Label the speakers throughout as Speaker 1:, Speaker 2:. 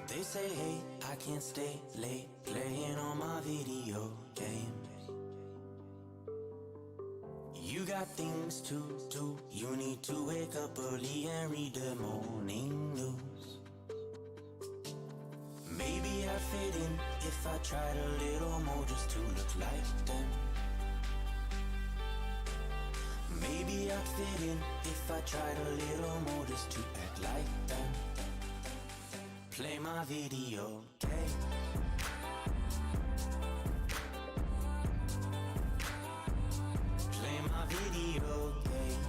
Speaker 1: They say, hey, I can't stay late playing on my video games. You got things to do. You need to wake up early and read the morning news. Maybe I'd fit in if I tried a little more just to look like them. Maybe I'd fit in if I tried a little more just to act like them. Play my video game. Play my video game.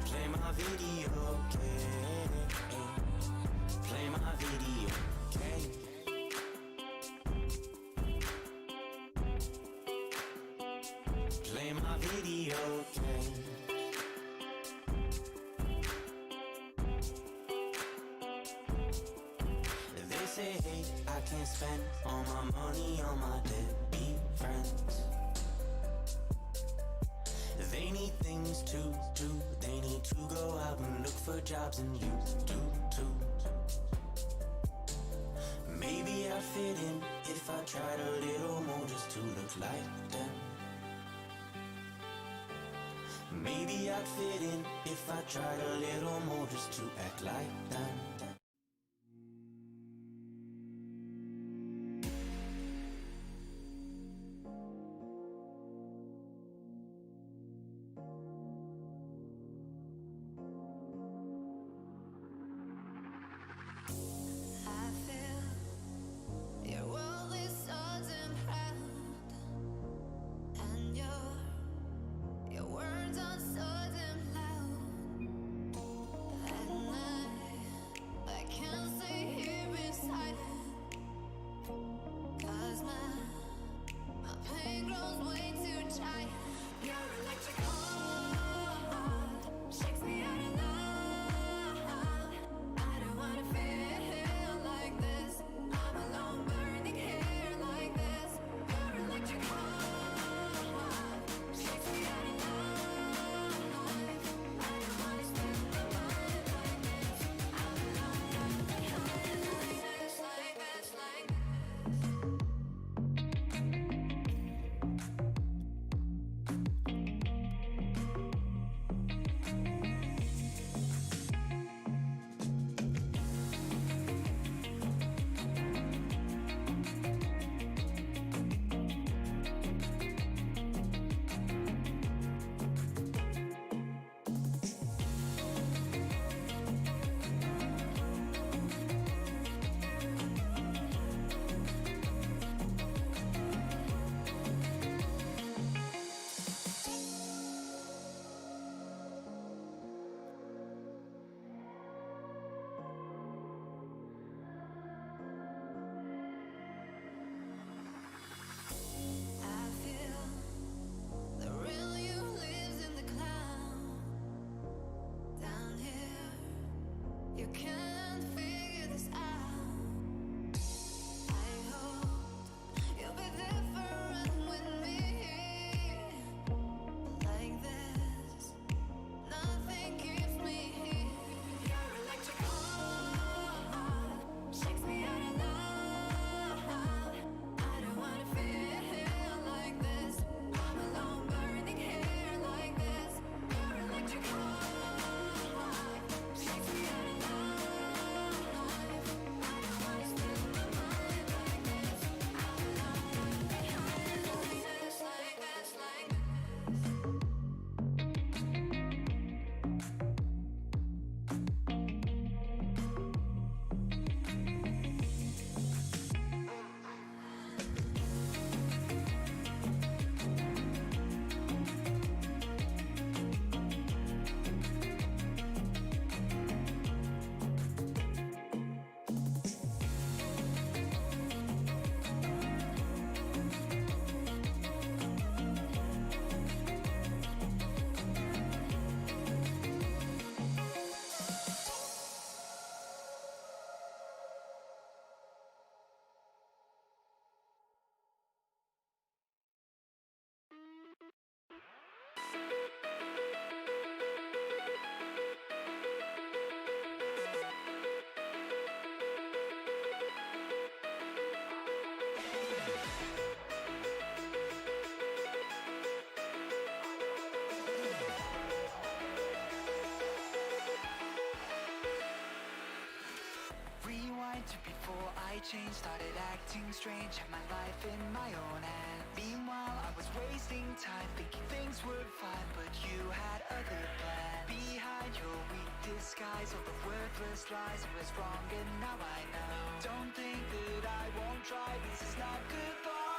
Speaker 1: Play my video game. Play my video game. Play my video game. They say, hey, I can't spend all my money on my deadbeat friends. They need things to do. They need to go out and look for jobs, and you do too. Maybe I'd fit in if I tried a little more just to look like them. Maybe I'd fit in if I tried a little more just to act like them.
Speaker 2: Rewind to before I changed, started acting strange, had my life in my own hands. Meanwhile, I was wasting time, thinking things were fine, but you had other plans. Behind your weak disguise, all the worthless lies, I was wrong and now I know. Don't think that I won't try, this is not goodbye.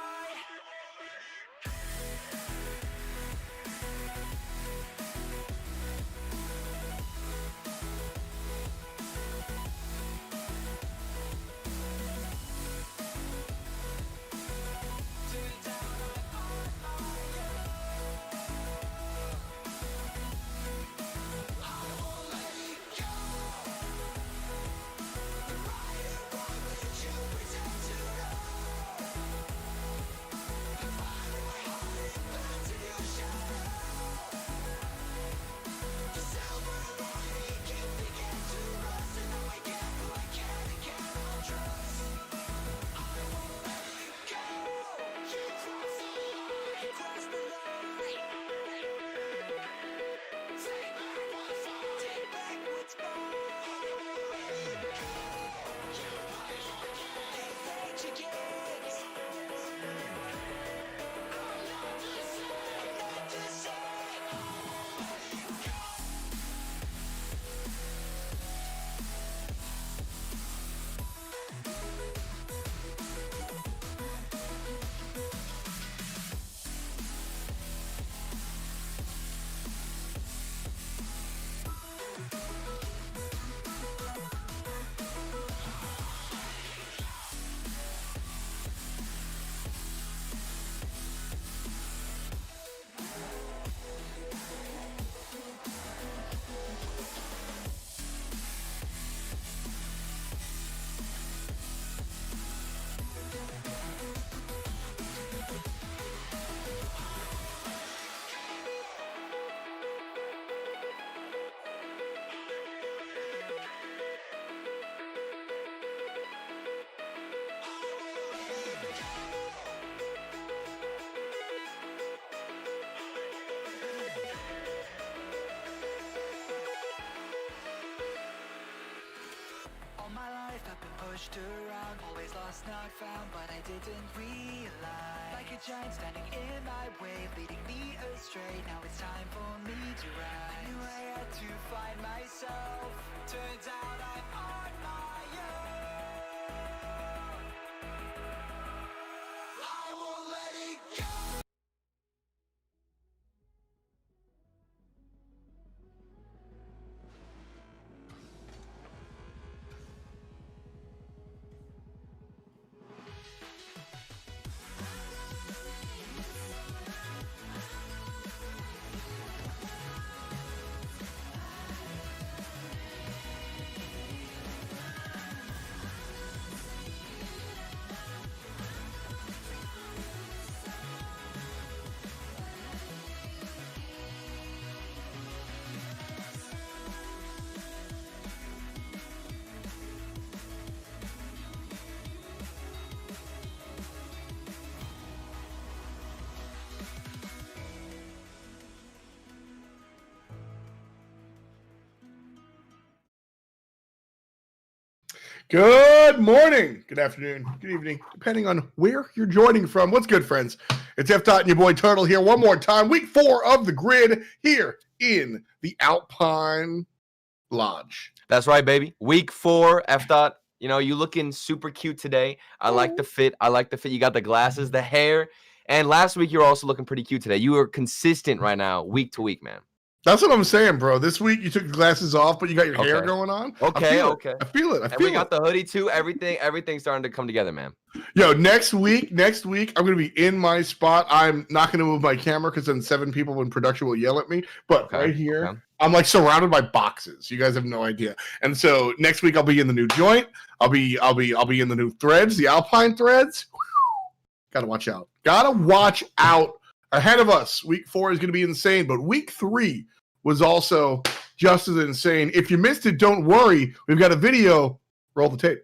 Speaker 2: All my life I've been pushed around, always lost, not found, but I didn't realize. Like a giant standing in my way, leading me astray, now it's time for me to rise. I knew I had to find myself, turns out I'm on my own. I won't let it go.
Speaker 3: Good morning, good afternoon, good evening, depending on where you're joining from. What's good, friends? It's F. Dot and your boy Turtle here one more time. Week 4 of the grid here in the Alpine Lodge.
Speaker 4: That's right, baby. Week 4, F. Dot. You know, you looking super cute today. I like the fit. You got the glasses, the hair. And last week, you were also looking pretty cute today. You are consistent right now, week to week, man.
Speaker 3: That's what I'm saying, bro. This week you took the glasses off, but you got your hair going on.
Speaker 4: Okay.
Speaker 3: I feel it.
Speaker 4: We got the hoodie too. Everything's starting to come together, man.
Speaker 3: Yo, next week, I'm going to be in my spot. I'm not going to move my camera because then 7 people in production will yell at me. But right here, I'm like surrounded by boxes. You guys have no idea. And so next week I'll be in the new joint. I'll be in the new threads, the Alpine threads. Gotta watch out. Ahead of us, week 4 is going to be insane, but week 3 was also just as insane. If you missed it, don't worry. We've got a video. Roll the tape.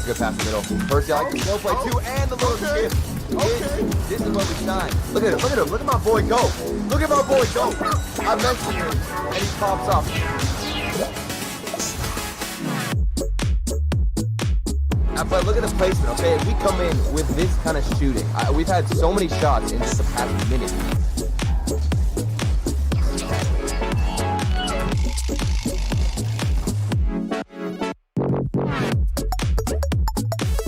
Speaker 4: good pass in the middle. Percy, I like the slow play too, and the little skip. This is what we shine. Look at him, look at him, look at my boy go. Look at my boy go. I mentioned him, and he pops up. But look at the placement, okay? If we come in with this kind of shooting, we've had so many shots in just the past minute.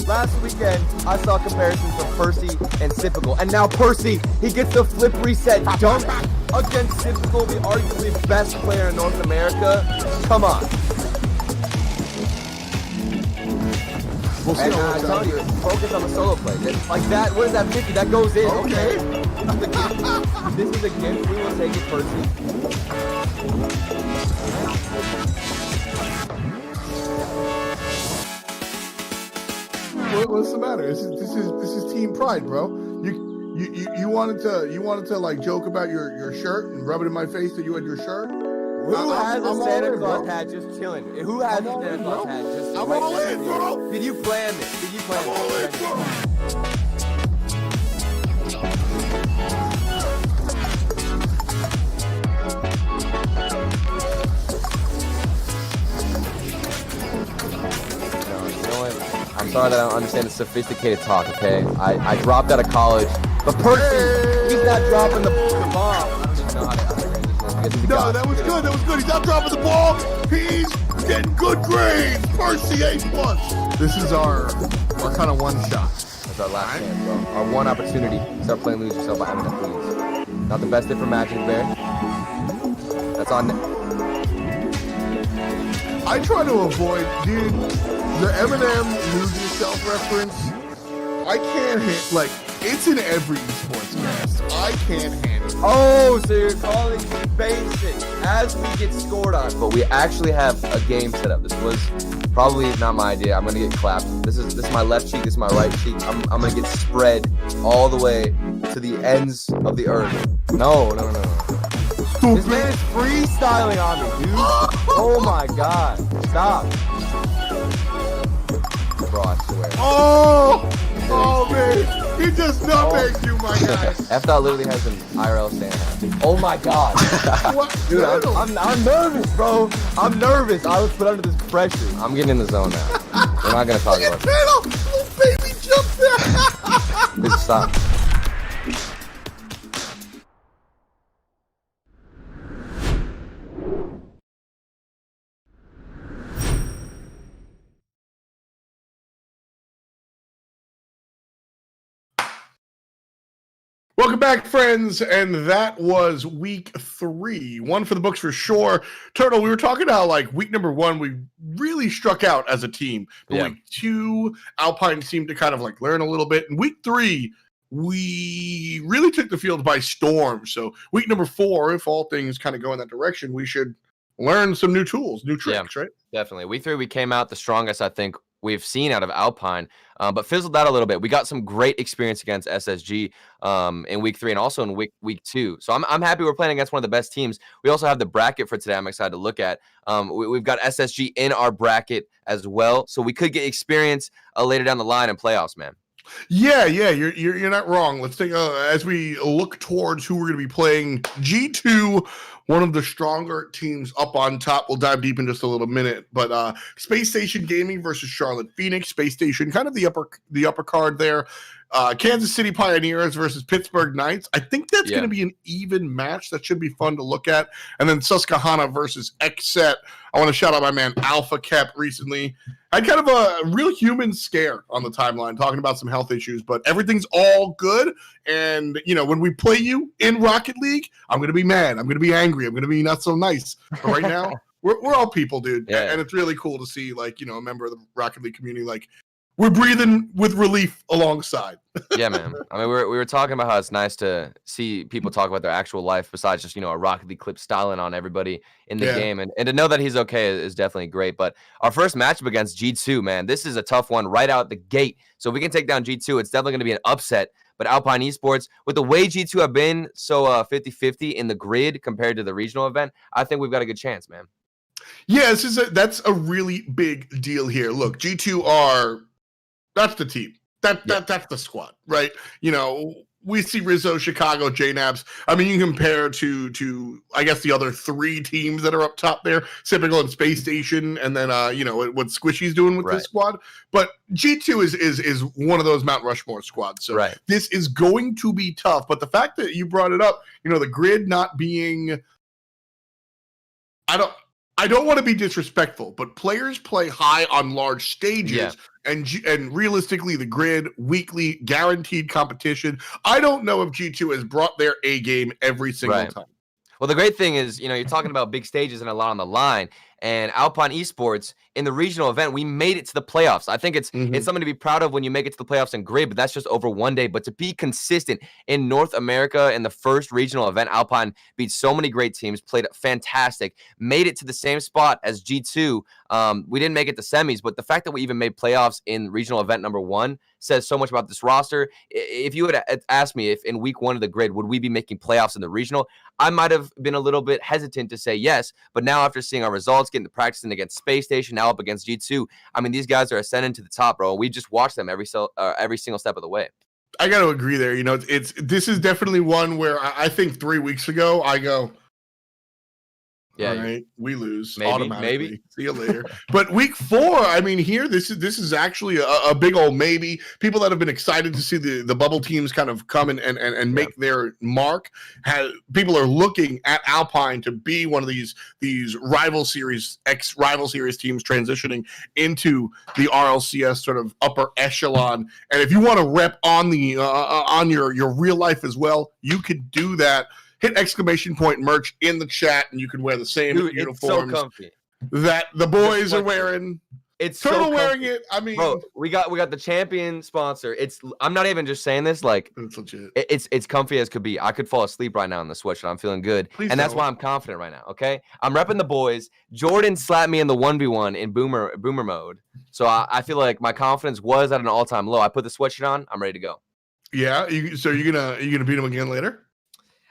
Speaker 4: Last weekend, I saw comparisons of Percy and Sipical, and now Percy, he gets the flip reset dunk against Sipical, the arguably best player in North America. Come on.
Speaker 3: We'll see.
Speaker 4: And I'm telling you, focus on the solo play. Like that, what is that 50? That goes in. Okay. This is a gift. We will take it, Percy.
Speaker 3: What's the matter? This is team pride, bro. You wanted to like joke about your shirt and rub it in my face that you had your shirt.
Speaker 4: Who has a Santa Claus hat just chilling? Who has a Santa Claus hat just
Speaker 3: I'm all in, bro.
Speaker 4: Did you plan this? Did you plan
Speaker 3: I'm all in, bro.
Speaker 4: I'm sorry that I don't understand the sophisticated talk, okay? I dropped out of college, but Percy, he's not dropping the bomb. I don't even know how to
Speaker 3: No, that was good. That was good. He's not dropping the ball. He's getting good grades. Percy A+. This is our kind of one shot.
Speaker 4: That's our last chance, bro. Our one opportunity. Start playing Lose Yourself by Eminem, please. Not the best fit for Magic Bear. That's on.
Speaker 3: I try to avoid, dude, the Eminem Lose Yourself reference. I can't hit, like, it's in every esports cast. I can't handle it.
Speaker 4: Oh, so you're calling me basic as we get scored on. But we actually have a game set up. This was probably not my idea. I'm gonna get clapped. This is my left cheek, this is my right cheek. I'm gonna get spread all the way to the ends of the earth. No. This man is freestyling on me, dude. Oh my god. Stop. Bro, I swear.
Speaker 3: Oh man. He just nutmegged you, my guy.
Speaker 4: F-Dot literally has an IRL stand. Oh my god.
Speaker 3: What?
Speaker 4: Dude, I'm nervous, bro. I'm nervous. I was put under this pressure. I'm getting in the zone now. We're not gonna talk about it.
Speaker 3: Little baby jump there.
Speaker 4: Just stop.
Speaker 3: Welcome back, friends, and that was week 3. One for the books for sure. Turtle, we were talking about like week number 1, we really struck out as a team. But week 2, Alpine seemed to kind of like learn a little bit. And week 3, we really took the field by storm. So week number 4, if all things kind of go in that direction, we should learn some new tools, new tricks, right?
Speaker 4: Definitely. Week 3, we came out the strongest, I think, we've seen out of Alpine, but fizzled out a little bit. We got some great experience against SSG in week 3 and also in week 2. So I'm happy we're playing against one of the best teams. We also have the bracket for today I'm excited to look at. We've got SSG in our bracket as well, so we could get experience later down the line in playoffs, man.
Speaker 3: Yeah, you're not wrong. Let's take as we look towards who we're going to be playing. G2, one of the stronger teams up on top. We'll dive deep in just a little minute. But Space Station Gaming versus Charlotte Phoenix. Space Station, kind of the upper card there. Kansas City Pioneers versus Pittsburgh Knights. I think that's going to be an even match. That should be fun to look at. And then Susquehanna versus XSET. I want to shout out my man Alpha Kep recently. I had kind of a real human scare on the timeline talking about some health issues, but everything's all good. And, you know, when we play you in Rocket League, I'm going to be mad. I'm going to be angry. I'm going to be not so nice. But right now, we're all people, dude. Yeah. And it's really cool to see, like, you know, a member of the Rocket League community, like, we're breathing with relief alongside.
Speaker 4: Yeah, man. I mean, we were talking about how it's nice to see people talk about their actual life besides just, you know, a Rocket League clip styling on everybody in the game. And to know that he's okay is definitely great. But our first matchup against G2, man, this is a tough one right out the gate. So if we can take down G2, it's definitely going to be an upset. But Alpine Esports, with the way G2 have been so 50-50 in the grid compared to the regional event, I think we've got a good chance, man.
Speaker 3: Yeah, that's a really big deal here. Look, G2 are That's the team. That's the squad, right? You know, we see Rizzo, Chicago, JNABs. I mean, you compare to I guess the other 3 teams that are up top there, Typical and Space Station, and then you know what Squishy's doing with this squad. But G2 is one of those Mount Rushmore squads. So this is going to be tough. But the fact that you brought it up, you know, the grid not being, I don't want to be disrespectful, but players play high on large stages, and realistically, the grid, weekly, guaranteed competition. I don't know if G2 has brought their A game every single time.
Speaker 4: Well, the great thing is, you know, you're talking about big stages and a lot on the line. And Alpine Esports, in the regional event, we made it to the playoffs. I think it's something to be proud of when you make it to the playoffs in grid, but that's just over one day. But to be consistent in North America in the first regional event, Alpine beat so many great teams, played fantastic, made it to the same spot as G2. We didn't make it to semis, but the fact that we even made playoffs in regional event number 1 says so much about this roster. If you had asked me if in week 1 of the grid, would we be making playoffs in the regional, I might have been a little bit hesitant to say yes. But now after seeing our results, getting the practicing against Space Station, now up against G2, I mean, these guys are ascending to the top, bro. We just watch them every single step of the way.
Speaker 3: I got to agree there. You know, this is definitely one where I think 3 weeks ago, I go, all right, we lose automatically. Maybe. See you later. But week 4, I mean, here this is actually a big old maybe. People that have been excited to see the bubble teams kind of come and make their mark. People are looking at Alpine to be one of these rival series teams transitioning into the RLCS sort of upper echelon. And if you want to rep on the on your real life as well, you could do that. Hit !! merch in the chat, and you can wear the same uniforms that the boys are wearing.
Speaker 4: It's
Speaker 3: Turtle
Speaker 4: so
Speaker 3: wearing it. I mean,
Speaker 4: bro, we got the champion sponsor. I'm not even just saying this. Like,
Speaker 3: it's legit.
Speaker 4: It's comfy as could be. I could fall asleep right now in the sweatshirt. I'm feeling good, that's why I'm confident right now. Okay, I'm repping the boys. Jordan slapped me in the 1v1 in boomer mode, so I feel like my confidence was at an all-time low. I put the sweatshirt on. I'm ready to go.
Speaker 3: Yeah. So you're gonna beat him again later?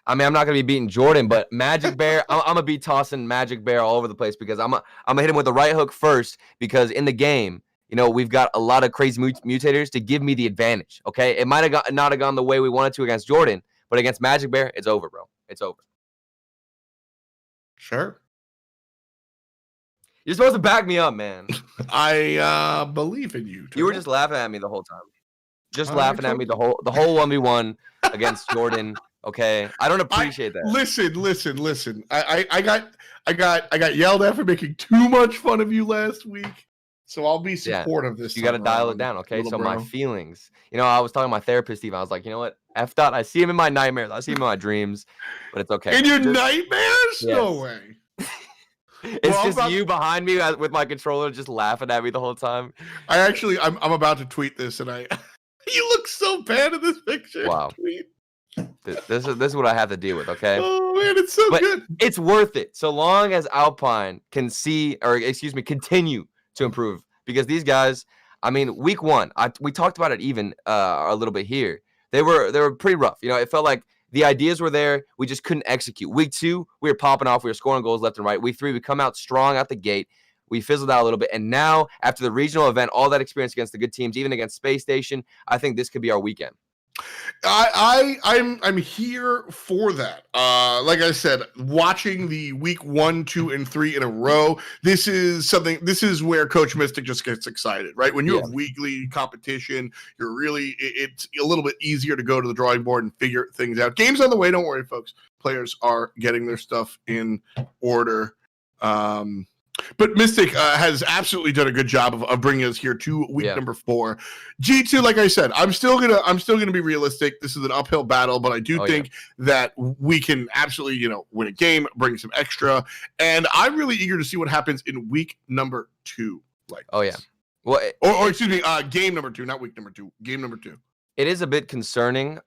Speaker 4: I mean, I'm not gonna be beating Jordan, but Magic Bear, I'm gonna be tossing Magic Bear all over the place because I'm gonna hit him with the right hook first, because in the game, you know, we've got a lot of crazy mutators to give me the advantage. Okay, it might have not have gone the way we wanted to against Jordan, but against Magic Bear, it's over, bro. It's over.
Speaker 3: Sure.
Speaker 4: You're supposed to back me up, man.
Speaker 3: I believe in you.
Speaker 4: You were just laughing at me the whole time. Just laughing at me the whole 1v1 against Jordan. Okay, I don't appreciate that.
Speaker 3: Listen. I got yelled at for making too much fun of you last week, so I'll be supportive this time.
Speaker 4: You got to dial it down, okay? So my feelings. You know, I was talking to my therapist, Steve. I was like, you know what? F. I see him in my nightmares. I see him in my dreams, but it's okay.
Speaker 3: In your nightmares? Yes. No way.
Speaker 4: It's just you behind me with my controller, just laughing at me the whole time.
Speaker 3: I'm about to tweet this, and you look so bad in this picture.
Speaker 4: Wow. This is what I have to deal with, okay?
Speaker 3: Oh man, it's so good.
Speaker 4: It's worth it so long as Alpine continue to improve, because these guys, I mean, week 1, we talked about it even a little bit here. They were pretty rough. You know, it felt like the ideas were there, we just couldn't execute. Week 2, we were popping off, we were scoring goals left and right. Week 3, we come out strong out the gate. We fizzled out a little bit, and now after the regional event, all that experience against the good teams, even against Space Station, I think this could be our weekend.
Speaker 3: I'm here for that. Like I said, watching the week 1, 2, and 3 in a row. This is where Coach Mystic just gets excited, right? When you have weekly competition, it's a little bit easier to go to the drawing board and figure things out. Game's on the way. Don't worry, folks. Players are getting their stuff in order. But Mystic has absolutely done a good job of bringing us here to week number 4. G2, like I said, I'm still gonna be realistic. This is an uphill battle, but I do think that we can absolutely, win a game, bring some extra, and I'm really eager to see what happens in week number 2.
Speaker 4: Well,
Speaker 3: excuse me, game number 2, not week number 2. Game number 2.
Speaker 4: It is a bit concerning,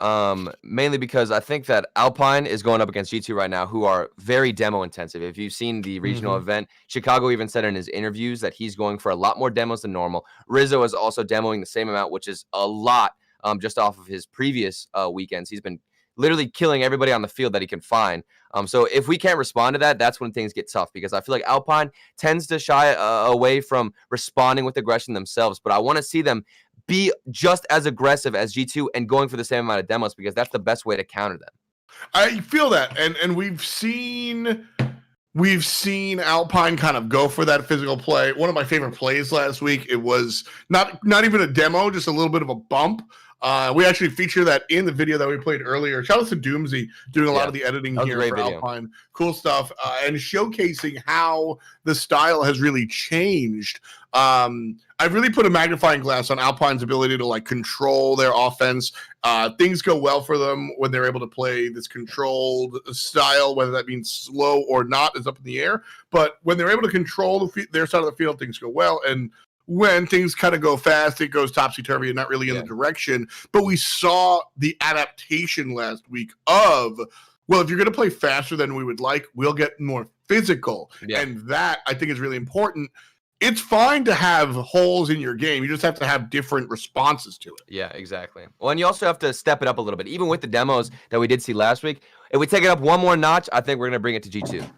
Speaker 4: mainly because I think that Alpine is going up against G2 right now, who are very demo intensive. If you've seen the regional event, Chicago even said in his interviews that he's going for a lot more demos than normal. Rizzo is also demoing the same amount, which is a lot just off of his previous weekends. He's been literally killing everybody on the field that he can find. So if we can't respond to that, that's when things get tough, because I feel like Alpine tends to shy away from responding with aggression themselves. But I want to see them be just as aggressive as G2 and going for the same amount of demos, because that's the best way to counter them.
Speaker 3: I feel that, and we've seen Alpine kind of go for that physical play. One of my favorite plays last week, it was not even a demo, just a little bit of a bump. We actually feature that in the video that we played earlier. Shout out to Doomsy doing a lot of the editing here for video. Alpine. Cool stuff. And showcasing how the style has really changed. I've really put a magnifying glass on Alpine's ability to like control their offense. Things go well for them when they're able to play this controlled style, whether that means slow or not is up in the air. But when they're able to control their side of the field, things go well. And when things kind of go fast, it goes topsy-turvy and not really in the direction. But we saw the adaptation last week of, well, if you're going to play faster than we would like, we'll get more physical. Yeah. And that, I think, is really important. It's fine to have holes in your game. You just have to have different responses to it.
Speaker 4: Yeah, exactly. Well, and you also have to step it up a little bit. Even with the demos that we did see last week, if we take it up one more notch, I think we're going to bring it to G2.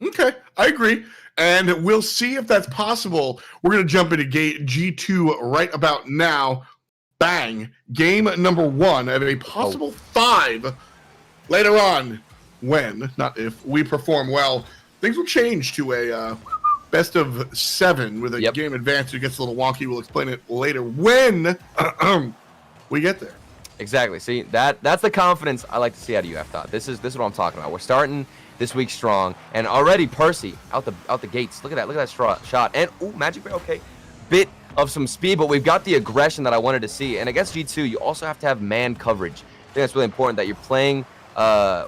Speaker 3: Okay, I agree. And we'll see if that's possible. We're going to jump into G2 right about now. Bang. Game number 1 of a possible 5 later on when, not if, we perform well. Things will change to a best of 7 with a game advantage. It gets a little wonky. We'll explain it later when we get there.
Speaker 4: Exactly. See, that's the confidence I like to see out of you, F-Dot. This is what I'm talking about. We're starting this week strong, and already Percy out the gates. Look at that shot. And Magic Bear, okay, bit of some speed, but we've got the aggression that I wanted to see. And against G2, you also have to have man coverage. I think that's really important, that you're playing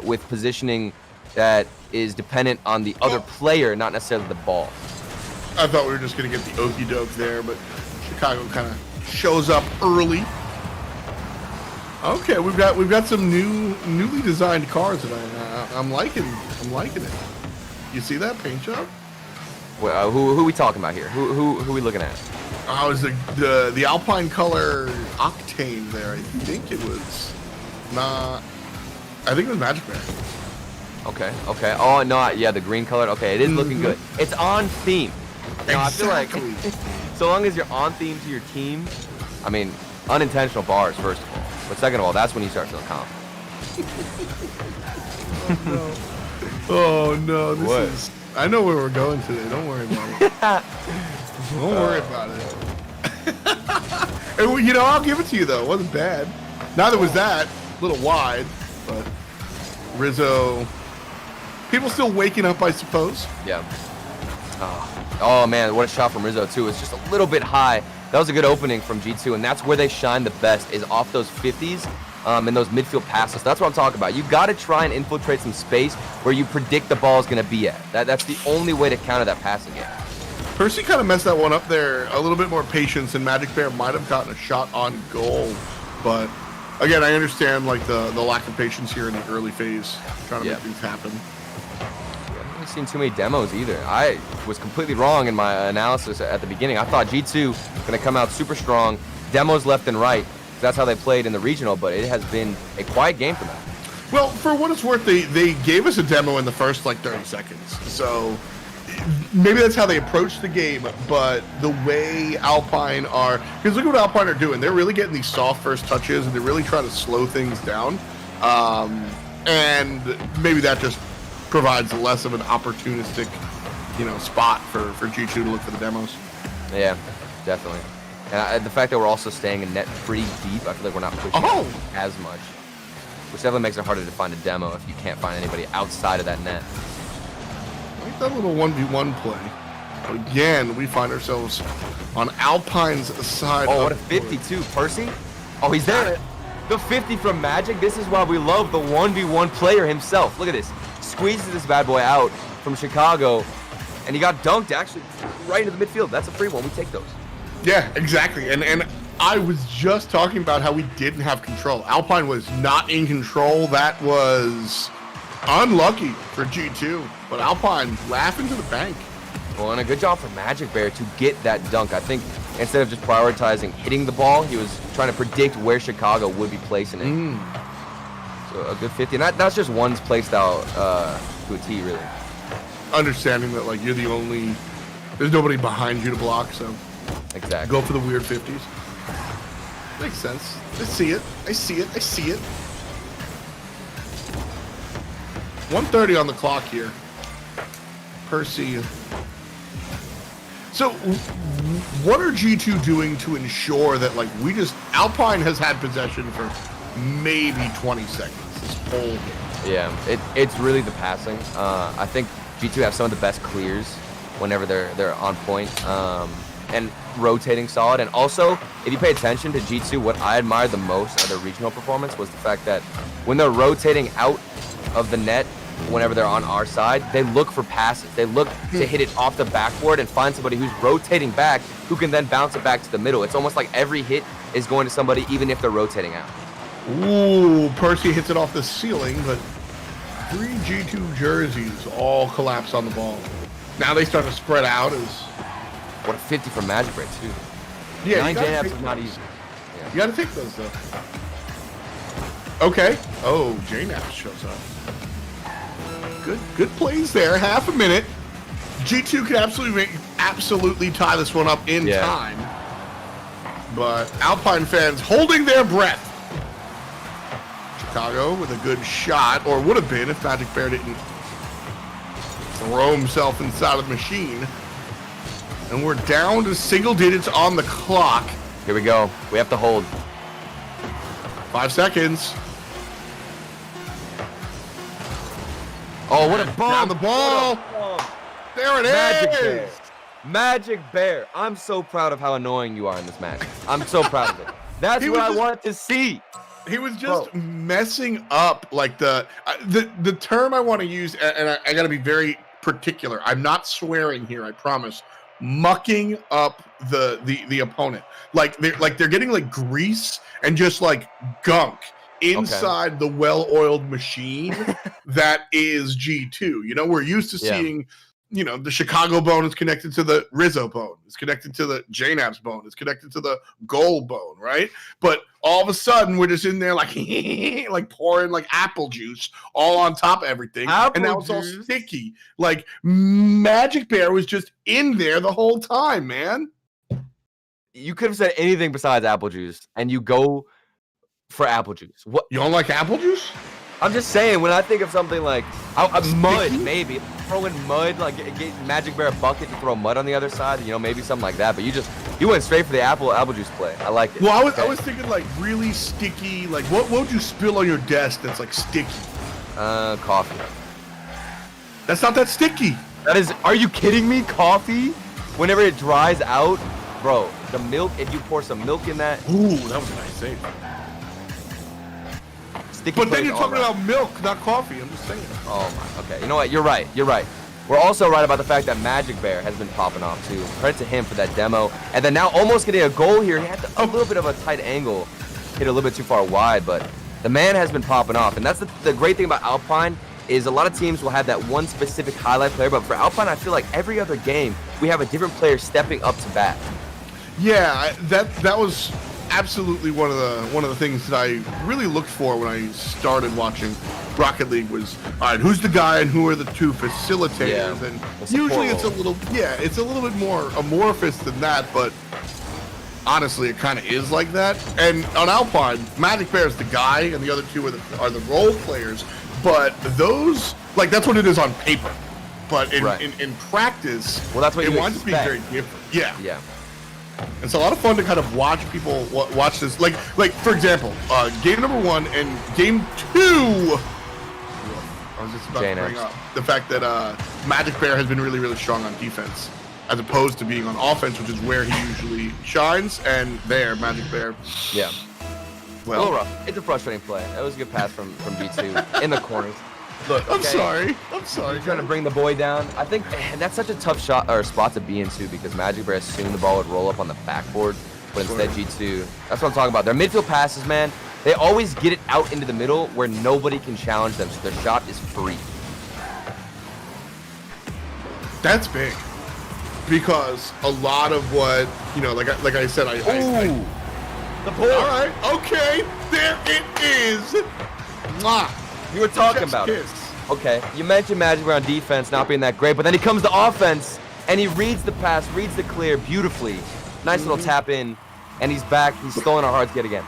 Speaker 4: with positioning that is dependent on the other player, not necessarily the ball.
Speaker 3: I thought we were just going to get the okie doke there, but Chicago kind of shows up early. Okay, we've got some newly designed cars that I'm liking. I'm liking it. You see that paint job?
Speaker 4: Well, who are we talking about here? Who are we looking at?
Speaker 3: Oh, it was the Alpine color Octane there. I think it was not. I think it was Magic Bear.
Speaker 4: Okay. Oh no, yeah, the green color. Okay, it is looking good. It's on theme. You know,
Speaker 3: exactly.
Speaker 4: I feel like so long as you're on theme to your team, I mean, unintentional bars first of all. But second of all, that's when you start feeling confident.
Speaker 3: Oh no! This is. I know where we're going today. Don't worry about it. Don't worry about it. And you know, I'll give it to you though. It wasn't bad. Neither was that. A little wide, but Rizzo. People still waking up, I suppose.
Speaker 4: Yeah. Oh man, what a shot from Rizzo too. It's just a little bit high. That was a good opening from G2, and that's where they shine the best, is off those 50s and those midfield passes. That's what I'm talking about. You got to try and infiltrate some space where you predict the ball is going to be at. That's the only way to counter that passing game.
Speaker 3: Percy kind of messed that one up there. A little bit more patience, and Magic Bear might have gotten a shot on goal. But again, I understand like the lack of patience here in the early phase, trying to make things happen.
Speaker 4: Seen too many demos either. I was completely wrong in my analysis at the beginning. I thought G2 going to come out super strong, demos left and right. That's how they played in the regional, but it has been a quiet game for them.
Speaker 3: Well, for what it's worth, they gave us a demo in the first like 30 seconds. So maybe that's how they approached the game, but the way Alpine are, because look at what Alpine are doing. They're really getting these soft first touches, and they're really trying to slow things down. And maybe that just provides less of an opportunistic, spot for G2 to look for the demos.
Speaker 4: Yeah, definitely. And the fact that we're also staying in net pretty deep, I feel like we're not pushing as much, which definitely makes it harder to find a demo if you can't find anybody outside of that net.
Speaker 3: I like that little 1v1 play. But again, we find ourselves on Alpine's side.
Speaker 4: Oh, what a 52, Percy. Oh, he's there. The 50 from Magic. This is why we love the 1v1 player himself. Look at this. Squeezes this bad boy out from Chicago, and he got dunked actually right into the midfield. That's a free one. We take those.
Speaker 3: Yeah, exactly. And I was just talking about how we didn't have control. Alpine was not in control. That was unlucky for G2, but Alpine laughing to the bank.
Speaker 4: Well, and a good job for Magic Bear to get that dunk. I think instead of just prioritizing hitting the ball, he was trying to predict where Chicago would be placing it. So a good 50. And that's just one's playstyle to a T, really.
Speaker 3: Understanding that, like, you're the only... There's nobody behind you to block, so...
Speaker 4: Exactly.
Speaker 3: Go for the weird 50s. Makes sense. I see it. I see it. I see it. 1:30 on the clock here. Percy. So, what are G2 doing to ensure that, like, we just... Alpine has had possession for maybe 20 seconds this whole game.
Speaker 4: Yeah, it's really the passing. I think G2 have some of the best clears whenever they're on point. And rotating solid. And also, if you pay attention to G2, what I admired the most of their regional performance was the fact that when they're rotating out of the net, whenever they're on our side, they look for passes. They look to hit it off the backboard and find somebody who's rotating back who can then bounce it back to the middle. It's almost like every hit is going to somebody, even if they're rotating out.
Speaker 3: Ooh, Percy hits it off the ceiling, but 3 G2 jerseys all collapse on the ball. Now they start to spread out as...
Speaker 4: What a 50 from Magic Break, too.
Speaker 3: Yeah,
Speaker 4: 9 J-Naps is not easy. Yeah.
Speaker 3: You gotta take those, though. Okay. Oh, J-Naps shows up. Good plays there. Half a minute. G2 could absolutely tie this one up in time. But Alpine fans holding their breath. Chicago with a good shot, or would have been if Magic Bear didn't throw himself inside of the machine. And we're down to single digits on the clock.
Speaker 4: Here we go. We have to hold.
Speaker 3: 5 seconds.
Speaker 4: Oh, what a bomb.
Speaker 3: Down the ball. There it
Speaker 4: Magic
Speaker 3: is.
Speaker 4: Bear. Magic Bear. I'm so proud of how annoying you are in this match. I'm so proud of it. That's what I want to see.
Speaker 3: He was just messing up, like the term I want to use, and I got to be very particular. I'm not swearing here, I promise. Mucking up the opponent, like they're getting like grease and just like gunk inside the well-oiled machine that is G2. You know, we're used to seeing, you know, the Chicago bone is connected to the Rizzo bone, it's connected to the J-Naps bone, it's connected to the gold bone, right? But all of a sudden we're just in there like like pouring like apple juice all on top of everything, and now it's all sticky. Like Magic Bear was just in there the whole time, man.
Speaker 4: You could have said anything besides apple juice, and you go for apple juice. What?
Speaker 3: You don't like apple juice?
Speaker 4: I'm just saying, when I think of something like mud, maybe throwing mud, like get Magic Bear a bucket to throw mud on the other side, you know, maybe something like that. But you went straight for the apple juice play. I like it.
Speaker 3: Well, I was thinking like really sticky. Like what would you spill on your desk that's like sticky?
Speaker 4: Coffee.
Speaker 3: That's not that sticky.
Speaker 4: That is. Are you kidding me? Coffee? Whenever it dries out, bro, the milk. If you pour some milk in that.
Speaker 3: Ooh, that was a nice save. But then you're talking about milk, not coffee. I'm just saying.
Speaker 4: Oh my. Okay. You know what? You're right. You're right. We're also right about the fact that Magic Bear has been popping off too. Credit to him for that demo. And then now almost getting a goal here. He had a little bit of a tight angle, hit a little bit too far wide, but the man has been popping off. And that's the great thing about Alpine is a lot of teams will have that one specific highlight player, but for Alpine, I feel like every other game we have a different player stepping up to bat.
Speaker 3: Yeah, that was absolutely one of the things that I really looked for when I started watching Rocket League was, all right, who's the guy and who are the two facilitators? And usually it's a little bit more amorphous than that, but honestly it kind of is like that. And on Alpine, Magic Bear is the guy and the other two are the role players, but those, like, that's what it is on paper, but in practice,
Speaker 4: well, that's what
Speaker 3: it winds up being very different. Yeah. It's a lot of fun to kind of watch people watch this. Like for example, game number 1 and game 2. I was just about to bring up the fact that Magic Bear has been really, really strong on defense, as opposed to being on offense, which is where he usually shines. And there, Magic Bear.
Speaker 4: Yeah.
Speaker 3: Well,
Speaker 4: a little rough. It's a frustrating play. That was a good pass from G2 in the corners. Look,
Speaker 3: I'm sorry.
Speaker 4: You're trying to bring the boy down. I think that's such a tough shot or spot to be in too, because Magic Bear assumed the ball would roll up on the backboard, but instead G2. That's what I'm talking about. Their midfield passes, man, they always get it out into the middle where nobody can challenge them, so their shot is free.
Speaker 3: That's big, because a lot of what, you know, like I said,
Speaker 4: the ball.
Speaker 3: All right, okay, there it is. Mwah.
Speaker 4: You were talking
Speaker 3: Chef's
Speaker 4: about
Speaker 3: kiss.
Speaker 4: it. Okay, you mentioned Magic Bear on defense not being that great, but then he comes to offense, and he reads the pass, reads the clear beautifully. Nice little tap in, and he's back. He's stolen our hearts yet again.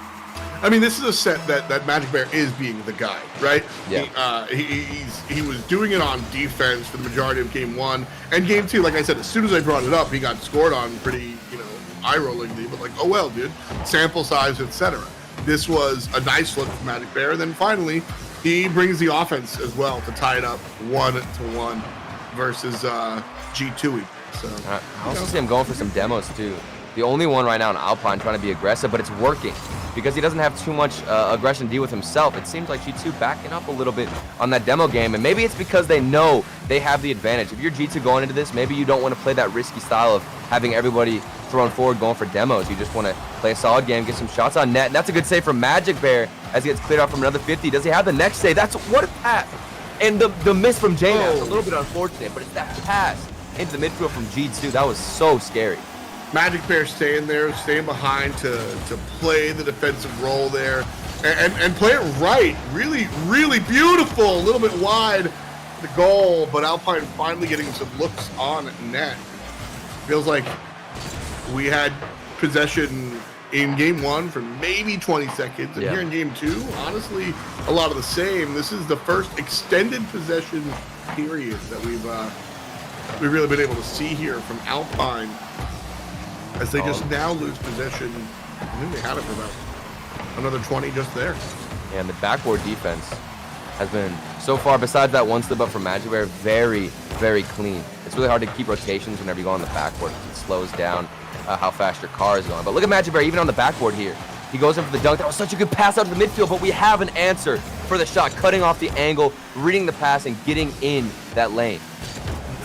Speaker 3: I mean, this is a set that Magic Bear is being the guy, right?
Speaker 4: Yeah.
Speaker 3: He was doing it on defense for the majority of game 1 and game 2. Like I said, as soon as I brought it up, he got scored on pretty, eye-rollingly. But like, oh well, dude, sample size, etc. This was a nice look for Magic Bear. Then finally, he brings the offense as well to tie it up 1-1 versus G2. So
Speaker 4: I also see him going for some demos too. The only one right now in Alpine trying to be aggressive, but it's working because he doesn't have too much aggression to deal with himself. It seems like G2 backing up a little bit on that demo game, and maybe it's because they know they have the advantage. If you're G2 going into this, maybe you don't want to play that risky style of having everybody thrown forward going for demos. You just want to play a solid game, get some shots on net, and that's a good save from Magic Bear as he gets cleared out from another 50. Does he have the next save? That's what a pass. And the miss from J-Nap is a little bit unfortunate, but it's that pass into the midfield from G2. That was so scary.
Speaker 3: Magic Bear staying there, staying behind to play the defensive role there and play it right. Really, really beautiful. A little bit wide the goal, but Alpine finally getting some looks on net. Feels like we had possession in game 1 for maybe 20 seconds. And here in game 2, honestly, a lot of the same. This is the first extended possession period that we've really been able to see here from Alpine. As they just now lose possession. I think they had it for about another 20 just there.
Speaker 4: And the backboard defense has been, so far, besides that one slip up from Magic Bear, very, very clean. It's really hard to keep rotations whenever you go on the backboard. It slows down how fast your car is going. But look at Magic Bear, even on the backboard here. He goes in for the dunk. That was such a good pass out to the midfield, but we have an answer for the shot, cutting off the angle, reading the pass, and getting in that lane.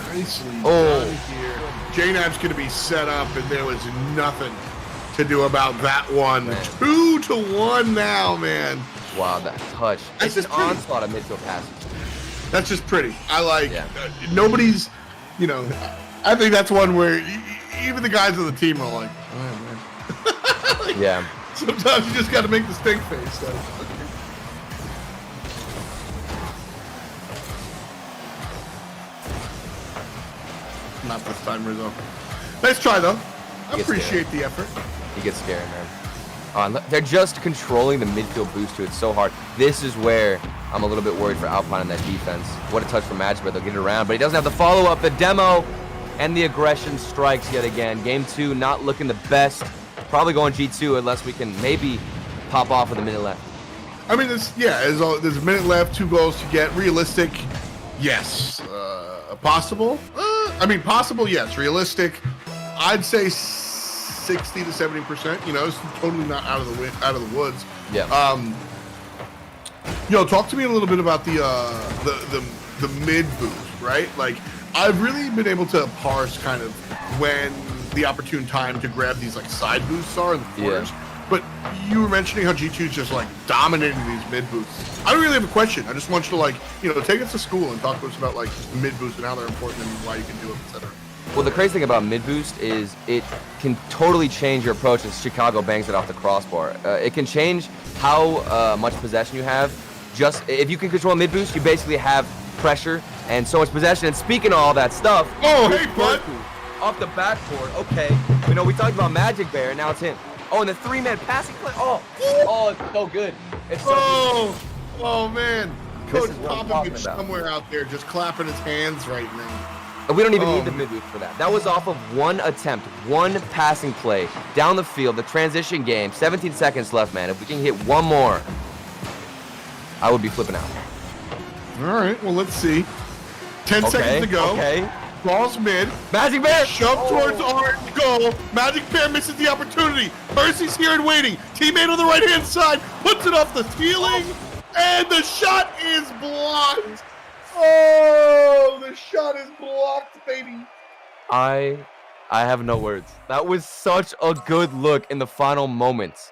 Speaker 3: Nicely done here. J-Nab's going to be set up, and there was nothing to do about that one. 2-1 now, man.
Speaker 4: Wow, that touch. It's an onslaught of midfield passes.
Speaker 3: That's just pretty. I like nobody's, I think that's one where even the guys on the team are like, oh, man.
Speaker 4: Yeah.
Speaker 3: Sometimes you just got to make the stink face. So. Not this time, Rizzo. Nice try, though. I appreciate the effort.
Speaker 4: He gets scary, man. They're just controlling the midfield boost to it so hard. This is where I'm a little bit worried for Alpine in that defense. What a touch from Magic, but they'll get it around. But he doesn't have the follow-up, the demo, and the aggression strikes yet again. Game 2 not looking the best. Probably going G2 unless we can maybe pop off with a minute left.
Speaker 3: I mean, there's a minute left, 2 goals to get. Realistic, yes. Possible? Possible, yes. Realistic, I'd say 60 to 70%. It's totally not out of the woods.
Speaker 4: Yeah.
Speaker 3: Talk to me a little bit about the mid boost, right? Like, I've really been able to parse kind of when the opportune time to grab these like side boosts are in the corners. Yeah. But you were mentioning how G2 is just like dominating these mid boosts. I don't really have a question. I just want you to take us to school and talk to us about like mid boosts and how they're important and why you can do it, etc.
Speaker 4: Well, the crazy thing about mid boost is it can totally change your approach as Chicago bangs it off the crossbar. It can change how much possession you have. Just if you can control mid boost, you basically have pressure and so much possession. And speaking of all that stuff,
Speaker 3: hey bud,
Speaker 4: off the backboard. Okay, we talked about Magic Bear, now it's him. Oh, and the 3-man passing play. Oh, it's so good. It's so good.
Speaker 3: Oh man, Coach Popovich somewhere out there just clapping his hands right now.
Speaker 4: We don't even need the mid boost for that. That was off of one attempt, one passing play down the field, the transition game. 17 seconds left, man. If we can hit one more, I would be flipping out.
Speaker 3: All right, well, let's see. 10 seconds to go.
Speaker 4: Okay.
Speaker 3: Ball's mid.
Speaker 4: Magic Bear!
Speaker 3: Shove towards orange goal. Magic Bear misses the opportunity. Percy's here and waiting. Teammate on the right-hand side puts it off the ceiling. And the shot is blocked. Oh, the shot is blocked, baby.
Speaker 4: I have no words. That was such a good look in the final moments.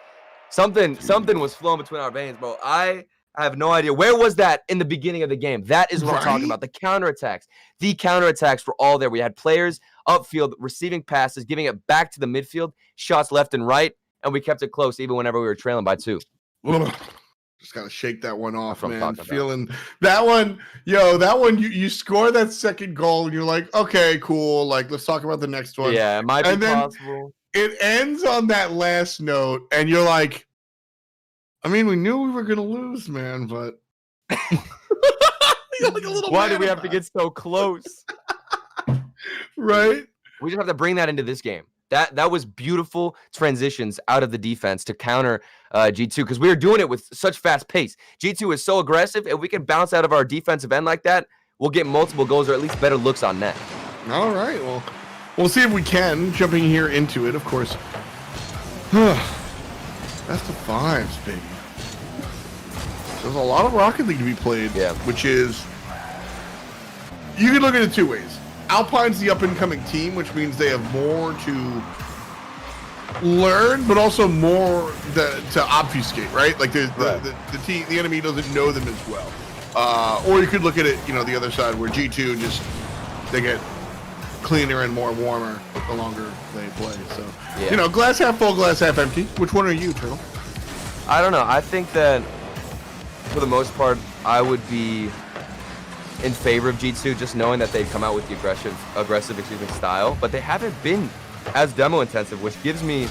Speaker 4: Something was flowing between our veins, bro. I have no idea. Where was that in the beginning of the game? That is what I'm talking about. The counterattacks. The counterattacks were all there. We had players upfield receiving passes, giving it back to the midfield, shots left and right, and we kept it close even whenever we were trailing by 2.
Speaker 3: Just gotta shake that one off,
Speaker 4: That's what I'm
Speaker 3: man.
Speaker 4: talking
Speaker 3: Feeling that one, that one. You score that second goal, and you're like, okay, cool. Like, let's talk about the next one.
Speaker 4: Yeah, it might be possible.
Speaker 3: It ends on that last note, and you're like, I mean, we knew we were gonna lose, man, but
Speaker 4: why did we have to get so close?
Speaker 3: Right?
Speaker 4: We just have to bring that into this game. That was beautiful transitions out of the defense to counter G2 because we were doing it with such fast pace. G2 is so aggressive. If we can bounce out of our defensive end like that, we'll get multiple goals or at least better looks on net.
Speaker 3: All right. Well, we'll see if we can. Jumping here into it, of course. That's the fives, baby. There's a lot of Rocket League to be played, which is, you can look at it two ways. Alpine's the up-and-coming team, which means they have more to learn, but also more to obfuscate, right? Like the enemy doesn't know them as well. Or you could look at it, the other side where G2 they get cleaner and more warmer the longer they play. So, glass half full, glass half empty. Which one are you, Turtle?
Speaker 4: I don't know. I think that for the most part, I would be in favor of G2, just knowing that they've come out with the aggressive style, but they haven't been as demo intensive, which gives me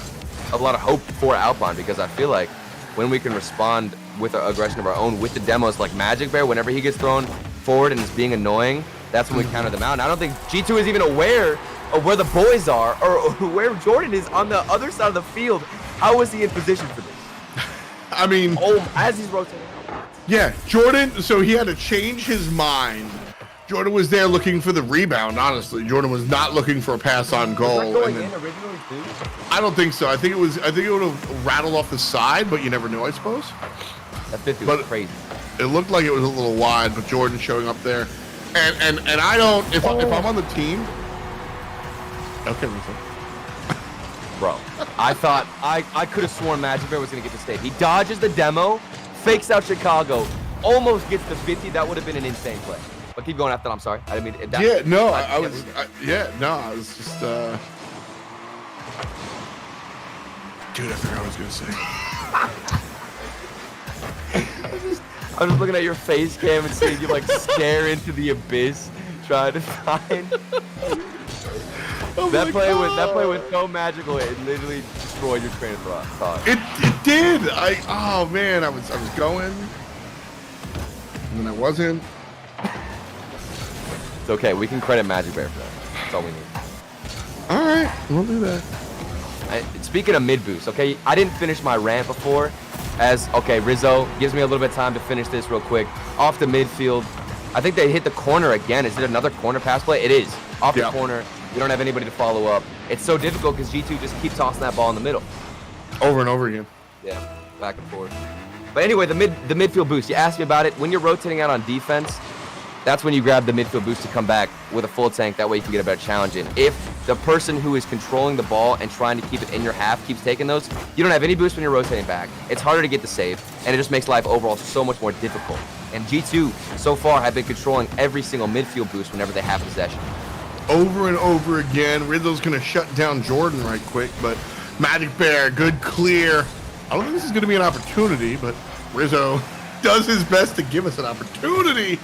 Speaker 4: a lot of hope for Alpine because I feel like when we can respond with our aggression of our own with the demos like Magic Bear, whenever he gets thrown forward and is being annoying, that's when we counter them out. And I don't think G2 is even aware of where the boys are or where Jordan is on the other side of the field. How is he in position for this?
Speaker 3: I mean,
Speaker 4: as he's rotating.
Speaker 3: Yeah, Jordan, so he had to change his mind. Jordan was there looking for the rebound, honestly. Jordan was not looking for a pass on goal.
Speaker 4: Was that going in originally, too?
Speaker 3: I don't think so. I think it would have rattled off the side, but you never know, I suppose.
Speaker 4: That 50 was crazy.
Speaker 3: It looked like it was a little wide, but Jordan showing up there. And I don't, if I'm on the team. Okay, listen.
Speaker 4: Bro, I thought, I could have sworn Magic Bear was going to get the save. He dodges the demo, fakes out Chicago, almost gets the 50. That would have been an insane play. But keep going after that. I'm sorry. I didn't mean that.
Speaker 3: I was just. Dude, I forgot what I was gonna say.
Speaker 4: I'm just looking at your face cam and seeing you like stare into the abyss, trying to find. That play was so magical. It literally destroyed your train of thought.
Speaker 3: It did. Oh man, I was going, and then I wasn't.
Speaker 4: It's okay. We can credit Magic Bear for that. That's all we need.
Speaker 3: All right, we'll do that.
Speaker 4: Speaking of mid boost, okay, I didn't finish my rant before. Rizzo gives me a little bit of time to finish this real quick. Off the midfield, I think they hit the corner again. Is it another corner pass play? It is. Off the corner. We don't have anybody to follow up. It's so difficult because G2 just keeps tossing that ball in the middle.
Speaker 3: Over and over again.
Speaker 4: Yeah, back and forth. But anyway, the midfield boost. You asked me about it. When you're rotating out on defense, that's when you grab the midfield boost to come back with a full tank. That way you can get a better challenge in. If the person who is controlling the ball and trying to keep it in your half keeps taking those, you don't have any boost when you're rotating back. It's harder to get the save, and it just makes life overall so much more difficult. And G2, so far, have been controlling every single midfield boost whenever they have possession.
Speaker 3: Over and over again. Rizzo's going to shut down Jordan right quick, but Magic Bear, good clear. I don't think this is going to be an opportunity, but Rizzo does his best to give us an opportunity.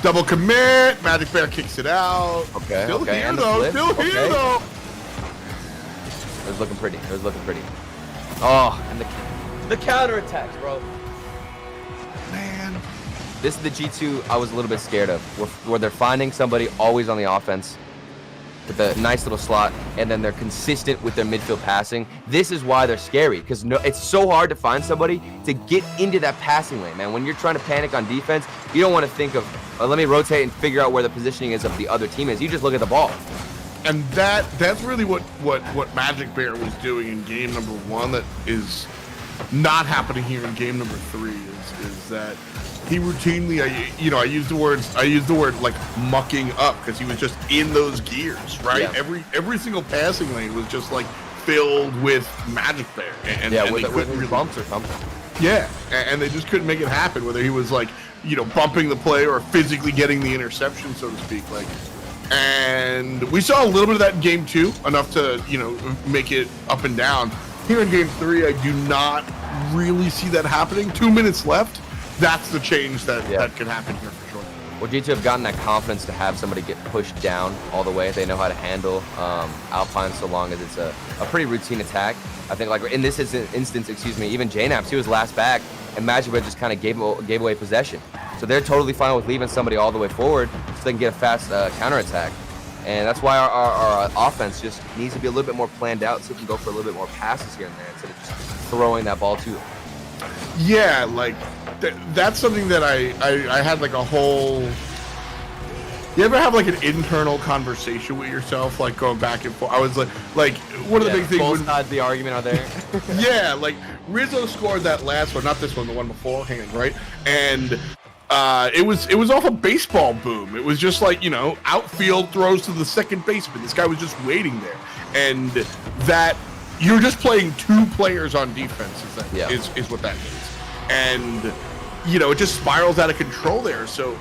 Speaker 3: Double commit. Magic Bear kicks it out.
Speaker 4: Okay.
Speaker 3: Still here, though. It
Speaker 4: was looking pretty. Oh, and the counterattacks, bro.
Speaker 3: Man.
Speaker 4: This is the G2 I was a little bit scared of, where they're finding somebody always on the offense with a nice little slot, and then they're consistent with their midfield passing. This is why they're scary, because it's so hard to find somebody to get into that passing lane, man. When you're trying to panic on defense, you don't want to think of, let me rotate and figure out where the positioning is of the other team is. You just look at the ball.
Speaker 3: And that's really what Magic Bear was doing in game number 1 that is not happening here in game number 3 is that he routinely, I used the word like mucking up because he was just in those gears, right? Yeah. Every single passing lane was just like filled with Magic Bear, and
Speaker 4: with bumps or something.
Speaker 3: Yeah, and they just couldn't make it happen. Whether he was like, bumping the play or physically getting the interception, so to speak, like. And we saw a little bit of that in game 2, enough to make it up and down. Here in game 3, I do not really see that happening. 2 minutes left. That's the change that could happen here for sure.
Speaker 4: Well, G2 have gotten that confidence to have somebody get pushed down all the way. They know how to handle Alpine so long as it's a pretty routine attack. I think like in this instance, even JNaps, he was last back, and Magic Red just kind of gave away possession. So they're totally fine with leaving somebody all the way forward so they can get a fast counterattack. And that's why our offense just needs to be a little bit more planned out so we can go for a little bit more passes here and there instead of just throwing that ball to them.
Speaker 3: Yeah, like that's something that I had like a whole. You ever have like an internal conversation with yourself, like going back and forth? I was like one of the big things.
Speaker 4: Both sides of the argument are there.
Speaker 3: Yeah, like Rizzo scored that last one, not this one, the one beforehand, right? And it was off a baseball boom. It was just like, you know, outfield throws to the second baseman. This guy was just waiting there, and that you're just playing 2 players on defense. Is what that means, and you know it just spirals out of control there. So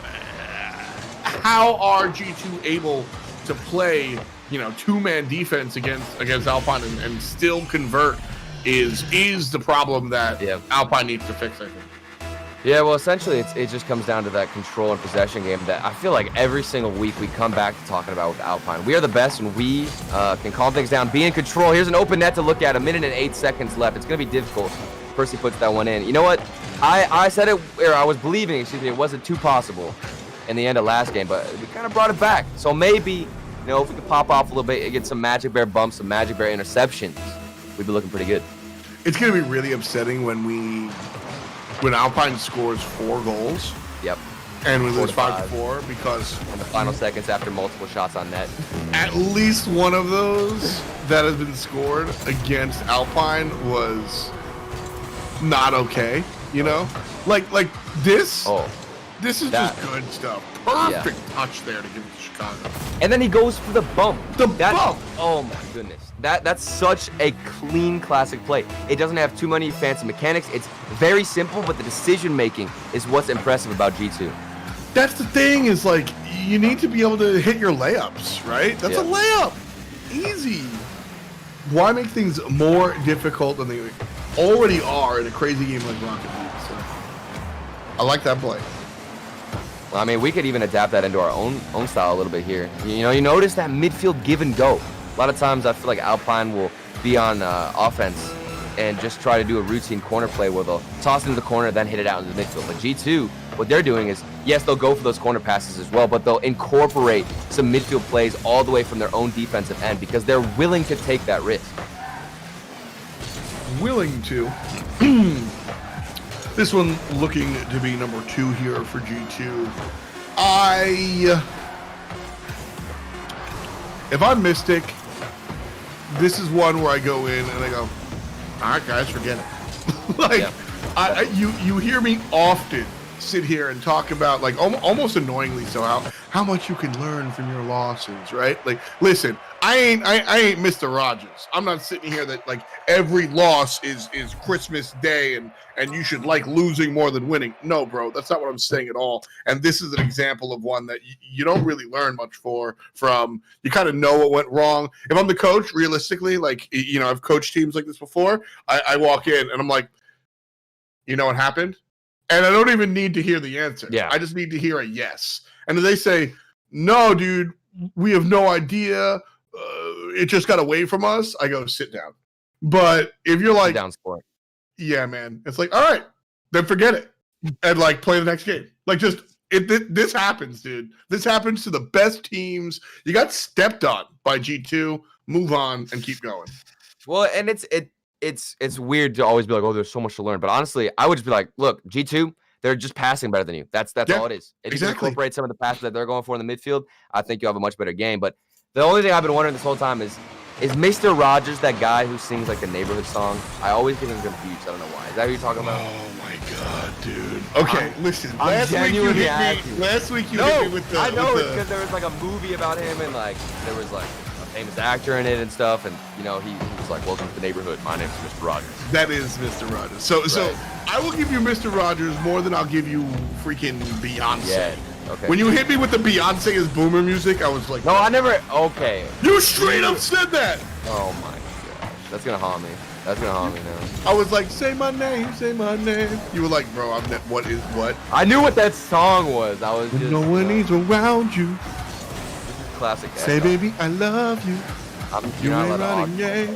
Speaker 3: how are G2 able to play, you know, 2-man defense against Alpine and still convert is the problem that Alpine needs to fix, I think.
Speaker 4: Yeah, well, essentially, it just comes down to that control and possession game that I feel like every single week we come back to talking about with Alpine. We are the best when we can calm things down, be in control. Here's an open net to look at, 1 minute and 8 seconds left. It's going to be difficult. Percy puts that one in. You know what? I said it, or I was believing, it wasn't too possible in the end of last game, but we kind of brought it back. So maybe, you know, if we could pop off a little bit and get some Magic Bear bumps, some Magic Bear interceptions, we'd be looking pretty good.
Speaker 3: It's going to be really upsetting when Alpine scores 4 goals.
Speaker 4: Yep.
Speaker 3: And we lose 5-4 because
Speaker 4: in the final seconds after multiple shots on net.
Speaker 3: At least one of those that has been scored against Alpine was not okay, you know? Like this. Oh. This is just good stuff. Perfect touch there to give it to Chicago.
Speaker 4: And then he goes for the bump.
Speaker 3: Bump.
Speaker 4: Oh my goodness. That's such a clean classic play. It doesn't have too many fancy mechanics. It's very simple, but the decision making is what's impressive about G2.
Speaker 3: That's the thing, is like you need to be able to hit your layups, right? That's a layup. Easy. Why make things more difficult than they already are in a crazy game like Rocket League? So I like that play.
Speaker 4: Well, I mean, we could even adapt that into our own style a little bit here. You know, you notice that midfield give and go. A lot of times I feel like Alpine will be on offense and just try to do a routine corner play where they'll toss into the corner, then hit it out into the midfield. But G2, what they're doing is, yes, they'll go for those corner passes as well, but they'll incorporate some midfield plays all the way from their own defensive end because they're willing to take that risk.
Speaker 3: Willing to. This one looking to be number 2 here for G2. If I'm Mystic, this is one where I go in and I go, all right, guys, forget it. You hear me often sit here and talk about, like, almost annoyingly so, how much you can learn from your losses, right? Like, listen, I ain't Mr. Rogers. I'm not sitting here that like every loss is Christmas Day and you should like losing more than winning. No, bro, that's not what I'm saying at all. And this is an example of one that you don't really learn much from. You kind of know what went wrong. If I'm the coach, realistically, like, you know, I've coached teams like this before. I walk in and I'm like, you know what happened? And I don't even need to hear the answer.
Speaker 4: Yeah.
Speaker 3: I just need to hear a yes. And if they say, no, dude, we have no idea. It just got away from us. I go, sit down. But if you're like,
Speaker 4: down sport.
Speaker 3: Yeah, man, it's like, all right, then forget it and like play the next game. Like, just this happens, dude. This happens to the best teams. You got stepped on by G2. Move on and keep going.
Speaker 4: Well, and it's weird to always be like, oh, there's so much to learn. But honestly, I would just be like, look, G2, they're just passing better than you. That's all it is. If you can incorporate some of the passes that they're going for in the midfield, I think you'll have a much better game. But the only thing I've been wondering this whole time is Mr. Rogers that guy who sings like the neighborhood song? I always get him confused. I don't know why. Is that who you're talking about?
Speaker 3: Oh my god, dude. Okay, listen. Last week you hit me with the.
Speaker 4: I know it's because there was like a movie about him and like there was like a famous actor in it and stuff, and you know he was like, "Welcome to the neighborhood. My name is Mr. Rogers."
Speaker 3: That is Mr. Rogers. So I will give you Mr. Rogers more than I'll give you freaking Beyonce.
Speaker 4: Yeah. Okay.
Speaker 3: When you hit me with the Beyonce as boomer music, I was like,
Speaker 4: no, I never. Okay.
Speaker 3: You straight up said that.
Speaker 4: Oh my gosh. That's gonna haunt me. That's gonna haunt me now.
Speaker 3: I was like, say my name, say my name. You were like, bro, what is what?
Speaker 4: I knew what that song was. I was just.
Speaker 3: No one needs around you.
Speaker 4: Classic.
Speaker 3: Say, baby, I love you.
Speaker 4: You're not
Speaker 3: ain't
Speaker 4: allowed
Speaker 3: running, yeah.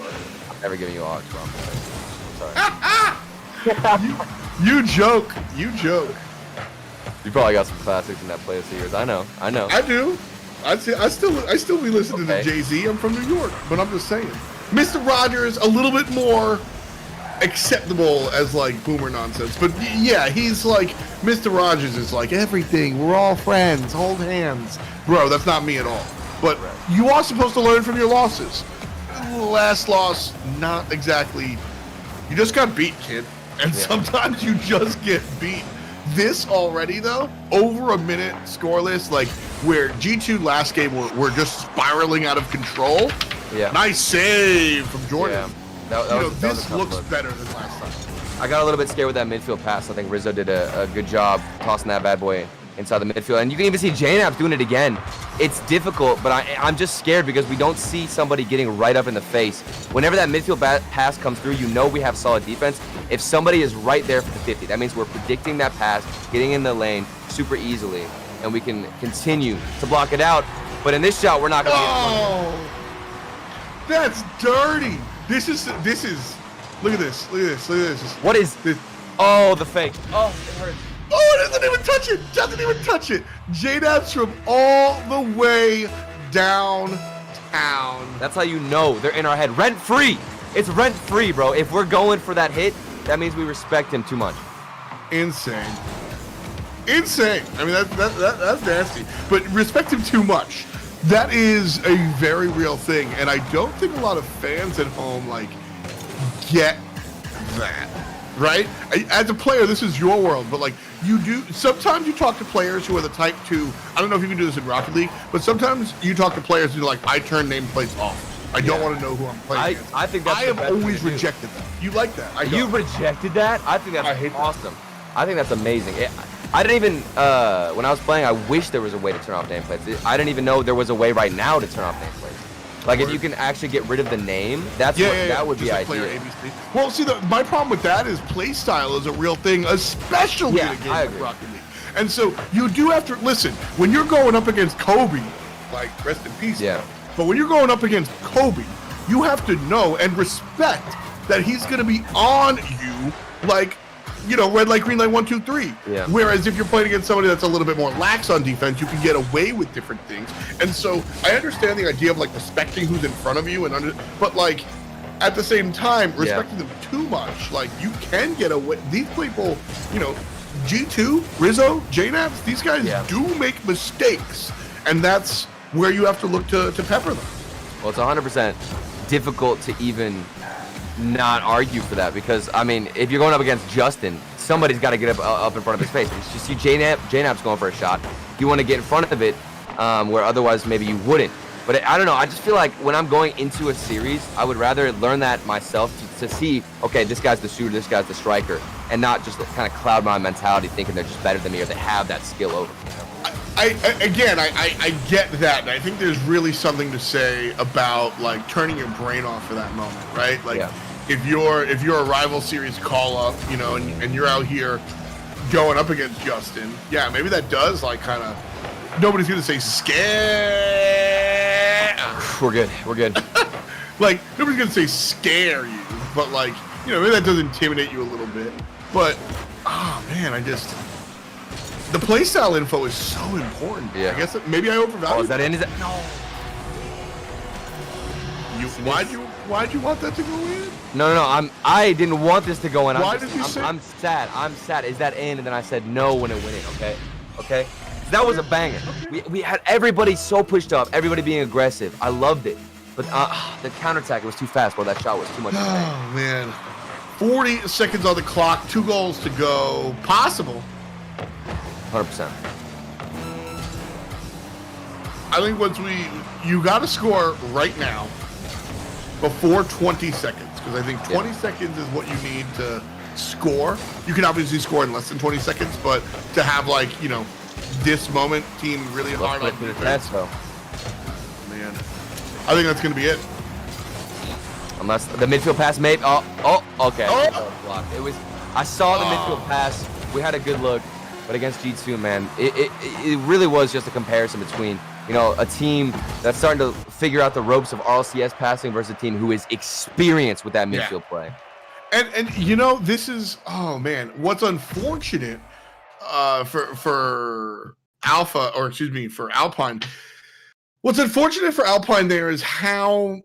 Speaker 4: I'm never giving you aux, bro. I'm sorry.
Speaker 3: You joke. You joke.
Speaker 4: You probably got some classics in that playlist of yours. I know.
Speaker 3: I do. I still be listening to Jay-Z. I'm from New York, but I'm just saying. Mr. Rogers, a little bit more acceptable as like boomer nonsense. But yeah, he's like, Mr. Rogers is like everything. We're all friends. Hold hands. Bro, that's not me at all. But you are supposed to learn from your losses. Last loss, not exactly. You just got beat, kid. And sometimes you just get beat. This already, though, over a minute scoreless, like where G2 last game were just spiraling out of control.
Speaker 4: Yeah.
Speaker 3: Nice save from Jordan.
Speaker 4: Yeah.
Speaker 3: This looks better than last time.
Speaker 4: I got a little bit scared with that midfield pass. I think Rizzo did a good job tossing that bad boy inside the midfield. And you can even see JNAP doing it again. It's difficult, but I'm just scared because we don't see somebody getting right up in the face. Whenever that midfield pass comes through, you know we have solid defense. If somebody is right there for the 50, that means we're predicting that pass, getting in the lane super easily, and we can continue to block it out. But in this shot, we're not going to
Speaker 3: Oh, that's dirty. This is. Look at this.
Speaker 4: What is
Speaker 3: this?
Speaker 4: Oh, the fake. Oh, it hurts.
Speaker 3: Oh, it doesn't even touch it. J-Dabs from all the way downtown.
Speaker 4: That's how you know they're in our head. Rent-free. It's rent-free, bro. If we're going for that hit, that means we respect him too much.
Speaker 3: Insane. I mean, that's nasty. But respect him too much. That is a very real thing, and I don't think a lot of fans at home, like, get that. Right? As a player, this is your world, but like you do, sometimes you talk to players who are the type to, I don't know if you can do this in Rocket League, but sometimes you talk to players who are like, I turn nameplates off. I don't want to know who I'm playing against.
Speaker 4: I think that's
Speaker 3: I have always rejected that. You like that?
Speaker 4: You rejected that? I think that's awesome. I think that's amazing. I didn't even, when I was playing, I wish there was a way to turn off nameplates. I didn't even know there was a way right now to turn off nameplates. Like, if you can actually get rid of the name, that would be ideal.
Speaker 3: Well, see, my problem with that is play style is a real thing, especially in a game like Rocket League. And so you do have to, listen, when you're going up against Kobe, like, rest in peace, but when you're going up against Kobe, you have to know and respect that he's going to be on you, like, you know, red light, green light, 1, 2, 3.
Speaker 4: Yeah.
Speaker 3: Whereas if you're playing against somebody that's a little bit more lax on defense, you can get away with different things. And so I understand the idea of like respecting who's in front of you, but like at the same time, respecting them too much, like you can get away. These people, you know, G2, Rizzo, JNAPs, these guys do make mistakes, and that's where you have to look to pepper them.
Speaker 4: Well, it's 100% difficult to even not argue for that because, I mean, if you're going up against Justin, somebody's got to get up in front of his face. It's just you, JNAP's going for a shot. You want to get in front of it where otherwise maybe you wouldn't. But I don't know. I just feel like when I'm going into a series, I would rather learn that myself to see, okay, this guy's the shooter, this guy's the striker, and not just kind of cloud my mentality thinking they're just better than me or they have that skill over me.
Speaker 3: I get that, and I think there's really something to say about like turning your brain off for that moment, right? Like if you're a rival series call up, you know, and you're out here going up against Justin, maybe that does like kind of, nobody's gonna say scare.
Speaker 4: We're good.
Speaker 3: Like nobody's gonna say scare you, but like, you know, maybe that does intimidate you a little bit. But oh man, the playstyle info is so important. I guess maybe I overvalued.
Speaker 4: Oh, is that in? Is that no?
Speaker 3: Why'd you want that to go in?
Speaker 4: No. I didn't want this to go in.
Speaker 3: Why did you say?
Speaker 4: I'm sad. Is that in? And then I said no when it went in. Okay. That was a banger. We had everybody so pushed up, everybody being aggressive. I loved it. But the counterattack, it was too fast, bro. That shot was too much.
Speaker 3: Oh man. 40 seconds on the clock. 2 goals to go. Possible.
Speaker 4: 100%.
Speaker 3: I think you got to score right now before 20 seconds because I think 20 seconds is what you need to score. You can obviously score in less than 20 seconds, but to have like, you know, this moment team really hard on defense. Man, I think that's going to be it.
Speaker 4: Unless the midfield pass, maybe. Oh, okay.
Speaker 3: Oh.
Speaker 4: That was blocked. It was. I saw the midfield pass. We had a good look, but against G2, man, it really was just a comparison between, you know, a team that's starting to figure out the ropes of RLCS passing versus a team who is experienced with that midfield play.
Speaker 3: And you know, this is, oh man, what's unfortunate for Alpha, or excuse me, for Alpine. What's unfortunate for Alpine there is how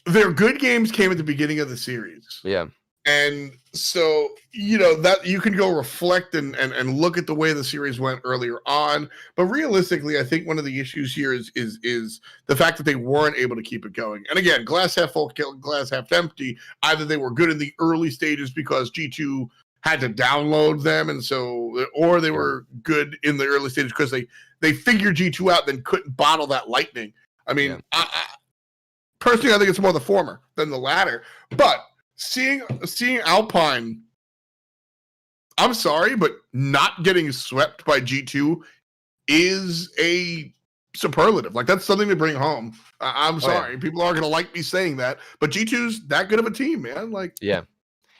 Speaker 3: their good games came at the beginning of the series.
Speaker 4: Yeah.
Speaker 3: And so, you know, that you can go reflect and look at the way the series went earlier on. But realistically, I think one of the issues here is the fact that they weren't able to keep it going. And again, glass half full, glass half empty. Either they were good in the early stages because G2 had to download them, and so, or they were good in the early stages because they figured G2 out, then couldn't bottle that lightning. I mean, personally, I think it's more the former than the latter. But seeing Alpine, I'm sorry, but not getting swept by G2 is a superlative. Like, that's something to bring home. I'm sorry. People aren't going to like me saying that, but G2's that good of a team, man. Like,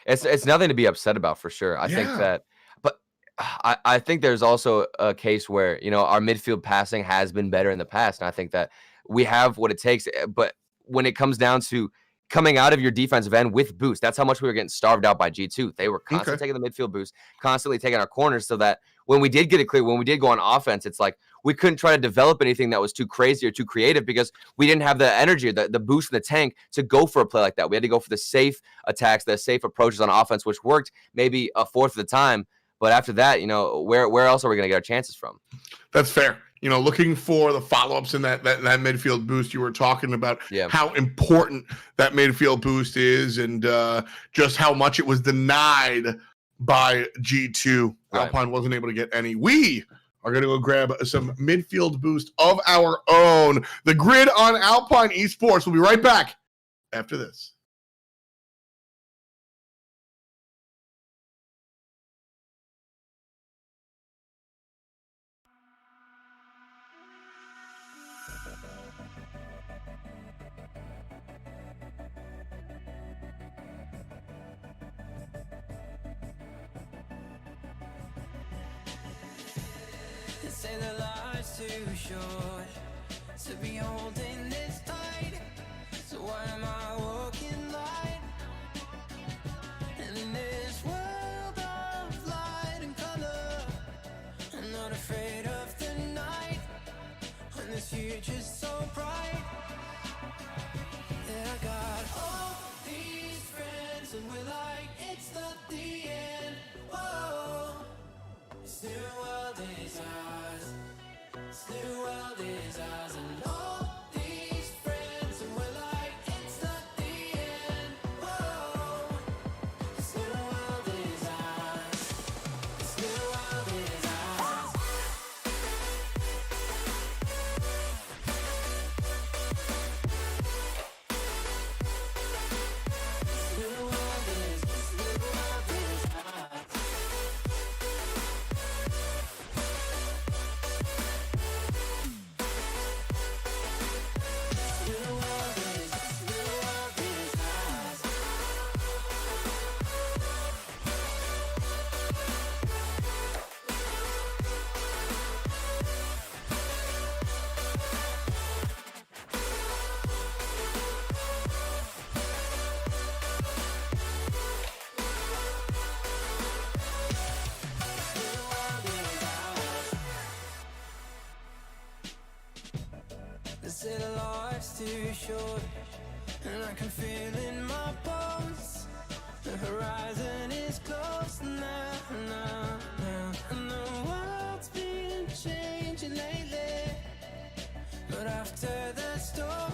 Speaker 4: it's nothing to be upset about for sure. I think that, but I think there's also a case where, you know, our midfield passing has been better in the past, and I think that we have what it takes. But when it comes down to coming out of your defensive end with boost, that's how much we were getting starved out by G2. They were constantly taking the midfield boost, constantly taking our corners, so that when we did get it clear, when we did go on offense, it's like we couldn't try to develop anything that was too crazy or too creative because we didn't have the energy, the boost in the tank to go for a play like that. We had to go for the safe attacks, the safe approaches on offense, which worked maybe a fourth of the time. But after that, you know, where else are we going to get our chances from?
Speaker 3: That's fair. You know, looking for the follow-ups in that midfield boost you were talking about, how important that midfield boost is, and just how much it was denied by G2. Alpine wasn't able to get any. We are going to go grab some midfield boost of our own. The grid on Alpine Esports. We'll be right back after this.
Speaker 1: Say the life's too short to be holding this tight. So why am I walking light? And in this world of light and color, I'm not afraid of the night. When this future's so bright, yeah, I got all these friends, and we're like, it's not the end. Whoa, this new world is ours. This new world is ours, and all these friends, and we're like, it's not the end. Whoa, this new world is ours. This new world is ours. This new world is ours. They say the life's too short, and I can feel in my bones. The horizon is close now, and the world's been changing lately. But after the storm,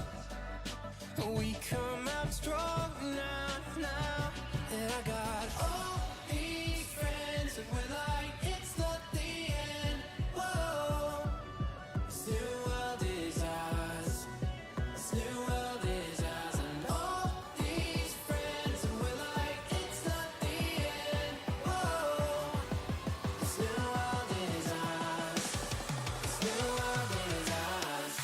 Speaker 1: we come out strong now. And I got all these friends, and we're like, it's not the end. Whoa, this new world is ours. This new world is ours, and all these friends, and we're like, it's not the end. Whoa, this new world is ours. This new world is ours.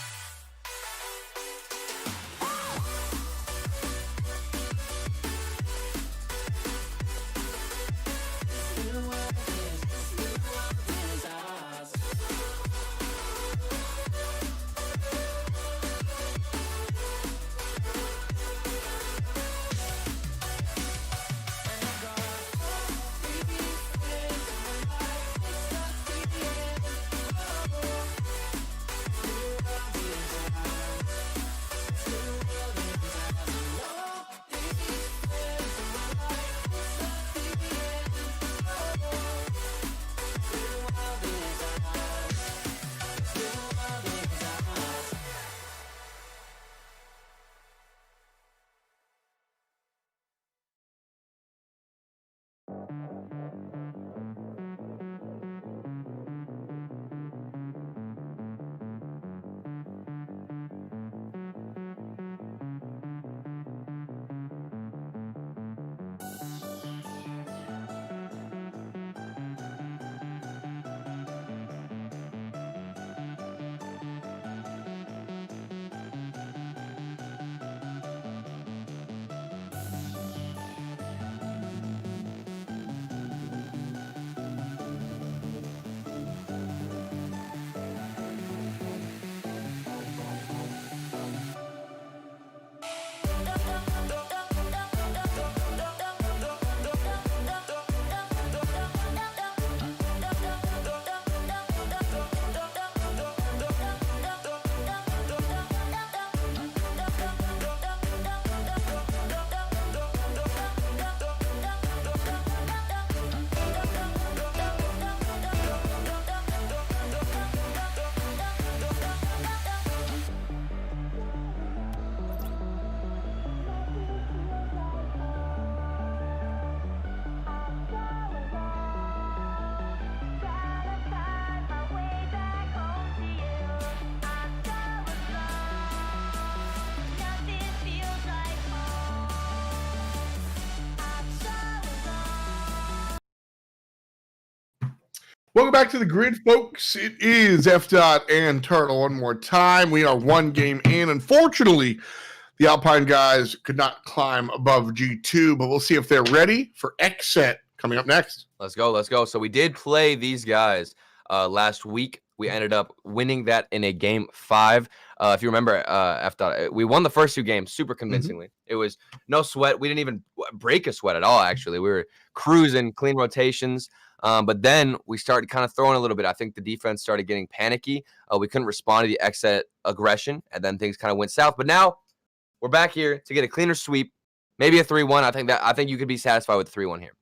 Speaker 3: Welcome back to the grid, folks. It is F. Dot and Turtle one more time. We are one game in. Unfortunately, the Alpine guys could not climb above G2, but we'll see if they're ready for X set coming up next.
Speaker 4: Let's go. So we did play these guys last week. We ended up winning that in a game 5. If you remember, F. Dot, we won the first 2 games super convincingly. It was no sweat. We didn't even break a sweat at all, actually. We were cruising, clean rotations. But then we started kind of throwing a little bit. I think the defense started getting panicky. We couldn't respond to the exit aggression, and then things kind of went south. But now we're back here to get a cleaner sweep, maybe a 3-1. I think you could be satisfied with the 3-1 here.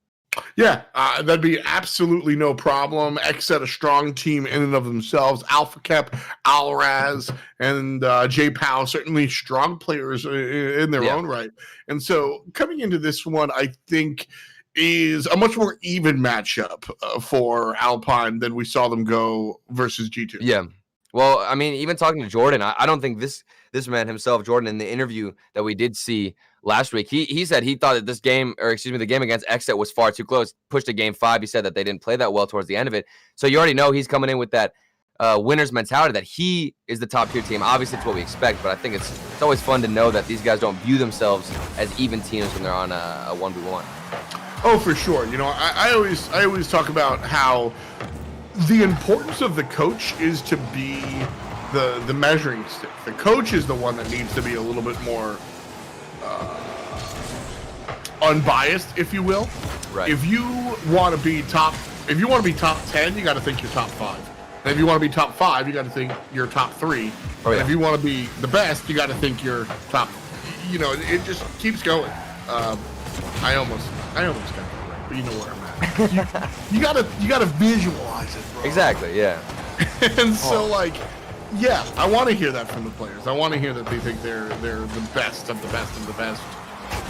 Speaker 3: Yeah, that'd be absolutely no problem. X set a strong team in and of themselves. Alpha Kep, Alraz, and J-Pow, certainly strong players in their own right. And so coming into this one, I think is a much more even matchup for Alpine than we saw them go versus G2.
Speaker 4: Yeah. Well, I mean, even talking to Jordan, I don't think this man himself, Jordan, in the interview that we did see last week, he said he thought that this game, or excuse me, the game against Exit was far too close, pushed to game 5. He said that they didn't play that well towards the end of it. So you already know he's coming in with that winner's mentality, that he is the top tier team. Obviously, it's what we expect, but I think it's always fun to know that these guys don't view themselves as even teams when they're on a 1v1.
Speaker 3: Oh, for sure. You know, I always talk about how the importance of the coach is to be the measuring stick. The coach is the one that needs to be a little bit more unbiased, if you will.
Speaker 4: Right.
Speaker 3: If you want to be top 10, you got to think you're top 5. And if you want to be top 5, you got to think you're top 3.
Speaker 4: Oh, yeah.
Speaker 3: And if you want to be the best, you got to think you're top. You know, it just keeps going. I almost got that right, but you know where I'm at. You gotta visualize it, bro.
Speaker 4: Exactly, yeah.
Speaker 3: And so, like, yeah, I want to hear that from the players. I want to hear that they think they're the best of the best of the best.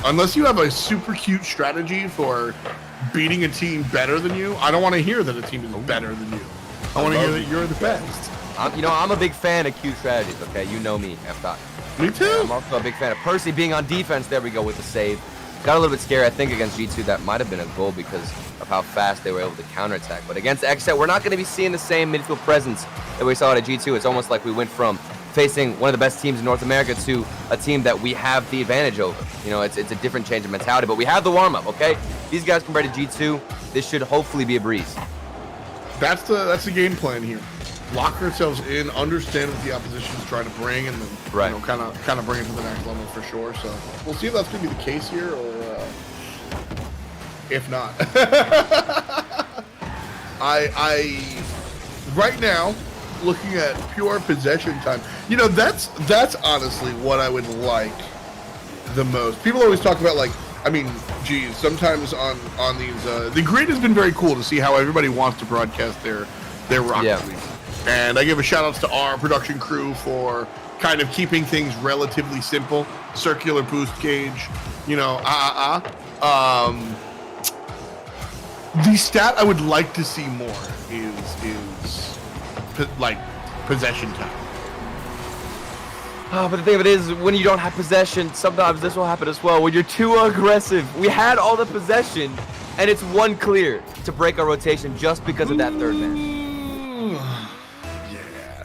Speaker 3: Unless you have a super cute strategy for beating a team better than you, I don't want to hear that a team is better than you. I want to hear that you're the best.
Speaker 4: I'm a big fan of cute strategies, okay? You know me, F. Dot.
Speaker 3: Me too.
Speaker 4: I'm also a big fan of Percy being on defense. There we go with the save. Got a little bit scary, I think, against G2. That might have been a goal because of how fast they were able to counterattack. But against Xset, we're not going to be seeing the same midfield presence that we saw at G2. It's almost like we went from facing one of the best teams in North America to a team that we have the advantage over. You know, it's a different change of mentality, but we have the warm-up, okay? These guys compared to G2, this should hopefully be a breeze.
Speaker 3: That's the game plan here. Lock ourselves in, understand what the opposition is trying to bring, and then you know, kind of bring it to the next level for sure. So we'll see if that's going to be the case here, or if not. I right now, looking at pure possession time, you know, that's honestly what I would like the most. People always talk about, like, I mean, geez, sometimes on these the grid has been very cool to see how everybody wants to broadcast their Rocket League. And I give a shout out to our production crew for kind of keeping things relatively simple. Circular boost gauge, you know, the stat I would like to see more is like possession time.
Speaker 4: But the thing of it is, when you don't have possession, sometimes this will happen as well. When you're too aggressive, we had all the possession, and it's one clear to break our rotation just because of that third man.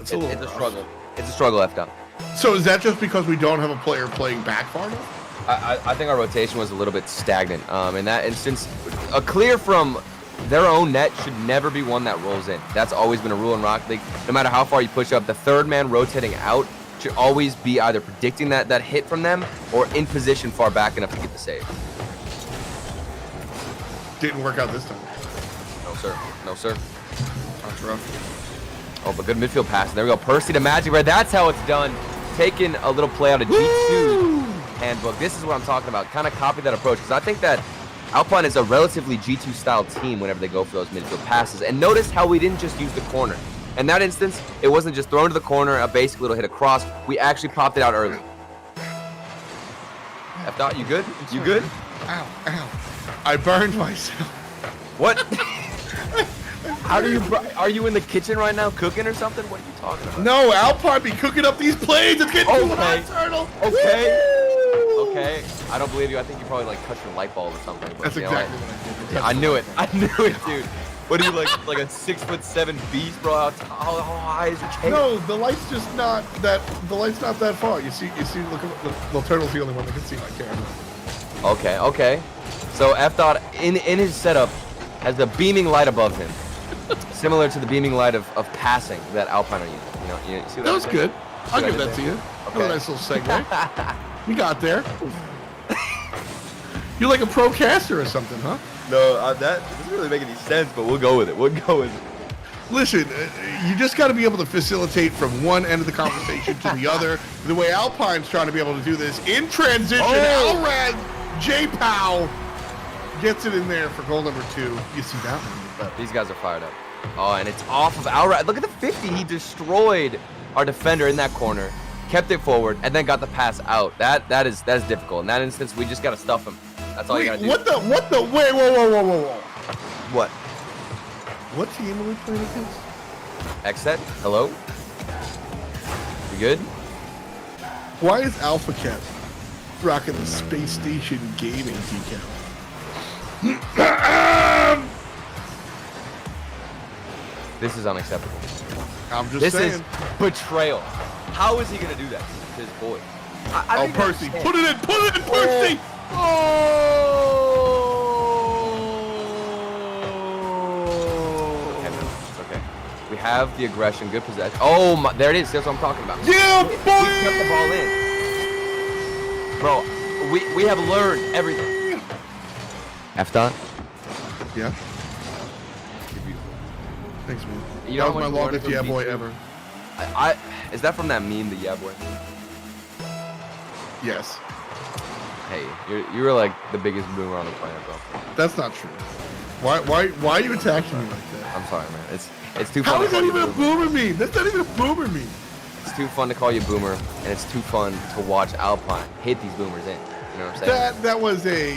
Speaker 4: It's a struggle. It's a struggle, F-Dot.
Speaker 3: So is that just because we don't have a player playing back far enough?
Speaker 4: I think our rotation was a little bit stagnant. In that instance, a clear from their own net should never be one that rolls in. That's always been a rule in Rocket League. No matter how far you push up, the third man rotating out should always be either predicting that hit from them or in position far back enough to get the save.
Speaker 3: Didn't work out this time.
Speaker 4: No, sir.
Speaker 3: That's rough.
Speaker 4: Oh, but good midfield pass. There we go. Percy to Magic Red. That's how it's done. Taking a little play out of G2 handbook. This is what I'm talking about. Kind of copy that approach, because I think that Alpine is a relatively G2 style team whenever they go for those midfield passes. And notice how we didn't just use the corner. In that instance, it wasn't just thrown to the corner, a basic little hit across. We actually popped it out early. F-Dot, you good? You good?
Speaker 3: Ow. I burned myself.
Speaker 4: What? Are you in the kitchen right now cooking or something? What are you talking about?
Speaker 3: No, Alpine be cooking up these planes. It's getting too hot, Turtle.
Speaker 4: Okay. I don't believe you. I think you probably like touched your light bulb or something. But,
Speaker 3: that's exactly what I did.
Speaker 4: Yeah, I knew it, dude. What are you like a 6'7" beast, bro? How high is your cape?
Speaker 3: No, the light's just not that. The light's not that far. You see. Look at the turtle's the only one that can see my camera.
Speaker 4: Okay. So F dot in his setup has the beaming light above him, similar to the beaming light of passing that Alpine are using. You see what
Speaker 3: That was good. I'll give that to you.
Speaker 4: Okay.
Speaker 3: That was a nice little segue. You got there. You're like a pro caster or something, huh?
Speaker 4: No, that doesn't really make any sense, but we'll go with it.
Speaker 3: Listen, you just got to be able to facilitate from one end of the conversation to the other. The way Alpine's trying to be able to do this in transition. Alrad J-Pow gets it in there for goal number 2. You see that one?
Speaker 4: These guys are fired up. Oh, and it's off of Alrad. Look at the 50. He destroyed our defender in that corner, kept it forward, and then got the pass out. That is difficult. In that instance, we just got to stuff him. That's all you got to do.
Speaker 3: What the? Wait, whoa.
Speaker 4: What?
Speaker 3: What team are we playing against?
Speaker 4: Xset, hello? You good?
Speaker 3: Why is Alpha Cat rocking the Space Station gaming decal?
Speaker 4: This is unacceptable.
Speaker 3: I'm just
Speaker 4: This
Speaker 3: saying.
Speaker 4: is betrayal. How is he going to do that to his boy? I don't even
Speaker 3: Percy.
Speaker 4: understand.
Speaker 3: Put it in, Percy!
Speaker 4: Okay. We have the aggression, good possession. Oh, my, there it is. That's what I'm talking about.
Speaker 3: Yeah,
Speaker 4: We
Speaker 3: boy!
Speaker 4: kept the ball in. Bro, we have learned everything. F dot.
Speaker 3: Yeah.
Speaker 4: You're beautiful.
Speaker 3: Thanks, man.
Speaker 4: You know
Speaker 3: That was
Speaker 4: how
Speaker 3: my
Speaker 4: much
Speaker 3: longest
Speaker 4: you
Speaker 3: yeah
Speaker 4: learned from
Speaker 3: boy
Speaker 4: D2?
Speaker 3: ever.
Speaker 4: Is that from that meme, the yeah boy?
Speaker 3: Yes.
Speaker 4: Hey, you were like the biggest boomer on the planet, bro.
Speaker 3: That's not true. Why are you attacking me like that?
Speaker 4: I'm sorry, man. It's too fun
Speaker 3: How
Speaker 4: to
Speaker 3: is
Speaker 4: call
Speaker 3: that
Speaker 4: you
Speaker 3: even a
Speaker 4: boomer.
Speaker 3: boomer meme? That's not even a boomer meme.
Speaker 4: It's too fun to call you boomer, and it's too fun to watch Alpine hit these boomers in. You know what I'm saying?
Speaker 3: That was a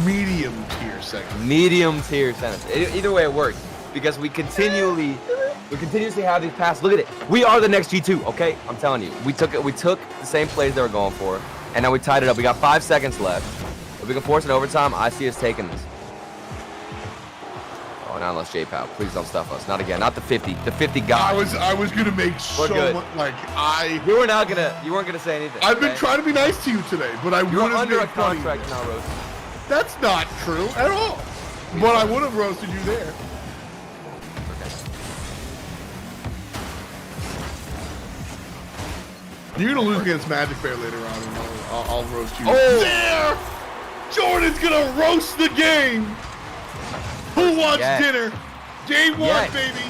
Speaker 3: medium tier segment.
Speaker 4: Medium tier sentence. Either way, it works because we continuously have these passes. Look at it. We are the next G2. Okay, I'm telling you. We took the same plays they were going for, and now we tied it up. We got 5 seconds left. If we can force it overtime, I see us taking this. Oh, now let's J-Pow. Please don't stuff us. Not again. Not the 50. The 50 guy.
Speaker 3: I was gonna make
Speaker 4: We're
Speaker 3: so
Speaker 4: good.
Speaker 3: much
Speaker 4: You weren't gonna say anything.
Speaker 3: I've been
Speaker 4: okay?
Speaker 3: trying to be nice to you today, but I
Speaker 4: You're
Speaker 3: would have
Speaker 4: under
Speaker 3: made
Speaker 4: a
Speaker 3: fun of you.
Speaker 4: contract now, Rose.
Speaker 3: That's not true at all. But I would have roasted you there. You're gonna lose against Magic Bear later on, and I'll roast you.
Speaker 4: Oh!
Speaker 3: There! Jordan's gonna roast the game. Who wants
Speaker 4: Yes.
Speaker 3: dinner? Day 1,
Speaker 4: Yes.
Speaker 3: baby.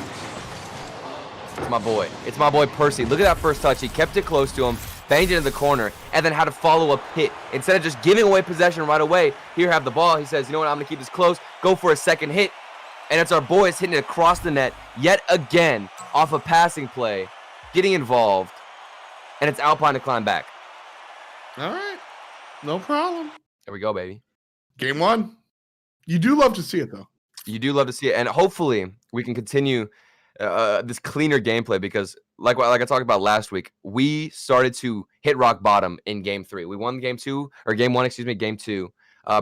Speaker 4: It's my boy. It's my boy Percy. Look at that first touch. He kept it close to him, banged it in the corner, and then had a follow-up hit. Instead of just giving away possession right away, here have the ball. He says, you know what, I'm gonna keep this close, go for a second hit. And it's our boys hitting it across the net yet again off a passing play, getting involved, and it's Alpine to climb back.
Speaker 3: All right, no problem.
Speaker 4: There we go, baby.
Speaker 3: Game 1. You do love to see it, though.
Speaker 4: You do love to see it, and hopefully we can continue this cleaner gameplay because, like I talked about last week, we started to hit rock bottom in Game 3. We won Game 2 or Game 1, Game 2,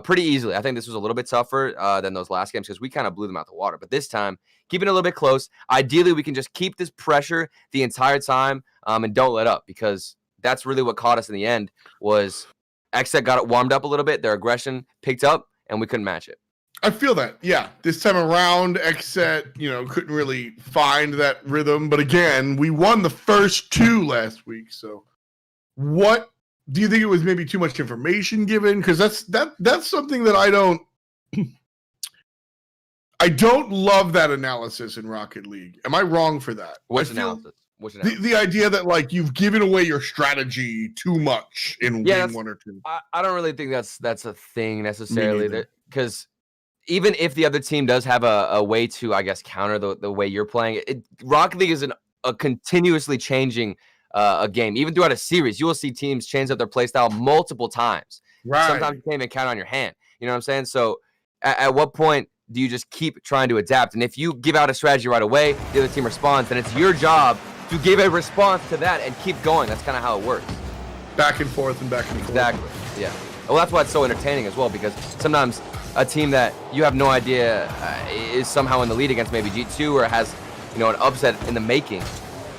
Speaker 4: pretty easily. I think this was a little bit tougher than those last games because we kind of blew them out the water. But this time, keeping it a little bit close. Ideally, we can just keep this pressure the entire time and don't let up because that's really what caught us in the end. Was Xset got it warmed up a little bit, their aggression picked up, and we couldn't match it.
Speaker 3: I feel that, yeah. This time around, Xset, couldn't really find that rhythm. But again, we won the first 2 last week. So, what do you think it was? Maybe too much information given? Because that's something that I don't love that analysis in Rocket League. Am I wrong for that?
Speaker 4: Which analysis?
Speaker 3: The idea that like you've given away your strategy too much in game 1 or 2.
Speaker 4: I don't really think that's a thing necessarily because even if the other team does have a way to, I guess, counter the way you're playing, Rocket League is a continuously changing a game. Even throughout a series, you will see teams change up their play style multiple times.
Speaker 3: Right.
Speaker 4: Sometimes you can't even count on your hand. You know what I'm saying? So at what point do you just keep trying to adapt? And if you give out a strategy right away, the other team responds, then it's your job to give a response to that and keep going. That's kind of how it works.
Speaker 3: Back and forth and back and forth.
Speaker 4: Exactly. Yeah. Well, that's why it's so entertaining as well, because sometimes a team that you have no idea is somehow in the lead against maybe G2 or has, an upset in the making.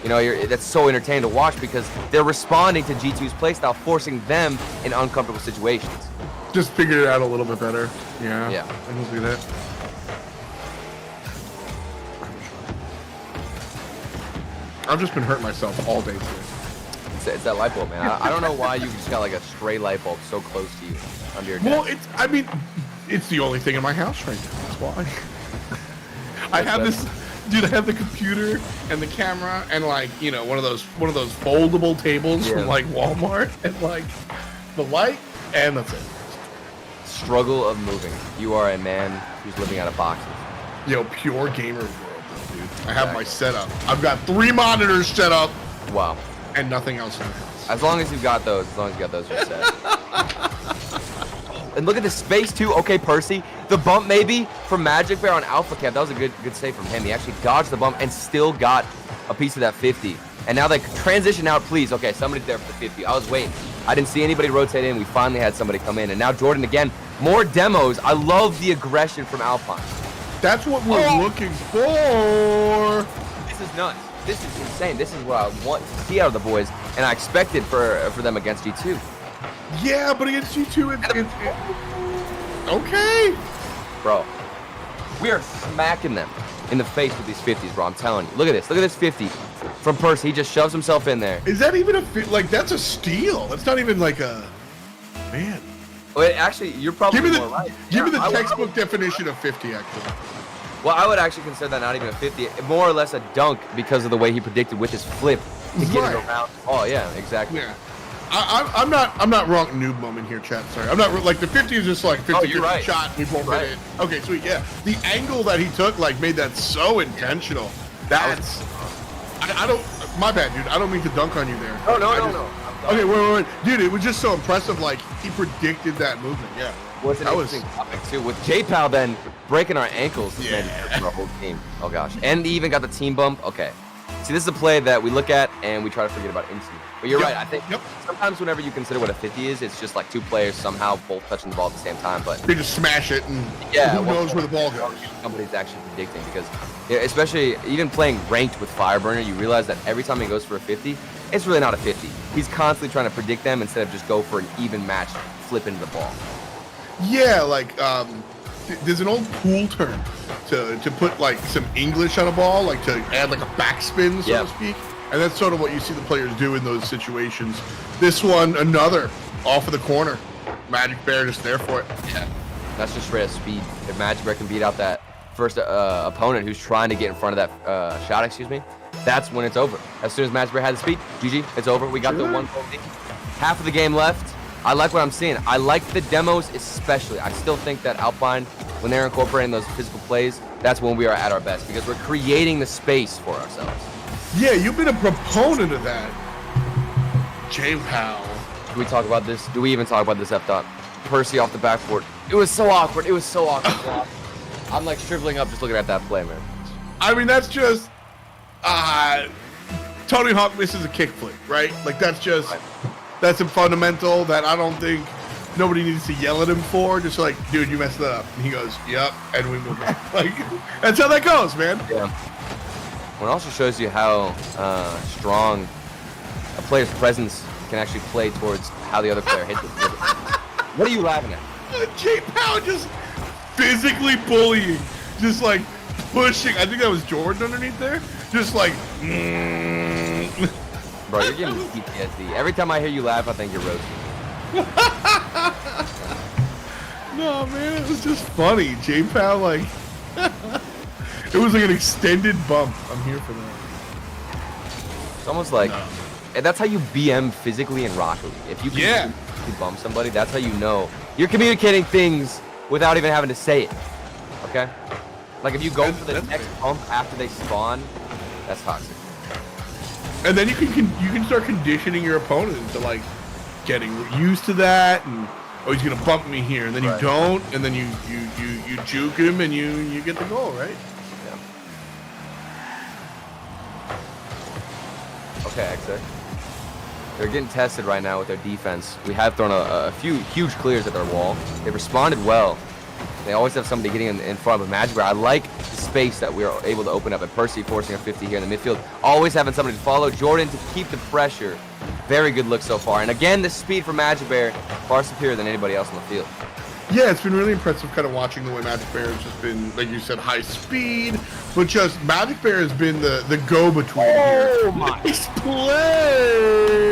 Speaker 4: That's so entertaining to watch because they're responding to G2's playstyle, forcing them in uncomfortable situations.
Speaker 3: Just figured it out a little bit better. Yeah.
Speaker 4: Yeah.
Speaker 3: I can see that. I've just been hurting myself all day today.
Speaker 4: It's that light bulb, man. I don't know why you just got like a stray light bulb so close to you under your desk.
Speaker 3: Well, it's the only thing in my house right now. That's why. I have this, dude. I have the computer and the camera and like one of those foldable tables from like Walmart and like the light, and that's it.
Speaker 4: Struggle of moving. You are a man who's living out of boxes.
Speaker 3: Pure gamer world, dude. I have my setup. I've got 3 monitors set up.
Speaker 4: Wow.
Speaker 3: And nothing else in the house.
Speaker 4: As long as you've got those, you're set. And look at the space too. Okay, Percy, the bump maybe from Magic Bear on Alpha Cap. That was a good save from him. He actually dodged the bump and still got a piece of that 50. And now they transition out, please. Okay, somebody's there for the 50. I was waiting. I didn't see anybody rotate in. We finally had somebody come in. And now Jordan again. More demos. I love the aggression from Alpine.
Speaker 3: That's what we're looking for.
Speaker 4: This is nuts. This is insane. This is what I want to see out of the boys, and I expected for them against G2.
Speaker 3: Yeah, but against G2, it's okay.
Speaker 4: Bro, we are smacking them in the face with these 50s, bro. I'm telling you. Look at this. Look at this 50 from Percy. He just shoves himself in there.
Speaker 3: Is that even that's a steal? That's not even like a man.
Speaker 4: Wait, actually, you're probably more right.
Speaker 3: Give me the textbook definition of 50, actually.
Speaker 4: Well, I would actually consider that not even a 50, more or less a dunk because of the way he predicted with his flip to get it around. Oh yeah, exactly.
Speaker 3: Yeah, I'm not wrong. Noob moment here, chat. Sorry, I'm not like the 50 is just like 50 shot. We both hit it. Okay, sweet. Yeah, the angle that he took made that so intentional. That's I don't. My bad, dude. I don't mean to dunk on you there.
Speaker 4: No.
Speaker 3: Okay, wait. Dude, it was just so impressive. Like, he predicted that movement. Yeah.
Speaker 4: What's an interesting topic, too, with J-Pal then breaking our ankles.
Speaker 3: Yeah.
Speaker 4: For our whole team. Oh, gosh. And he even got the team bump. Okay. See, this is a play that we look at and we try to forget about instantly. But you're right. I think sometimes whenever you consider what a 50 is, it's just like 2 players somehow both touching the ball at the same time. But
Speaker 3: they just smash it, and who knows where the ball goes.
Speaker 4: Somebody's actually predicting because, especially even playing ranked with Fireburner, you realize that every time he goes for a 50, it's really not a 50. He's constantly trying to predict them instead of just go for an even match, flip into the ball.
Speaker 3: Yeah, like there's an old pool term to put like some English on a ball, like to add like a backspin, so to speak. And that's sort of what you see the players do in those situations. This one, another off of the corner. Magic Bear just there for it.
Speaker 4: Yeah, that's just straight up speed. If Magic Bear can beat out that first opponent who's trying to get in front of that shot, that's when it's over. As soon as Magic Bear had the speed, GG, it's over. We got the 1 goal lead. Half of the game left. I like what I'm seeing. I like the demos especially. I still think that Alpine, when they're incorporating those physical plays, that's when we are at our best because we're creating the space for ourselves.
Speaker 3: Yeah, you've been a proponent of that. J-Pal.
Speaker 4: Do we talk about this? Do we even talk about this F-Dot? Percy off the backboard. It was so awkward. I'm like shriveling up just looking at that play, man.
Speaker 3: I mean, that's just... Tony Hawk misses a kickflip, right? Like, that's a fundamental that I don't think nobody needs to yell at him for. Just like, dude, you messed it up. And he goes, yep, and we move on. Like, that's how that goes, man.
Speaker 4: Yeah. Well, it also shows you how strong a player's presence can actually play towards how the other player hits it. What are you laughing at?
Speaker 3: J-Pow just physically bullying, just like pushing. I think that was Jordan underneath there. Just like,
Speaker 4: Bro, you're giving me PTSD. Every time I hear you laugh, I think you're roasting.
Speaker 3: No, man, it was just funny. J-Pal, like, it was like an extended bump. I'm here for that.
Speaker 4: It's almost like, and that's how you BM physically in Rocket League. If you can bump somebody, that's how you know you're communicating things without even having to say it. Okay? Like if you go for the next bump after they spawn, that's toxic.
Speaker 3: And then you can start conditioning your opponent into like getting used to that, and he's gonna bump me here, and then you don't, and then you juke him, and you get the goal, right?
Speaker 4: Yeah. Okay, XR. They're getting tested right now with their defense. We have thrown a few huge clears at their wall. They responded well. They always have somebody getting in front of a Magic Bear. I like the space that we are able to open up, and Percy forcing a 50 here in the midfield. Always having somebody to follow. Jordan to keep the pressure. Very good look so far. And again, the speed for Magic Bear far superior than anybody else on the field.
Speaker 3: Yeah, it's been really impressive kind of watching the way Magic Bear has just been, like you said, high speed, but just Magic Bear has been the go-between here.
Speaker 4: Oh my!
Speaker 3: Nice play!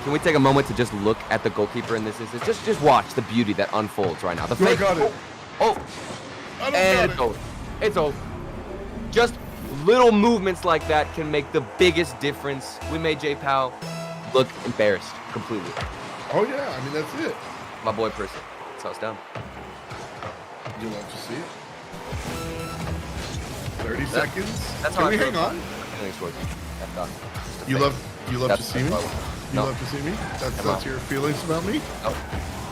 Speaker 4: Can we take a moment to just look at the goalkeeper in this instance? Just watch the beauty that unfolds right now. The
Speaker 3: I
Speaker 4: fake.
Speaker 3: got it.
Speaker 4: Oh, and it's over. It's over. Just little movements like that can make the biggest difference. We made J Powell look embarrassed completely.
Speaker 3: Oh yeah, I mean that's it.
Speaker 4: My boy Percy. That's how it's done.
Speaker 3: You love to see it. 30 seconds.
Speaker 4: That's
Speaker 3: Can
Speaker 4: how
Speaker 3: we
Speaker 4: I feel
Speaker 3: hang on?
Speaker 4: Feelings towards you.
Speaker 3: You love to see me? You
Speaker 4: No.
Speaker 3: love to see me? That's
Speaker 4: on.
Speaker 3: your feelings about me?
Speaker 4: No.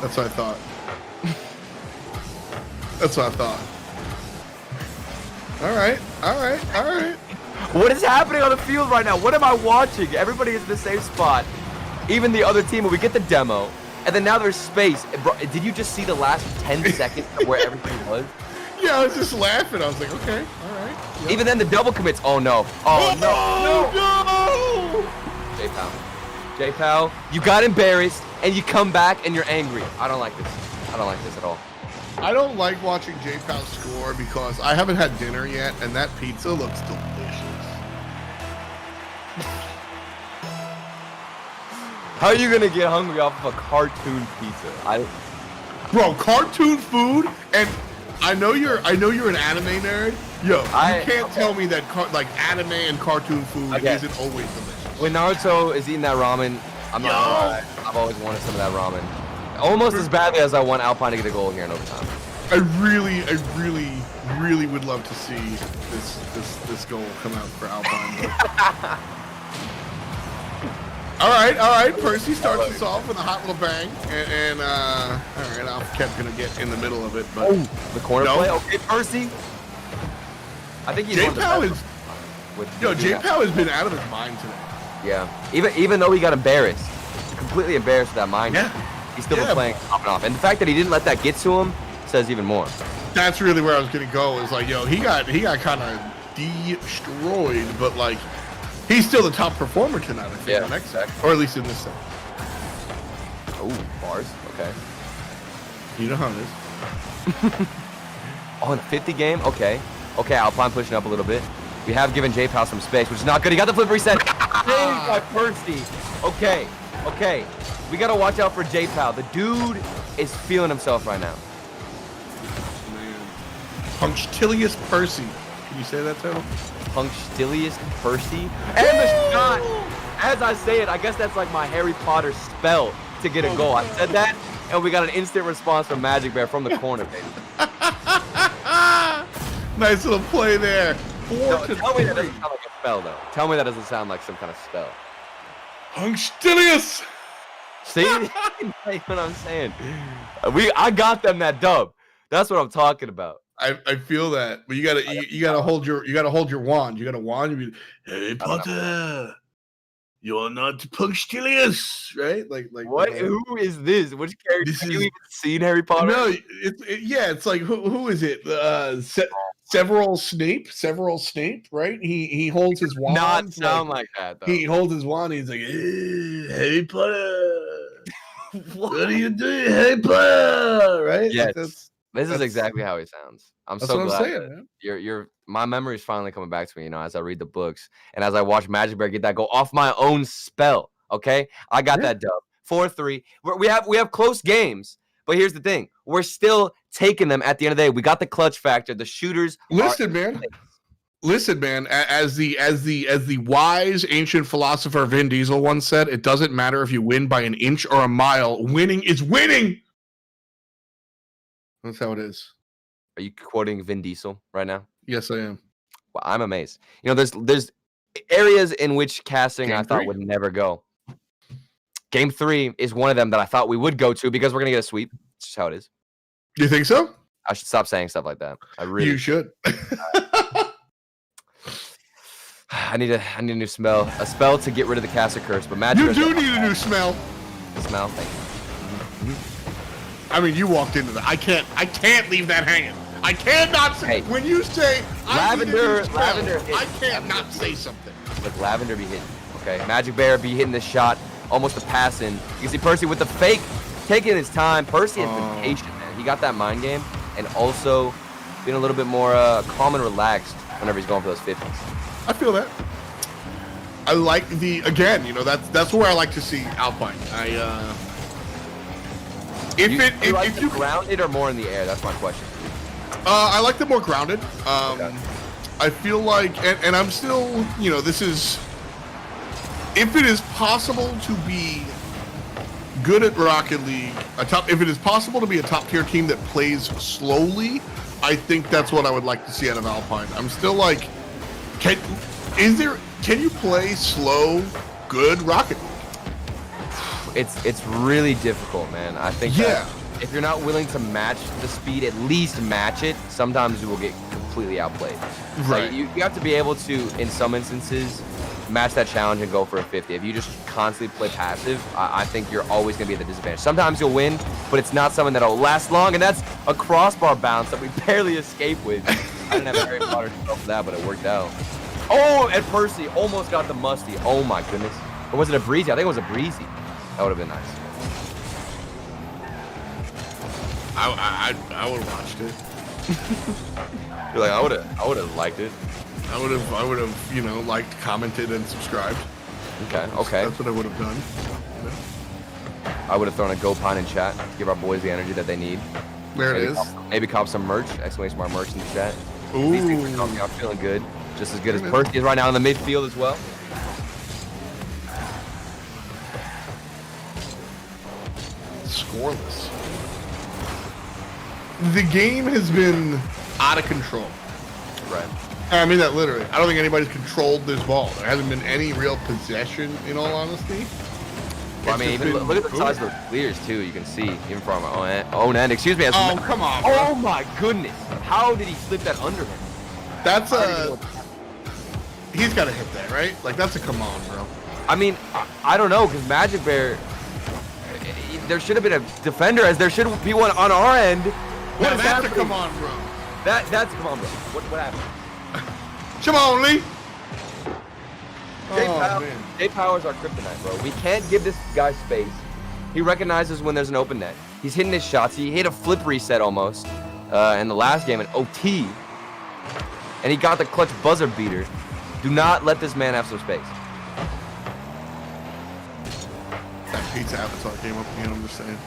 Speaker 3: That's what I thought. That's what I thought. All right.
Speaker 4: What is happening on the field right now? What am I watching? Everybody is in the same spot. Even the other team, when we get the demo, and then now there's space. Bro, did you just see the last 10 seconds of where everything was?
Speaker 3: Yeah, I was just laughing. I was like, okay, all right. Yep.
Speaker 4: Even then, the double commits. Oh, no. Oh, no.
Speaker 3: No!
Speaker 4: J Powell, you got embarrassed, and you come back, and you're angry. I don't like this. I don't like this at all.
Speaker 3: I don't like watching J Powell score because I haven't had dinner yet, and that pizza looks delicious.
Speaker 4: How are you going to get hungry off of a cartoon pizza?
Speaker 3: Bro, cartoon food, and I know you're an anime nerd. Yo, you can't tell me that like anime and cartoon food isn't always delicious.
Speaker 4: When Naruto is eating that ramen, I'm not gonna lie, I've always wanted some of that ramen. Almost as badly as I want Alpine to get a goal here in overtime.
Speaker 3: I really would love to see this goal come out for Alpine. All right. Percy starts us off with a hot little bang, and all right, Alpha kept gonna get in the middle of it, but
Speaker 4: the corner play. Okay, Percy. I think he's
Speaker 3: J Powell has been out of his mind today.
Speaker 4: Yeah, even though he got embarrassed, completely embarrassed with that mind.
Speaker 3: Yeah.
Speaker 4: He's still been playing off and off, and the fact that he didn't let that get to him says even more.
Speaker 3: That's really where I was gonna go. Is like, yo, he got kind of destroyed, but like, he's still the top performer tonight. I think the next set, or at least in this set.
Speaker 4: Oh, bars. Okay.
Speaker 3: You know how it is.
Speaker 4: Oh, in the 50 game. Okay. Alpine pushing up a little bit. We have given J Powell some space, which is not good. He got the flip reset. Saved by Percy. Okay. We got to watch out for J Powell. The dude is feeling himself right now.
Speaker 3: Man. Punctilious Percy. Can you say that title?
Speaker 4: Punctilious Percy. And the shot. As I say it, I guess that's like my Harry Potter spell to get a goal. I said that, and we got an instant response from Magic Bear from the corner, baby.
Speaker 3: Nice little play there.
Speaker 4: Tell me that doesn't sound like a spell, though. Tell me that doesn't sound like some kind of spell.
Speaker 3: Punctilious.
Speaker 4: See what I'm saying? I got them that dub. That's what I'm talking about.
Speaker 3: I feel that, but you gotta hold your wand. You got a wand. You be, Harry Potter, you're not punctilious, right? Like
Speaker 4: what? Who is this? Which character? Have you even seen Harry Potter?
Speaker 3: No, it's like who is it? Several Snape, right? He holds his wand.
Speaker 4: Not sound like that though.
Speaker 3: He holds his wand. He's like, hey, Harry Potter. What are you doing, Harry Potter? Right?
Speaker 4: Yes. This is exactly how he sounds. I'm so glad.
Speaker 3: That's what I'm saying, man.
Speaker 4: My memory is finally coming back to me, as I read the books and as I watch Magic Bear get that goal off my own spell. Okay, I got that dub 4-3. We have close games, but here's the thing: we're still taking them at the end of the day. We got the clutch factor. The shooters.
Speaker 3: Listen, man. As the wise ancient philosopher Vin Diesel once said, it doesn't matter if you win by an inch or a mile. Winning is winning. That's how it is.
Speaker 4: Are you quoting Vin Diesel right now?
Speaker 3: Yes, I am.
Speaker 4: Well, I'm amazed. There's areas in which casting I thought would never go. Game 3 is one of them that I thought we would go to because we're gonna get a sweep. That's just how it is.
Speaker 3: You think so?
Speaker 4: I should stop saying stuff like that.
Speaker 3: You should.
Speaker 4: I need a new spell. A spell to get rid of the caster curse, but Magic.
Speaker 3: You do need a new smell.
Speaker 4: Smell. Thank you.
Speaker 3: I mean, you walked into that. I can't leave that hanging. I cannot say, when you say
Speaker 4: Lavender,
Speaker 3: I can't not say something.
Speaker 4: Look, Lavender be hitting. Okay, Magic Bear be hitting this shot, almost a pass in. You can see Percy with the fake, taking his time. Percy has been patient, man. He got that mind game, and also being a little bit more calm and relaxed whenever he's going for those 50s.
Speaker 3: I feel that. I like again, that's where I like to see Alpine. If you
Speaker 4: grounded or more in the air, that's my question.
Speaker 3: I like them more grounded.
Speaker 4: Okay.
Speaker 3: I feel like, and I'm still, this is, if it is possible to be good at Rocket League, if it is possible to be a top tier team that plays slowly, I think that's what I would like to see out of Alpine. I'm still like, can you play slow, good Rocket League?
Speaker 4: It's really difficult, man. I think that if you're not willing to match the speed, at least match it. Sometimes you will get completely outplayed.
Speaker 3: Right.
Speaker 4: Like you have to be able to, in some instances, match that challenge and go for a 50. If you just constantly play passive, I think you're always going to be at the disadvantage. Sometimes you'll win, but it's not something that'll last long, and that's a crossbar bounce that we barely escaped with. I didn't have a very modern spell for that, but it worked out. Oh, and Percy almost got the musty. Oh my goodness. Or was it a breezy? I think it was a breezy. That would have been nice.
Speaker 3: I would have watched it.
Speaker 4: You're like, I would have liked it.
Speaker 3: I would have, liked, commented, and subscribed.
Speaker 4: Okay.
Speaker 3: That's what I would have done.
Speaker 4: I would have thrown a go pine in chat, give our boys the energy that they need.
Speaker 3: There it is.
Speaker 4: Maybe cop some merch, exclamation mark merch in the chat.
Speaker 3: Ooh.
Speaker 4: These things are I'm feeling good. Just as good as Percy is right now in the midfield as well.
Speaker 3: Scoreless. The game has been out of control.
Speaker 4: Right.
Speaker 3: I mean that literally. I don't think anybody's controlled this ball. There hasn't been any real possession, in all honesty.
Speaker 4: Well, I mean, even look at the size of the clears too. You can see even from our own end. Excuse me.
Speaker 3: Oh, come on, bro.
Speaker 4: Oh my goodness! How did he slip that under him?
Speaker 3: That's he's got to hit that, right? Like that's a come on, bro.
Speaker 4: I mean, I don't know, because Magic Bear, there should have been a defender, as there should be one on our end.
Speaker 3: What is that? Come on, bro.
Speaker 4: That's a come on, bro. What happened?
Speaker 3: Come on, Lee.
Speaker 4: Jay Power's our kryptonite, bro. We can't give this guy space. He recognizes when there's an open net. He's hitting his shots. He hit a flip reset almost in the last game in OT. And he got the clutch buzzer beater. Do not let this man have some space.
Speaker 3: That pizza avatar came up again, I'm just saying.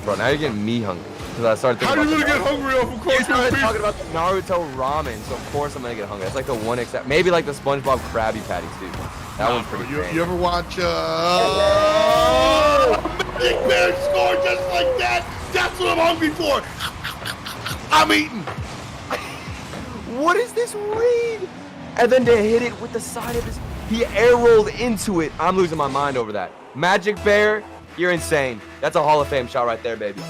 Speaker 4: Bro, now you're getting me hungry. Because I started thinking
Speaker 3: how are you gonna get hungry off of course?
Speaker 4: You started talking about the Naruto ramen, so of course I'm gonna get hungry. That's like the one except maybe like the SpongeBob Krabby Patty too. That one's pretty great.
Speaker 3: You ever watch Big Bear score just like that? That's what I'm hungry for. I'm eating.
Speaker 4: What is this read? And then to hit it with the side of his, he air rolled into it. I'm losing my mind over that. Magic Bear, you're insane. That's a Hall of Fame shot right there, baby.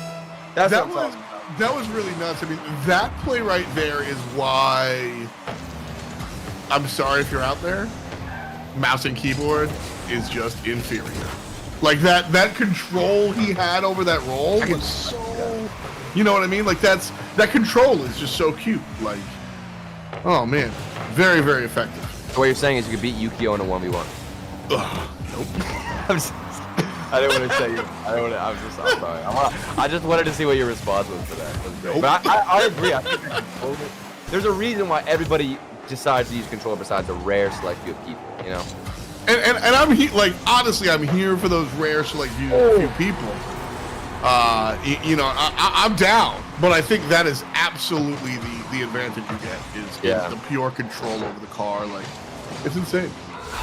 Speaker 4: That
Speaker 3: was really nuts. I mean, that play right there is why, I'm sorry if you're out there, mouse and keyboard is just inferior. Like that control he had over that roll was so, you know what I mean? Like that control is just so cute. Like, oh man, very, very effective.
Speaker 4: So what you're saying is you could beat Yukio in a 1v1.
Speaker 3: Nope.
Speaker 4: I didn't want to say you. I'm sorry. I just wanted to see what your response was to that.
Speaker 3: Nope.
Speaker 4: But I agree. I think there's a reason why everybody decides to use controller besides a rare select few people, you know?
Speaker 3: And I'm here, like, honestly, I'm here for those rare select few people. I'm down, but I think that is absolutely the advantage you get is the pure control over the car. Like, it's insane.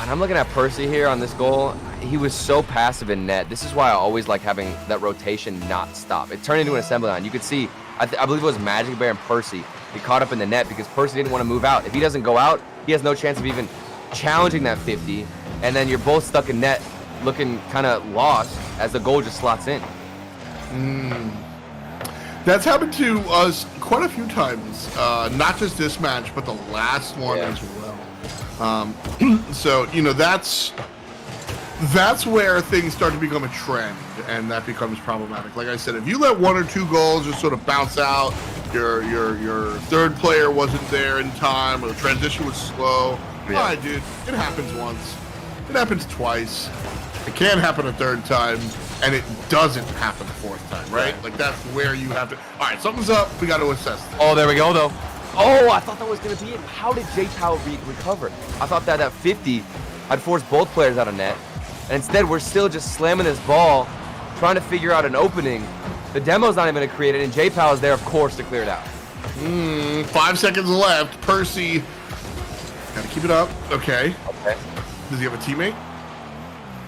Speaker 4: And I'm looking at Percy here on this goal. He was so passive in net. This is why I always like having that rotation not stop. It turned into an assembly line. You could see, I believe it was Magic Bear and Percy. He caught up in the net because Percy didn't want to move out. If he doesn't go out, he has no chance of even challenging that 50. And then you're both stuck in net looking kind of lost as the goal just slots in.
Speaker 3: That's happened to us quite a few times. Not just this match, but the last one as well. So, that's that's where things start to become a trend, and that becomes problematic. Like I said, if you let 1 or 2 goals just sort of bounce out, your third player wasn't there in time, or the transition was slow. All right, dude, it happens once. It happens twice. It can happen a third time, and it doesn't happen a fourth time, right? Like, that's where you have to... All right, something's up. We got to assess this.
Speaker 4: Oh, there we go, though. Oh, I thought that was going to be it. How did J Powell recover? I thought that at 50, I'd force both players out of net. And instead, we're still just slamming this ball, trying to figure out an opening. The demo's not even going to create it, and J Powell is there, of course, to clear it out.
Speaker 3: 5 seconds left. Percy, got to keep it up. Okay. Does he have a teammate?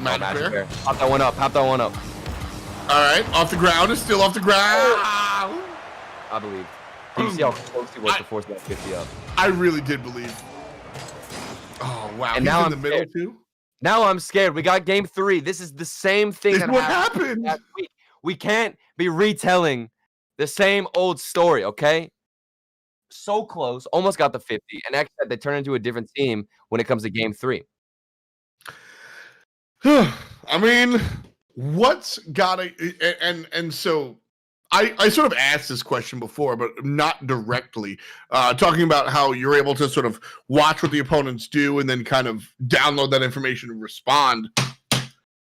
Speaker 3: Magic Bear.
Speaker 4: Pop that one up. Pop that one up.
Speaker 3: All right. Off the ground. It's still off the ground.
Speaker 4: I believe. Did you see how close he was to force that 50 up?
Speaker 3: I really did believe. Oh, wow.
Speaker 4: And
Speaker 3: he's
Speaker 4: now
Speaker 3: in the middle,
Speaker 4: scared.
Speaker 3: too?
Speaker 4: Now I'm scared. We got game 3. This is the same thing
Speaker 3: This
Speaker 4: that
Speaker 3: is what
Speaker 4: happened
Speaker 3: happened.
Speaker 4: last week. We can't be retelling the same old story, okay? So close. Almost got the 50. And X said they turn into a different team when it comes to game 3.
Speaker 3: I mean, what's gotta and so I sort of asked this question before, but not directly, talking about how you're able to sort of watch what the opponents do and then kind of download that information and respond.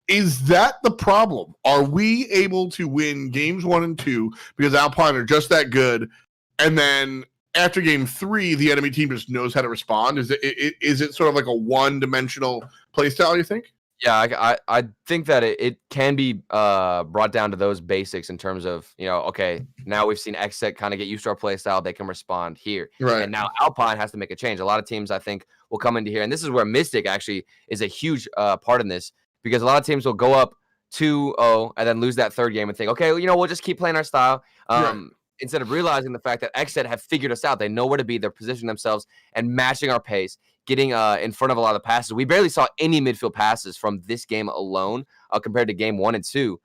Speaker 3: Is that the problem? Are we able to win games 1 and 2 because Alpine are just that good, and then after game 3, the enemy team just knows how to respond? Is it sort of like a one-dimensional play style, you think?
Speaker 4: Yeah, I think that it can be brought down to those basics in terms of, okay, now we've seen Xset kind of get used to our play style. They can respond here.
Speaker 3: Right.
Speaker 4: And now Alpine has to make a change. A lot of teams, I think, will come into here. And this is where Mystic actually is a huge part in this, because a lot of teams will go up 2-0 and then lose that third game and think, okay, well, we'll just keep playing our style. Instead of realizing the fact that Xset have figured us out. They know where to be. They're positioning themselves and matching our pace, getting in front of a lot of passes. We barely saw any midfield passes from this game alone compared to game 1 and 2.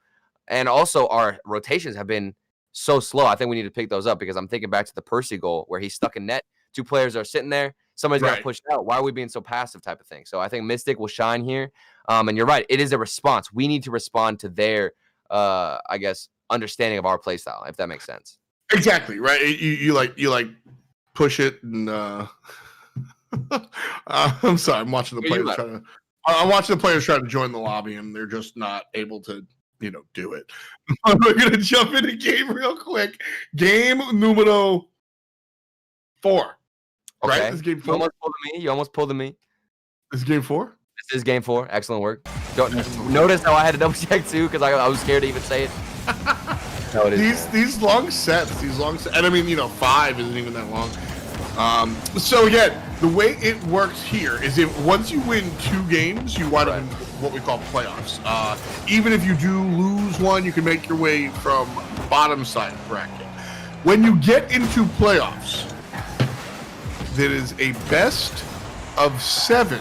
Speaker 4: And also our rotations have been so slow. I think we need to pick those up, because I'm thinking back to the Percy goal where he's stuck in net. 2 players are sitting there. Somebody's got to push out. Why are we being so passive type of thing? So I think Mystic will shine here. And you're right. It is a response. We need to respond to their, I guess, understanding of our play style, if that makes sense.
Speaker 3: Exactly, right? You like push it and I'm sorry, I'm watching the players trying to join the lobby, and they're just not able to, do it. We're gonna jump into game real quick. Game numero 4.
Speaker 4: Okay.
Speaker 3: Right? This is game 4.
Speaker 4: You almost pulled me.
Speaker 3: This is game 4?
Speaker 4: This is game 4. Excellent work. Notice how I had to double check too, because I was scared to even say it. No, it is.
Speaker 3: These long sets, and I mean, 5 isn't even that long. So again, the way it works here is once you win 2 games, you wind up in what we call playoffs. Even if you do lose one, you can make your way from bottom side bracket. When you get into playoffs, there is a best of 7.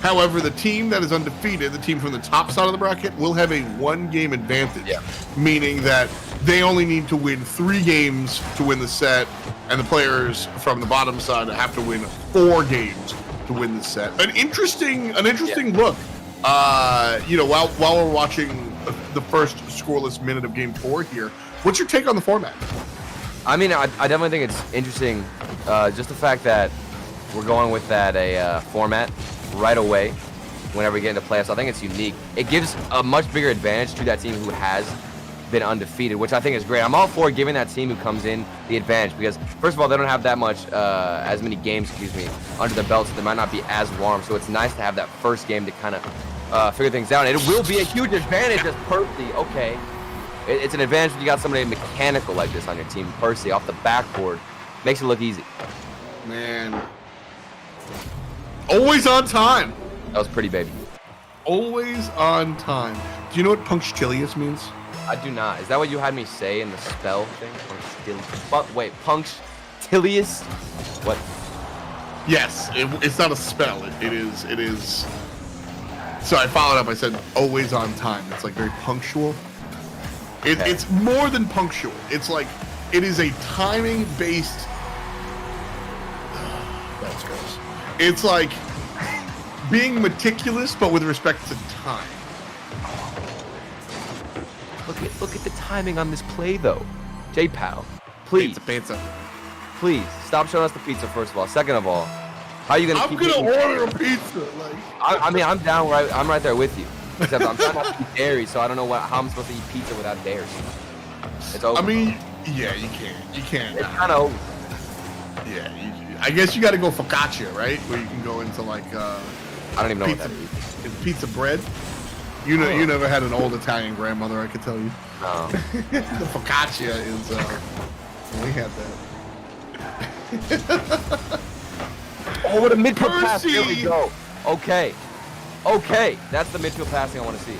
Speaker 3: However, the team that is undefeated, the team from the top side of the bracket, will have a 1-game advantage, meaning that they only need to win 3 games to win the set, and the players from the bottom side have to win 4 games to win the set. An interesting look. While we're watching the first scoreless minute of game 4 here, what's your take on the format?
Speaker 4: I mean, I definitely think it's interesting, just the fact that we're going with that format right away whenever we get into playoffs. I think it's unique. It gives a much bigger advantage to that team who has been undefeated, which I think is great. I'm all for giving that team who comes in the advantage, because first of all, they don't have that much as many games under their belts, so they might not be as warm. So it's nice to have that first game to kind of figure things out. And it will be a huge advantage as Percy. Okay, it's an advantage when you got somebody mechanical like this on your team. Percy off the backboard makes it look easy.
Speaker 3: Man, always on time.
Speaker 4: That was pretty, baby.
Speaker 3: Always on time. Do you know what punctilious means?
Speaker 4: I do not. Is that what you had me say in the spell thing? Punctilious? What?
Speaker 3: Yes, it's not a spell. It is. So I followed up. I said always on time. It's like very punctual. It's more than punctual. It's like it is a timing based. That's gross. It's like being meticulous, but with respect to time.
Speaker 4: Look at the timing on this play, though. J-Pal, please.
Speaker 3: Pizza.
Speaker 4: Please, stop showing us the pizza, first of all. Second of all, how are you going to keep
Speaker 3: I'm going to
Speaker 4: eating
Speaker 3: order a pizza. Like.
Speaker 4: I mean, I'm down. I'm right there with you. Except I'm trying not to eat dairy, so I don't know how I'm supposed to eat pizza without dairy. It's over.
Speaker 3: I mean, yeah, you can't. You can't.
Speaker 4: It's kind of over.
Speaker 3: Yeah, I guess you got to go focaccia, right? Where you can go into like
Speaker 4: I don't even know
Speaker 3: pizza,
Speaker 4: what that is.
Speaker 3: It's pizza bread. You know, you never had an old Italian grandmother, I could tell you.
Speaker 4: No.
Speaker 3: The focaccia is. We had that.
Speaker 4: Oh, what a midfield pass!
Speaker 3: Percy!
Speaker 4: There we go. Okay, that's the midfield passing I want to see.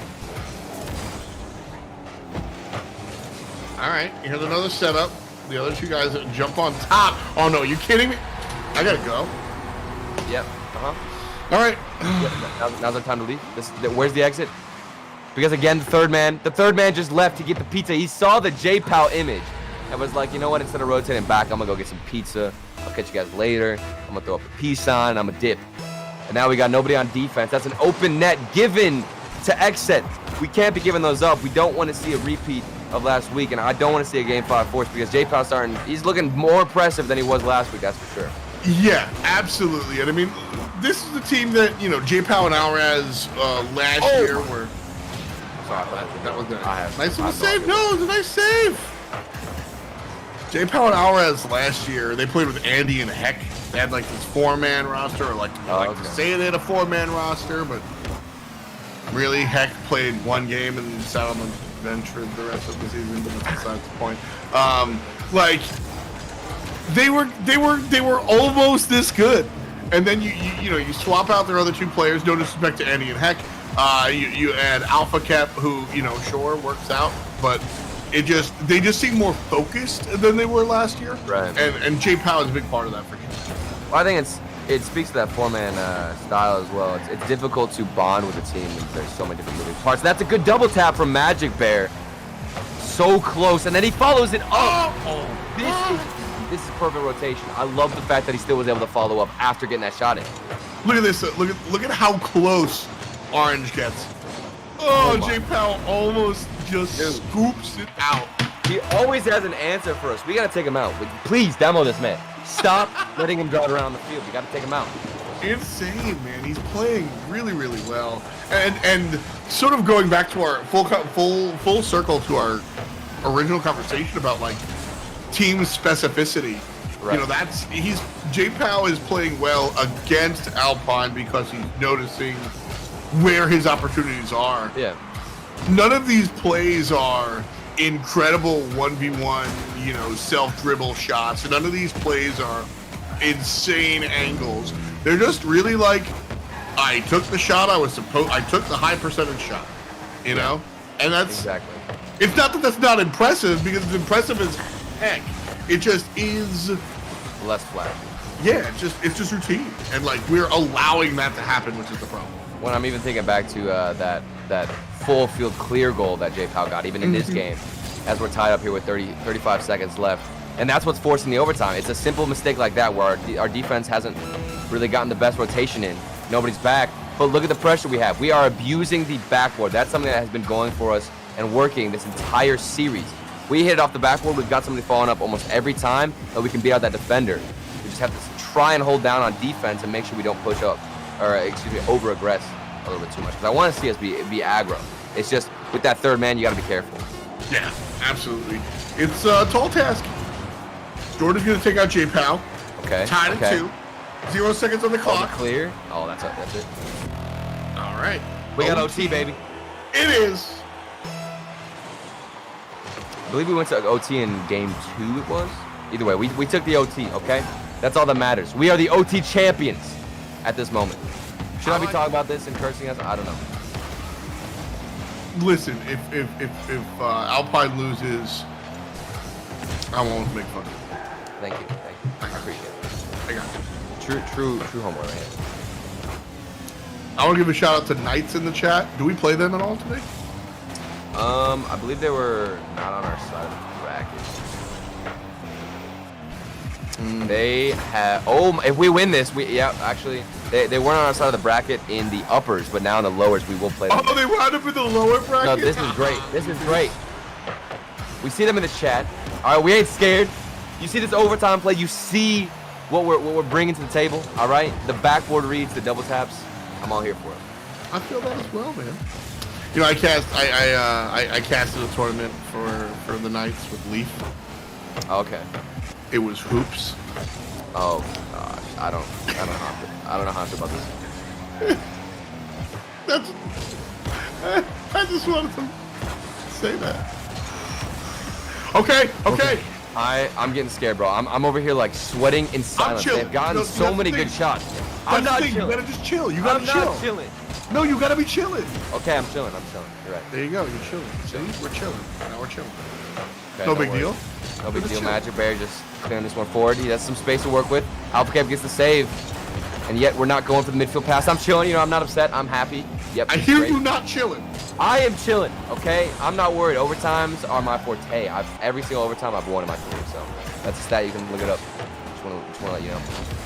Speaker 3: All right, here's another setup. The other two guys that jump on top. Oh no, you kidding me? I gotta go.
Speaker 4: Yep.
Speaker 3: All right.
Speaker 4: Now's our time to leave. Where's the exit? Because again, the third man just left to get the pizza. He saw the J-Pal image and was like, you know what? Instead of rotating back, I'm gonna go get some pizza. I'll catch you guys later. I'm gonna throw up a peace sign and I'm gonna dip. And now we got nobody on defense. That's an open net given to Exet. We can't be giving those up. We don't want to see a repeat of last week, and I don't want to see a Game 5 force because J-Pal's he's looking more impressive than he was last week, that's for sure.
Speaker 3: Yeah, absolutely. And I mean, this is the team that, you know, J-Pal and Alraz last year were...
Speaker 4: Sorry,
Speaker 3: that was good.
Speaker 4: Nice
Speaker 3: little save. No, it was a nice save. J-Pal and Alraz last year, they played with Andy and Heck. They had like this 4-man roster, or like to say they had a 4-man roster, but really Heck played one game and sat on the bench for the rest of the season, but that's besides the point. Like they were almost this good, and then you swap out their other two players. No disrespect to Andy and Heck. You add Alpha Cap, who sure works out, but they just seem more focused than they were last year.
Speaker 4: Right.
Speaker 3: And J-Pal is a big part of that for sure.
Speaker 4: Well, I think it speaks to that 4-man style as well. It's difficult to bond with a team when there's so many different moving parts. That's a good double tap from Magic Bear. So close, and then he follows it up. This is perfect rotation. I love the fact that he still was able to follow up after getting that shot in.
Speaker 3: Look at this. Look at how close Orange gets. Oh, J-Pal almost just scoops it out.
Speaker 4: He always has an answer for us. We gotta take him out. Please demo this man. Stop letting him drive around the field. We gotta take him out.
Speaker 3: Insane, man. He's playing really, really well. And sort of going back to our full circle to our original conversation about like team specificity.
Speaker 4: Right.
Speaker 3: J-Pal is playing well against Alpine because he's noticing where his opportunities are.
Speaker 4: Yeah.
Speaker 3: None of these plays are incredible 1v1, self-dribble shots. None of these plays are insane angles. They're just really like, I took the shot I took the high percentage shot, And that's
Speaker 4: exactly.
Speaker 3: It's not that that's not impressive, because it's impressive as heck. It just is
Speaker 4: less flat.
Speaker 3: Yeah, it's just routine, and like we're allowing that to happen, which is the problem.
Speaker 4: When I'm even thinking back to that full field clear goal that J-Pal got, even in this game, as we're tied up here with 35 seconds left. And that's what's forcing the overtime. It's a simple mistake like that where our defense hasn't really gotten the best rotation in. Nobody's back. But look at the pressure we have. We are abusing the backboard. That's something that has been going for us and working this entire series. We hit it off the backboard. We've got somebody falling up almost every time, but we can beat out that defender. We just have to try and hold down on defense and make sure we don't push up, or over-aggress a little bit too much. Because I want to see us be aggro. It's just with that third man, you got to be careful.
Speaker 3: Yeah, absolutely. It's a tall task. Jordan's going to take out J-Pal.
Speaker 4: Okay.
Speaker 3: Tied at 2. 0 seconds on the clock.
Speaker 4: Clear. Oh, that's it.
Speaker 3: All right.
Speaker 4: We got OT, baby.
Speaker 3: It is.
Speaker 4: I believe we went to OT in game 2, it was. Either way, we took the OT, okay? That's all that matters. We are the OT champions at this moment. Should I be talking about this and cursing us? I don't know.
Speaker 3: Listen, if Alpine loses, I won't make fun of it.
Speaker 4: Thank you. I appreciate it.
Speaker 3: I got you.
Speaker 4: True homework right here.
Speaker 3: I want to give a shout out to Knights in the chat. Do we play them at all today?
Speaker 4: I believe they were not on our side of the bracket. They have. Oh, if we win this, actually. They weren't on our side of the bracket in the uppers, but now in the lowers we will play them.
Speaker 3: Oh, they wound up in the lower bracket?
Speaker 4: No, this is great. This is great. We see them in the chat. All right, we ain't scared. You see this overtime play. You see what we're bringing to the table. All right, the backboard reads, the double taps. I'm all here for it.
Speaker 3: I feel that as well, man. You know, I casted a tournament for the Knights with Leaf.
Speaker 4: Okay.
Speaker 3: It was hoops.
Speaker 4: Oh gosh, I don't know how to feel about this.
Speaker 3: That's. I just wanted to say that. Okay.
Speaker 4: I'm getting scared, bro. I'm over here like sweating in silence. They've gotten so many good shots. I'm not chilling.
Speaker 3: You gotta just chill. You gotta chill.
Speaker 4: I'm not chilling.
Speaker 3: No, you gotta be chilling.
Speaker 4: Okay, I'm chilling. You're right.
Speaker 3: There you go. You're chilling. See, we're chilling. Now we're chilling.
Speaker 4: Okay,
Speaker 3: No big deal.
Speaker 4: No big deal. Magic Bear just clearing this one forward. He has some space to work with. Alpha gets the save. And yet we're not going for the midfield pass. I'm chilling. You know, I'm not upset. I'm happy. Yep.
Speaker 3: I hear you not chilling.
Speaker 4: I am chilling, okay? I'm not worried. Overtimes are my forte. Every single overtime I've won in my career, so that's a stat. You can look it up. Just want to let you know.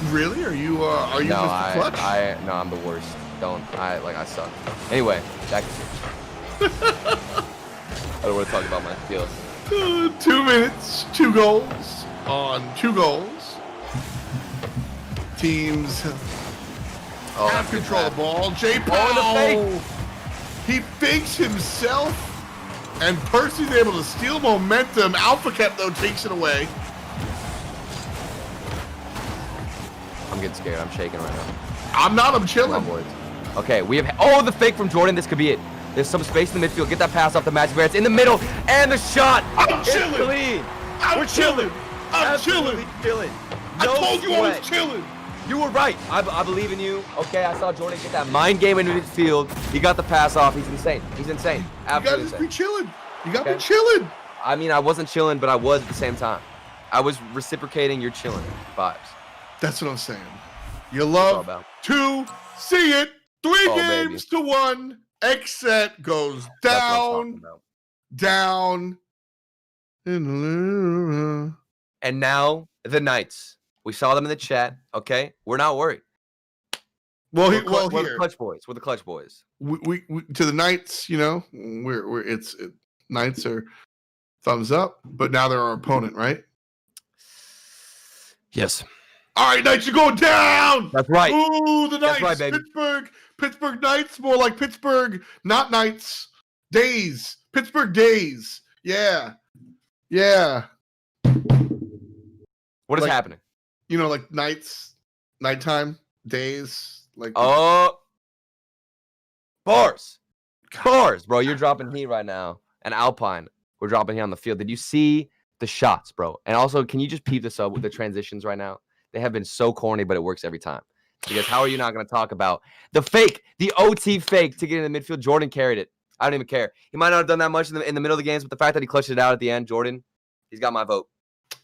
Speaker 3: Really? Are you
Speaker 4: No,
Speaker 3: Mr. Clutch?
Speaker 4: No, I'm the worst. I suck. Anyway, back to I don't want to talk about my skills.
Speaker 3: 2 minutes, 2 goals on 2 goals. Teams have control of the ball. J. Paul, he fakes himself, and Percy's able to steal momentum. Alpha Cat, though, takes it away.
Speaker 4: I'm getting scared. I'm shaking right now.
Speaker 3: I'm chilling.
Speaker 4: Boys. Okay, we have. The fake from Jordan. This could be it. There's some space in the midfield. Get that pass off the Magic Bear. It's in the middle, and the shot.
Speaker 3: I'm chilling.
Speaker 4: Clean.
Speaker 3: We're chilling. I'm chilling. I told you I was chilling.
Speaker 4: You were right. I believe in you. Okay, I saw Jordan get that mind game into midfield. He got the pass off. He's insane. Absolutely
Speaker 3: you gotta just
Speaker 4: insane.
Speaker 3: be chilling. You gotta be chilling.
Speaker 4: I mean, I wasn't chilling, but I was at the same time. I was reciprocating your chilling vibes.
Speaker 3: That's what I'm saying. You love to see it. 3 games to 1. X set goes down.
Speaker 4: And now the Knights. We saw them in the chat. Okay, we're not worried.
Speaker 3: We're
Speaker 4: the clutch boys. We're the clutch boys.
Speaker 3: We to the Knights. You know, Knights are thumbs up, but now they're our opponent, right?
Speaker 4: Yes.
Speaker 3: All right, Knights are going down.
Speaker 4: That's right.
Speaker 3: Ooh, the Knights.
Speaker 4: That's right, baby.
Speaker 3: Pittsburgh Knights, more like Pittsburgh, not Knights. Days. Pittsburgh Days. Yeah.
Speaker 4: What is happening?
Speaker 3: You know, like nights, nighttime, days, like.
Speaker 4: Oh. Bars, bro. You're dropping heat right now. And Alpine, we're dropping heat on the field. Did you see the shots, bro? And also, can you just peep this up with the transitions right now? They have been so corny, but it works every time. Because how are you not going to talk about the fake, the OT fake to get in the midfield? Jordan carried it. I don't even care. He might not have done that much in the middle of the games, but the fact that he clutched it out at the end, Jordan, he's got my vote.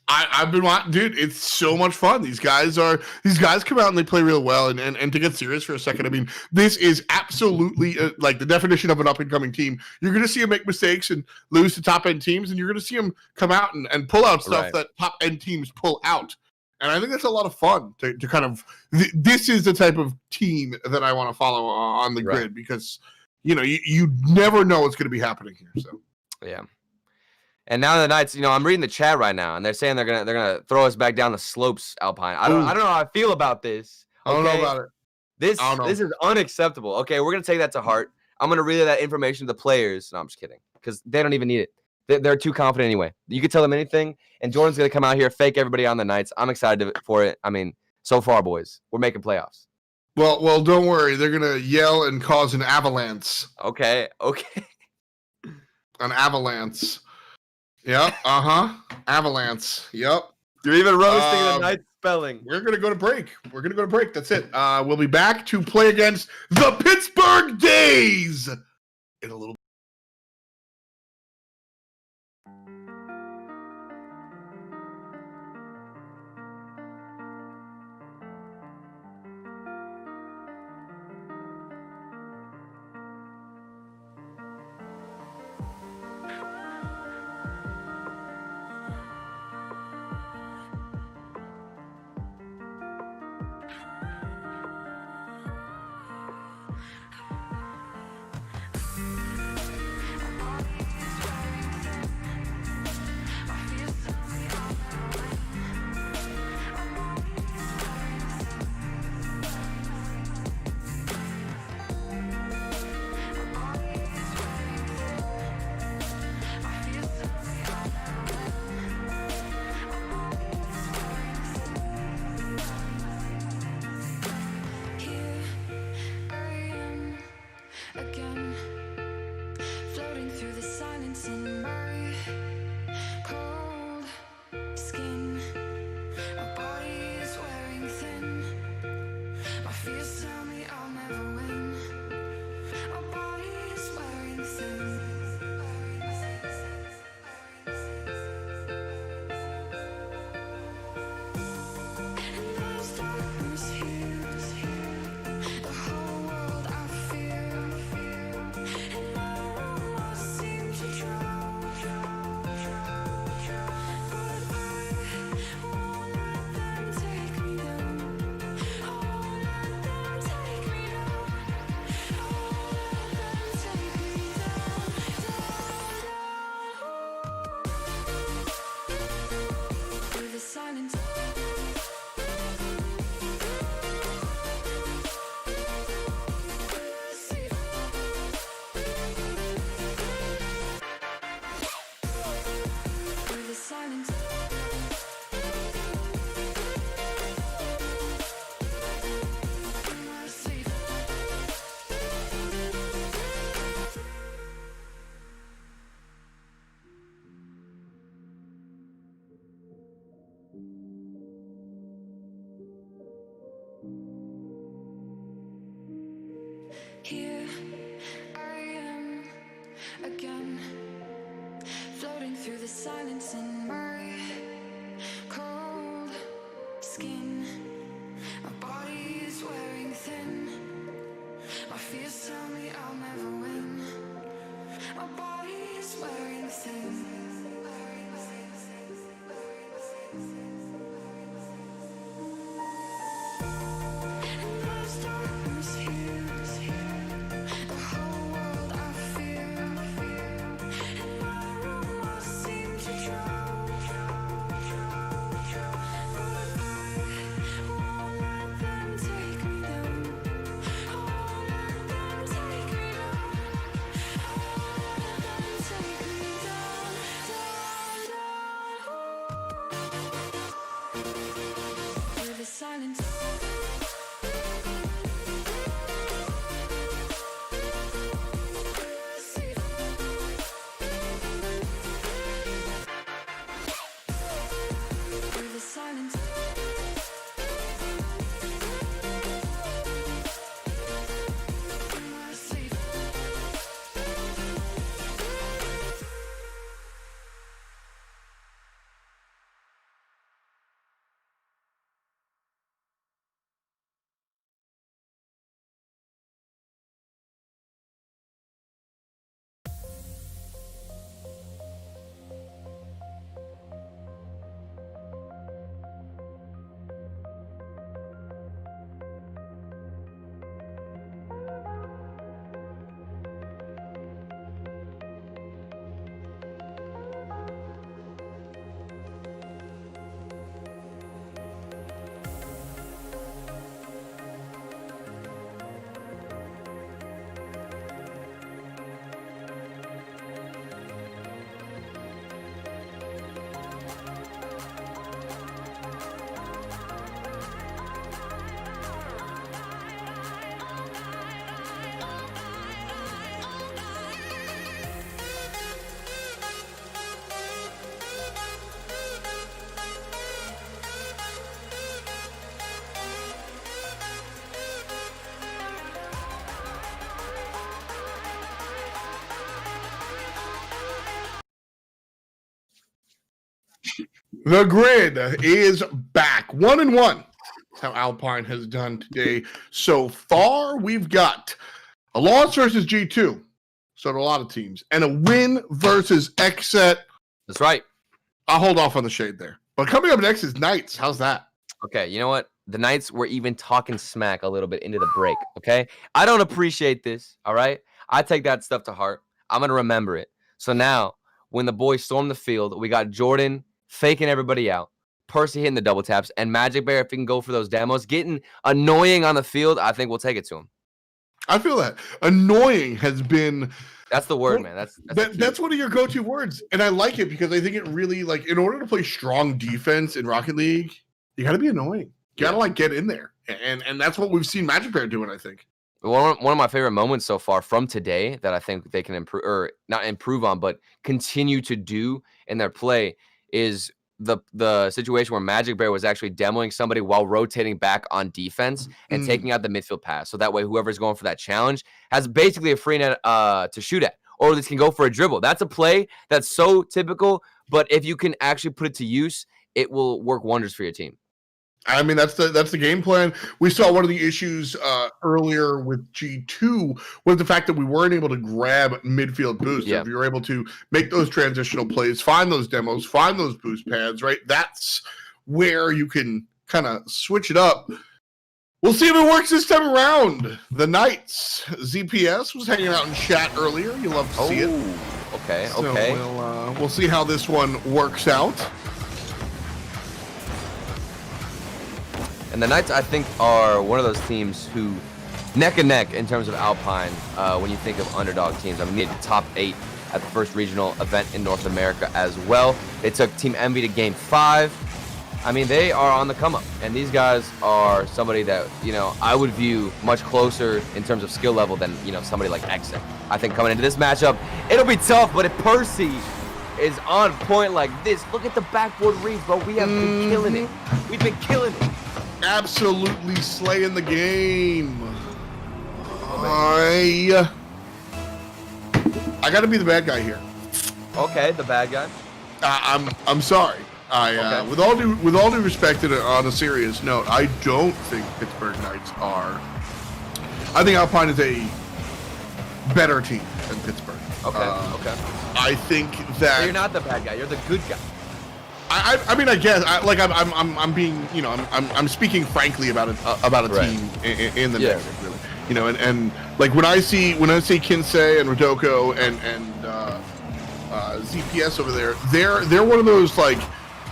Speaker 3: I've been watching, dude. It's so much fun. These guys come out and they play real well. And to get serious for a second, I mean, this is absolutely like the definition of an up and coming team. You're going to see them make mistakes and lose to top end teams, and you're going to see them come out and pull out stuff that top end teams pull out. And I think that's a lot of fun to kind of. This is the type of team that I want to follow on the grid because you know you never know what's going to be happening here. So
Speaker 4: yeah. And now the Knights, you know, I'm reading the chat right now, and they're saying they're gonna throw us back down the slopes, Alpine. I don't know how I feel about this. Okay?
Speaker 3: I don't know about it.
Speaker 4: This is unacceptable. Okay, we're gonna take that to heart. I'm gonna relay that information to the players. No, I'm just kidding, because they don't even need it. They're too confident anyway. You could tell them anything, and Jordan's gonna come out here, fake everybody on the Knights. I'm excited for it. I mean, so far, boys, we're making playoffs.
Speaker 3: Well, don't worry. They're gonna yell and cause an avalanche.
Speaker 4: Okay.
Speaker 3: An avalanche. Yep. Avalanche. Yep.
Speaker 4: You're even roasting the Knights spelling.
Speaker 3: We're gonna go to break. That's it. We'll be back to play against the Pittsburgh Days in a little. The grid is back. 1-1. That's how Alpine has done today. So far, we've got a loss versus G2. So do a lot of teams. And a win versus XSET.
Speaker 4: That's right.
Speaker 3: I'll hold off on the shade there. But coming up next is Knights. How's that?
Speaker 4: Okay, you know what? The Knights were even talking smack a little bit into the break, okay? I don't appreciate this, all right? I take that stuff to heart. I'm going to remember it. So now, when the boys storm the field, we got Jordan faking everybody out, Percy hitting the double taps, and Magic Bear, if he can go for those demos, getting annoying on the field, I think we'll take it to him.
Speaker 3: I feel that. Annoying has been...
Speaker 4: That's the word, man.
Speaker 3: That's one of your go-to words. And I like it because I think it really, like, in order to play strong defense in Rocket League, you got to be annoying. You got to, like, get in there. And that's what we've seen Magic Bear doing, I think.
Speaker 4: One of my favorite moments so far from today that I think they can improve, or not improve on, but continue to do in their play is the situation where Magic Bear was actually demoing somebody while rotating back on defense and taking out the midfield pass. So that way, whoever's going for that challenge has basically a free net to shoot at, or at least can go for a dribble. That's a play that's so typical, but if you can actually put it to use, it will work wonders for your team.
Speaker 3: I mean, that's the game plan. We saw one of the issues earlier with G2 was the fact that we weren't able to grab midfield boosts.
Speaker 4: Yeah.
Speaker 3: If you're able to make those transitional plays, find those demos, find those boost pads, right? That's where you can kind of switch it up. We'll see if it works this time around. The Knights. ZPS was hanging out in chat earlier. You love to see it.
Speaker 4: Okay,
Speaker 3: So
Speaker 4: okay.
Speaker 3: we'll see how this one works out.
Speaker 4: And the Knights, I think, are one of those teams who neck and neck in terms of Alpine when you think of underdog teams. I mean, they had the top 8 at the first regional event in North America as well. They took Team Envy to Game 5. I mean, they are on the come up. And these guys are somebody that, you know, I would view much closer in terms of skill level than, you know, somebody like XSET. I think coming into this matchup, it'll be tough, but if Percy is on point like this, look at the backboard reads, bro. We have been killing it. We've been killing it.
Speaker 3: Absolutely slaying the game. I got to be the bad guy here.
Speaker 4: Okay, the bad guy.
Speaker 3: I'm sorry.
Speaker 4: Okay.
Speaker 3: With all due respect, and on a serious note, I don't think Pittsburgh Knights are. I think Alpine is a better team than Pittsburgh.
Speaker 4: Okay. Okay.
Speaker 3: I think that
Speaker 4: So you're not the bad guy. You're the good guy.
Speaker 3: I mean, I guess I'm being, you know, I'm speaking frankly about a
Speaker 4: Right.
Speaker 3: team in the narrative, really, you know, and like when I see Kinsey and Rodoko and ZPS over there, they're one of those, like,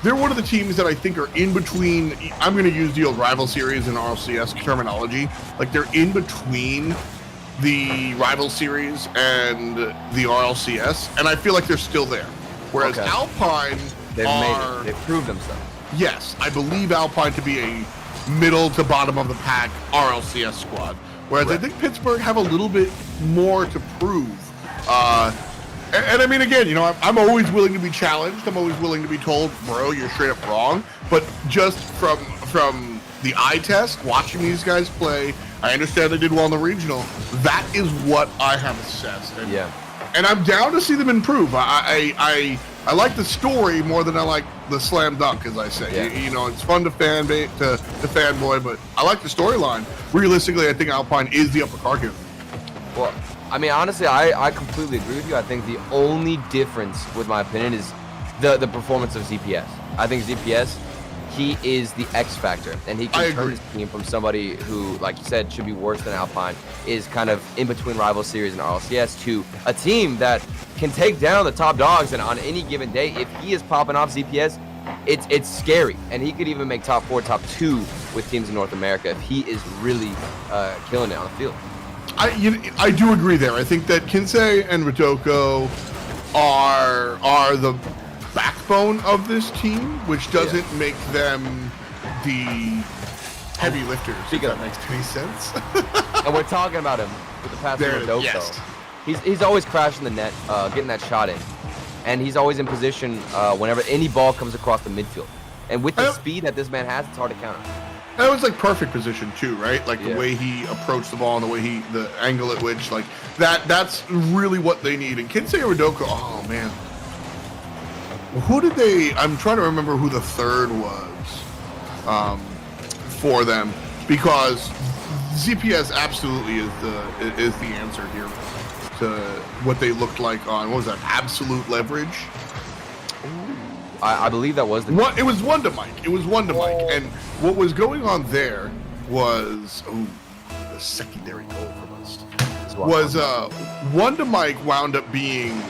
Speaker 3: they're one of the teams that I think are in between. I'm going to use the old rival series and RLCS terminology, like they're in between the rival series and the RLCS, and I feel like they're still there, whereas
Speaker 4: Okay.
Speaker 3: Alpine.
Speaker 4: They've made it. They've proved themselves.
Speaker 3: Yes, I believe Alpine to be a middle to bottom of the pack RLCS squad, whereas I think Pittsburgh have a little bit more to prove. And I mean, again, you know, I'm always willing to be challenged. I'm always willing to be told, bro, you're straight up wrong. But just from the eye test, watching these guys play, I understand they did well in the regional. That is what I have assessed. And, and I'm down to see them improve. I like the story more than I like the slam dunk, as I say.
Speaker 4: Yeah.
Speaker 3: You know, it's fun to fanboy, but I like the storyline. Realistically, I think Alpine is the upper card here.
Speaker 4: Well, I mean, honestly, I completely agree with you. I think the only difference, with my opinion, is the performance of ZPS. I think ZPS, he is the X factor, and he can turn his team from somebody who, like you said, should be worse than Alpine, is kind of in between rival series and RLCS, to a team that can take down the top dogs. And on any given day, if he is popping off ZPS, it's scary. And he could even make top 4, top 2 with teams in North America if he is really killing it on the field.
Speaker 3: I do agree there. I think that Kinsey and Rodoko are the backbone of this team, which doesn't make them the heavy lifters. If that makes any sense.
Speaker 4: And we're talking about him with the pass to Rodoko.
Speaker 3: Yes.
Speaker 4: He's always crashing the net, getting that shot in, and he's always in position whenever any ball comes across the midfield. And with the speed that this man has, it's hard to counter.
Speaker 3: That was like perfect position too, right? Like the way he approached the ball and the way the angle at which, like that's really what they need. And Kinsey Rodoko, oh man, who did they? I'm trying to remember who the third was for them, because ZPS absolutely is the answer here to what they looked like on, what was that, Absolute Leverage?
Speaker 4: I believe that was the
Speaker 3: one. It was one to Mike. It was one to Mike, and what was going on there was the secondary goal from us was one to Mike wound up being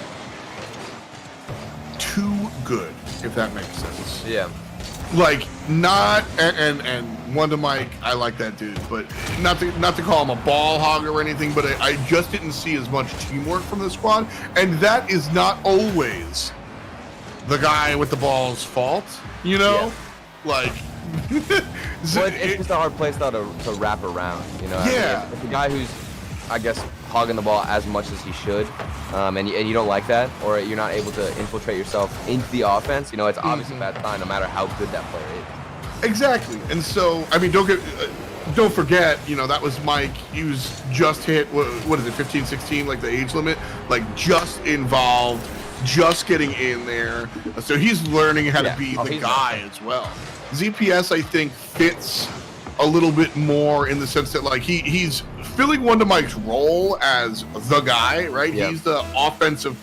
Speaker 3: too good, if that makes sense.
Speaker 4: Yeah.
Speaker 3: Like not and one to Mike, I like that dude, but not to call him a ball hog or anything, but I just didn't see as much teamwork from the squad, and that is not always the guy with the ball's fault, you know? Yeah. Like
Speaker 4: well, it's just a hard play style to wrap around, you know?
Speaker 3: Yeah.
Speaker 4: I mean, if the guy who's, I guess, hogging the ball as much as he should, and you don't like that, or you're not able to infiltrate yourself into the offense, you know, it's obviously a bad sign no matter how good that player is.
Speaker 3: Exactly. And so, I mean, don't forget, you know, that was Mike. He was just hit, what is it, 15, 16, like the age limit, like just involved, just getting in there. So he's learning how to be the guy as well. ZPS, I think, fits a little bit more in the sense that, like, he's filling one to Mike's role as the guy, right? Yep. He's the offensive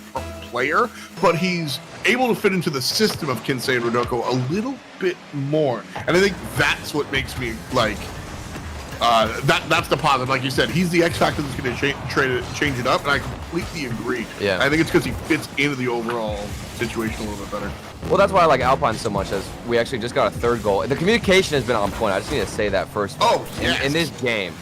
Speaker 3: player, but he's able to fit into the system of Kinsei and Rodoko a little bit more. And I think that's what makes me, like, that's the positive. Like you said, he's the X factor that's going to change it up, and I completely agree.
Speaker 4: Yeah.
Speaker 3: I think it's because he fits into the overall situation a little bit better.
Speaker 4: Well, that's why I like Alpine so much, as we actually just got a third goal. The communication has been on point. I just need to say that first.
Speaker 3: Oh, yes.
Speaker 4: In this game,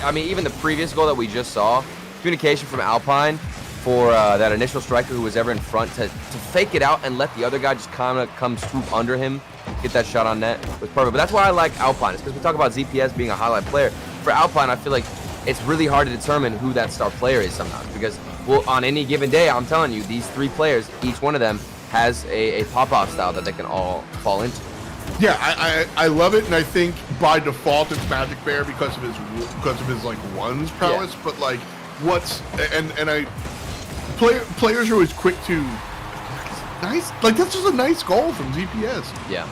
Speaker 4: I mean, even the previous goal that we just saw, communication from Alpine for that initial striker who was ever in front to fake it out and let the other guy just kind of come swoop under him, get that shot on net was perfect. But that's why I like Alpine. It's because we talk about ZPS being a highlight player. For Alpine, I feel like it's really hard to determine who that star player is sometimes, because, well, on any given day, I'm telling you, these three players, each one of them has a pop-off style that they can all fall into.
Speaker 3: Yeah, I love it, and I think by default it's Magic Bear because of his like ones prowess. Yeah. But like players are always quick to nice, like that's just a nice goal from ZPS.
Speaker 4: Yeah.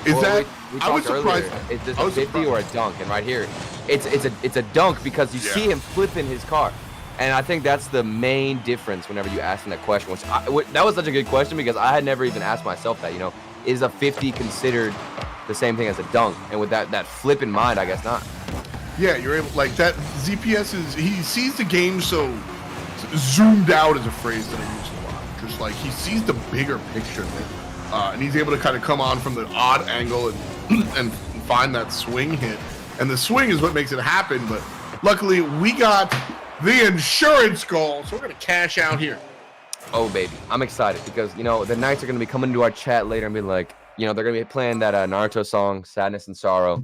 Speaker 3: We I was surprised.
Speaker 4: Is this a 50 or a dunk? And right here, it's a dunk because you see him flipping his car. And I think that's the main difference whenever you ask him that question, that was such a good question because I had never even asked myself that, you know, is a 50 considered the same thing as a dunk? And with that flip in mind, I guess not. Yeah,
Speaker 3: you're able, like that, ZPS he sees the game so zoomed out is a phrase that I use a lot. Just like he sees the bigger picture there. And he's able to kind of come on from the odd angle and find that swing hit. And the swing is what makes it happen, but luckily we got the insurance goal, so we're going to cash out here.
Speaker 4: Oh, baby. I'm excited because, you know, the Knights are going to be coming into our chat later and be like, you know, they're going to be playing that Naruto song, Sadness and Sorrow,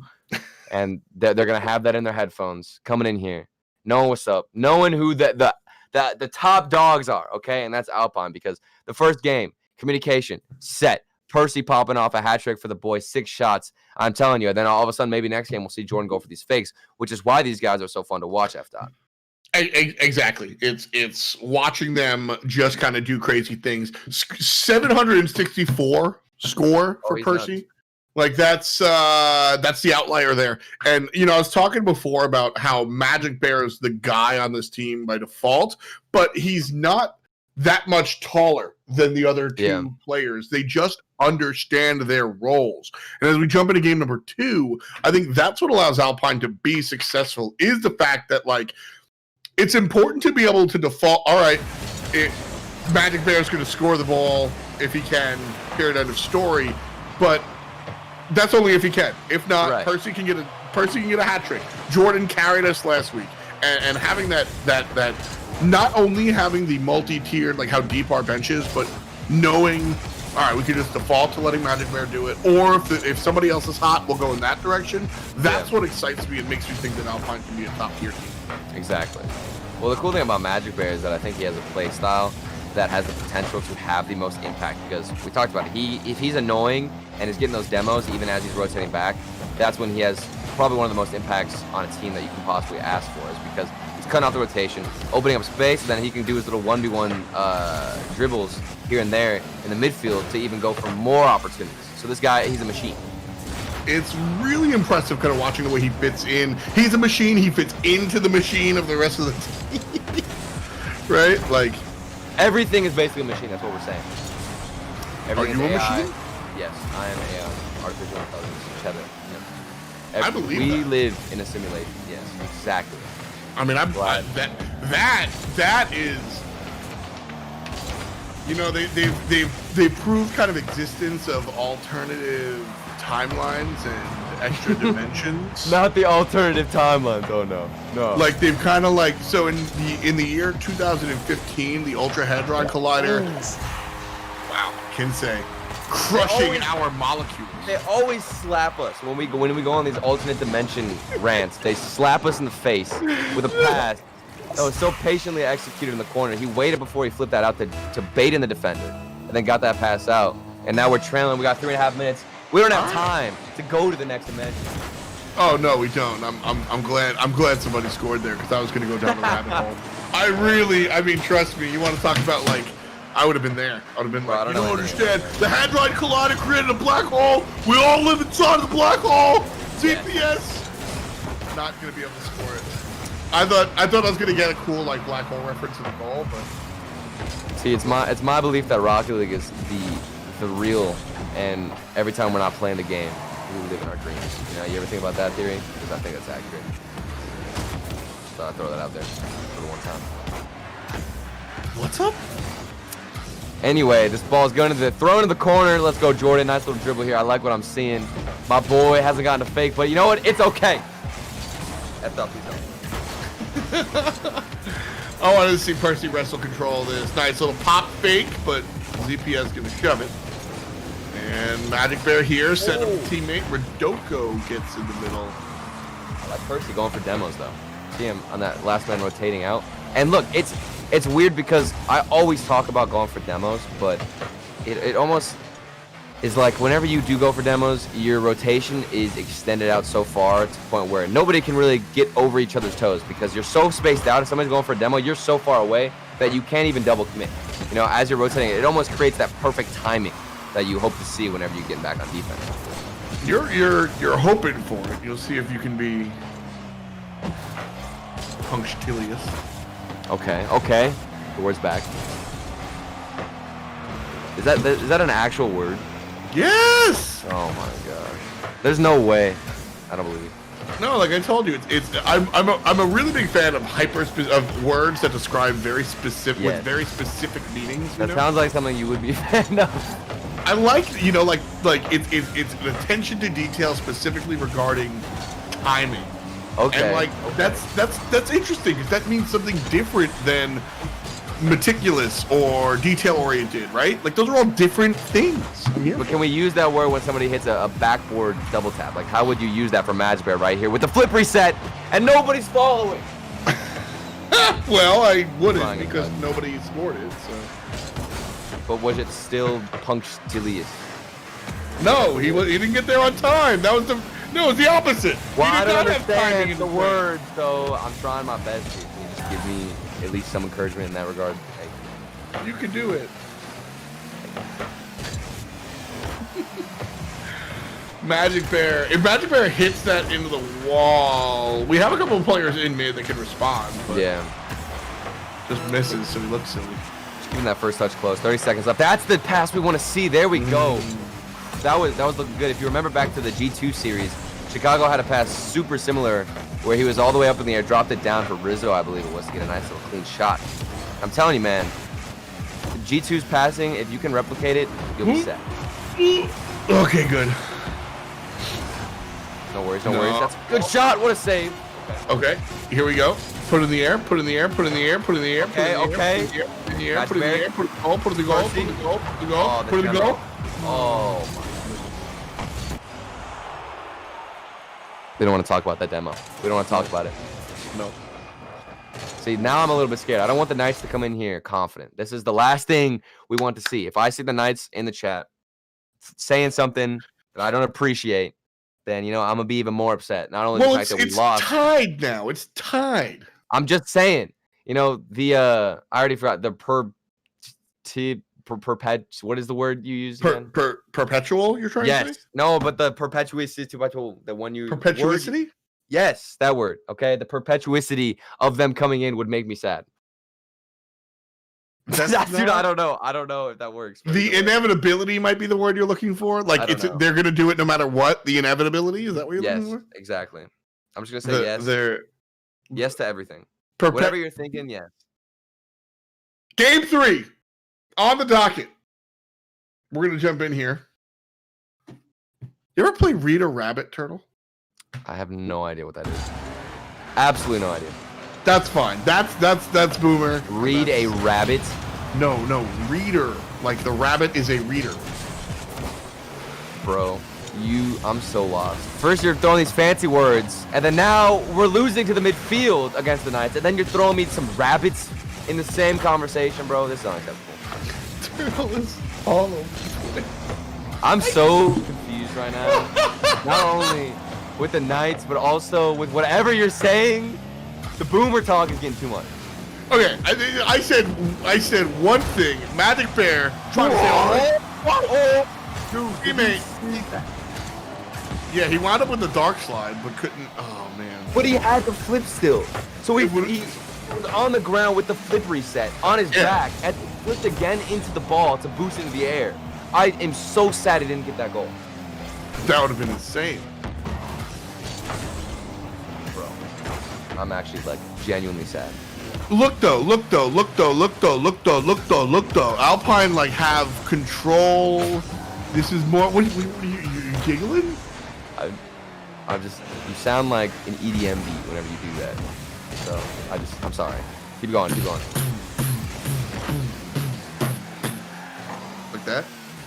Speaker 4: and they're going to have that in their headphones coming in here, knowing what's up, knowing who the top dogs are, okay? And that's Alpine because the first game, communication, set. Percy popping off a hat trick for the boys, 6 shots. I'm telling you. And then all of a sudden, maybe next game we'll see Jordan go for these fakes, which is why these guys are so fun to watch, F-Dot.
Speaker 3: Exactly. It's watching them just kind of do crazy things. 764 score for Percy. Nuts. Like that's the outlier there. And you know, I was talking before about how Magic Bear is the guy on this team by default, but he's not that much taller than the other two players. They just understand their roles. And as we jump into game number 2, I think that's what allows Alpine to be successful is the fact that, like, it's important to be able to default, all right, Magic Bear is going to score the ball if he can, period, end of story. But that's only if he can. If not, Percy can get a hat trick. Jordan carried us last week. And having that not only having the multi-tiered, like how deep our bench is, but knowing, all right, we can just default to letting Magic Bear do it, or if somebody else is hot, we'll go in that direction. That's what excites me and makes me think that Alpine can be a top-tier team.
Speaker 4: Exactly. Well, the cool thing about Magic Bear is that I think he has a play style that has the potential to have the most impact because we talked about it. If he's annoying and is getting those demos even as he's rotating back, that's when he has probably one of the most impacts on a team that you can possibly ask for, is because he's cutting off the rotation, opening up space, and then he can do his little 1v1 dribbles here and there in the midfield to even go for more opportunities. So this guy, he's a machine.
Speaker 3: It's really impressive kind of watching the way he fits in. He's a machine. He fits into the machine of the rest of the team. Right? Like,
Speaker 4: everything is basically a machine. That's what we're saying. Everything
Speaker 3: are you a
Speaker 4: AI.
Speaker 3: machine?
Speaker 4: Yes, I am AI, artificial intelligence. Cheddar.
Speaker 3: I believe
Speaker 4: we
Speaker 3: that.
Speaker 4: live in a simulation. Yes, exactly.
Speaker 3: I mean, that is, you know, they've proved kind of existence of alternative timelines and extra dimensions.
Speaker 4: Not the alternative timelines. Oh no.
Speaker 3: Like they've kind of like, so in the year 2015, the Ultra Hadron Collider. Wow, can say crushing our molecules.
Speaker 4: They always slap us when we go on these alternate dimension rants. They slap us in the face with a pass that was so patiently executed in the corner. He waited before he flipped that out to bait in the defender, and then got that pass out. And now we're trailing. We got 3.5 minutes. We don't have time to go to the next dimension.
Speaker 3: Oh no, we don't. I'm glad somebody scored there, because I was gonna go down the rabbit hole. I mean, trust me. You want to talk about like. I would have been there. I would have been like, you don't understand. The Hadron Collider created a black hole. We all live inside of the black hole. CPS. Not gonna be able to score it. I thought I was gonna get a cool like black hole reference in the goal, but
Speaker 4: see, it's my belief that Rocket League is the real, and every time we're not playing the game, we live in our dreams. You know, you ever think about that theory? Because I think that's accurate. So I throw that out there for the one time.
Speaker 3: What's up?
Speaker 4: Anyway, this ball is going to thrown in the corner. Let's go, Jordan. Nice little dribble here. I like what I'm seeing. My boy hasn't gotten a fake, but you know what? It's okay. That's up. He's up.
Speaker 3: I wanted to see Percy wrestle control this. Nice little pop fake, but ZPS going to shove it. And Magic Bear here, set up a teammate. Rodoko gets in the middle.
Speaker 4: I like Percy going for demos, though. See him on that last man rotating out. And look, it's weird because I always talk about going for demos, but it almost is like whenever you do go for demos, your rotation is extended out so far to the point where nobody can really get over each other's toes because you're so spaced out. If somebody's going for a demo, you're so far away that you can't even double commit. You know, as you're rotating, it almost creates that perfect timing that you hope to see whenever you get back on defense.
Speaker 3: You're hoping for it. You'll see if you can be punctilious.
Speaker 4: Okay. The word's back. Is that an actual word?
Speaker 3: Yes.
Speaker 4: Oh my gosh. There's no way. I don't believe you.
Speaker 3: No, like I told you, I'm a really big fan of of words that describe very specific with very specific meanings.
Speaker 4: That sounds like something you would be a fan of.
Speaker 3: I like, you know, like it's an attention to detail specifically regarding timing.
Speaker 4: Okay.
Speaker 3: And like that's interesting because that means something different than meticulous or detail oriented, right? Like those are all different things. Yeah.
Speaker 4: But can we use that word when somebody hits a backboard double tap? Like how would you use that for Magic Bear right here with the flip reset and nobody's following?
Speaker 3: Well, I wouldn't because nobody scored it. So.
Speaker 4: But was it still punctilious?
Speaker 3: No, he didn't get there on time. That was the opposite.
Speaker 4: Well, I don't understand the word, so I'm trying my best here. Can you just give me at least some encouragement in that regard?
Speaker 3: You can do it. Magic Bear. If Magic Bear hits that into the wall, we have a couple of players in mid that can respond. But just misses, so he looks silly.
Speaker 4: Just giving that first touch close. 30 seconds left. That's the pass we want to see. There we go. That was looking good. If you remember back to the G2 series, Chicago had a pass super similar where he was all the way up in the air, dropped it down for Rizzo, I believe it was, to get a nice little clean shot. I'm telling you, man, G2's passing, if you can replicate it, you'll be set.
Speaker 3: Okay, good.
Speaker 4: No worries. That's a good shot. What a save.
Speaker 3: Okay, here we go. Put it in the air, put it in the air, put it in the air, put it in the air, put it in the air, put it in the air, put it in the air, put it in the air, put it in the goal, put it in the goal, put it in the goal, put it in the goal, put it in the goal.
Speaker 4: Oh my. We don't want to talk about that demo. We don't want to talk about it.
Speaker 3: No.
Speaker 4: See, now I'm a little bit scared. I don't want the Knights to come in here confident. This is the last thing we want to see. If I see the Knights in the chat saying something that I don't appreciate, then, you know, I'm going to be even more upset. Not only the fact that we lost.
Speaker 3: It's tied now. It's tied.
Speaker 4: I'm just saying. You know, I already forgot the what is the word you use again?
Speaker 3: Perpetual, you're trying to say?
Speaker 4: No, but the perpetual, the one you
Speaker 3: Perpetuicity?
Speaker 4: Yes, that word. Okay, the perpetuicity of them coming in would make me sad. Dude, I don't know. I don't know if that works.
Speaker 3: The inevitability might be the word you're looking for. Like they're gonna do it no matter what. The inevitability, is that what you're looking for?
Speaker 4: Yes, exactly. I'm just gonna say yes. Yes to everything. Whatever you're thinking, yes.
Speaker 3: Game 3 on the docket. We're gonna jump in here. You ever play Read a Rabbit, Turtle?
Speaker 4: I have no idea what that is. Absolutely no idea.
Speaker 3: That's fine. That's Boomer.
Speaker 4: Read a rabbit?
Speaker 3: No, reader. Like the rabbit is a reader.
Speaker 4: Bro, I'm so lost. First you're throwing these fancy words, and then now we're losing to the midfield against the Knights, and then you're throwing me some rabbits in the same conversation, bro. This is unacceptable.
Speaker 3: Turtle is hollow.
Speaker 4: I'm so confused right now. Not only with the Knights, but also with whatever you're saying. The Boomer talk is getting too much.
Speaker 3: Okay, I said one thing. Magic Bear trying to say yeah, he wound up with the dark slide, but couldn't. Oh man!
Speaker 4: But he had the flip still, so he was on the ground with the flip reset on his back, and flipped again into the ball to boost into the air. I am so sad he didn't get that goal.
Speaker 3: That would have been insane.
Speaker 4: I'm actually like genuinely sad.
Speaker 3: Look though. Alpine like have control. This is more. What you giggling?
Speaker 4: You sound like an EDM beat whenever you do that. So I'm sorry. Keep going.
Speaker 3: Like that?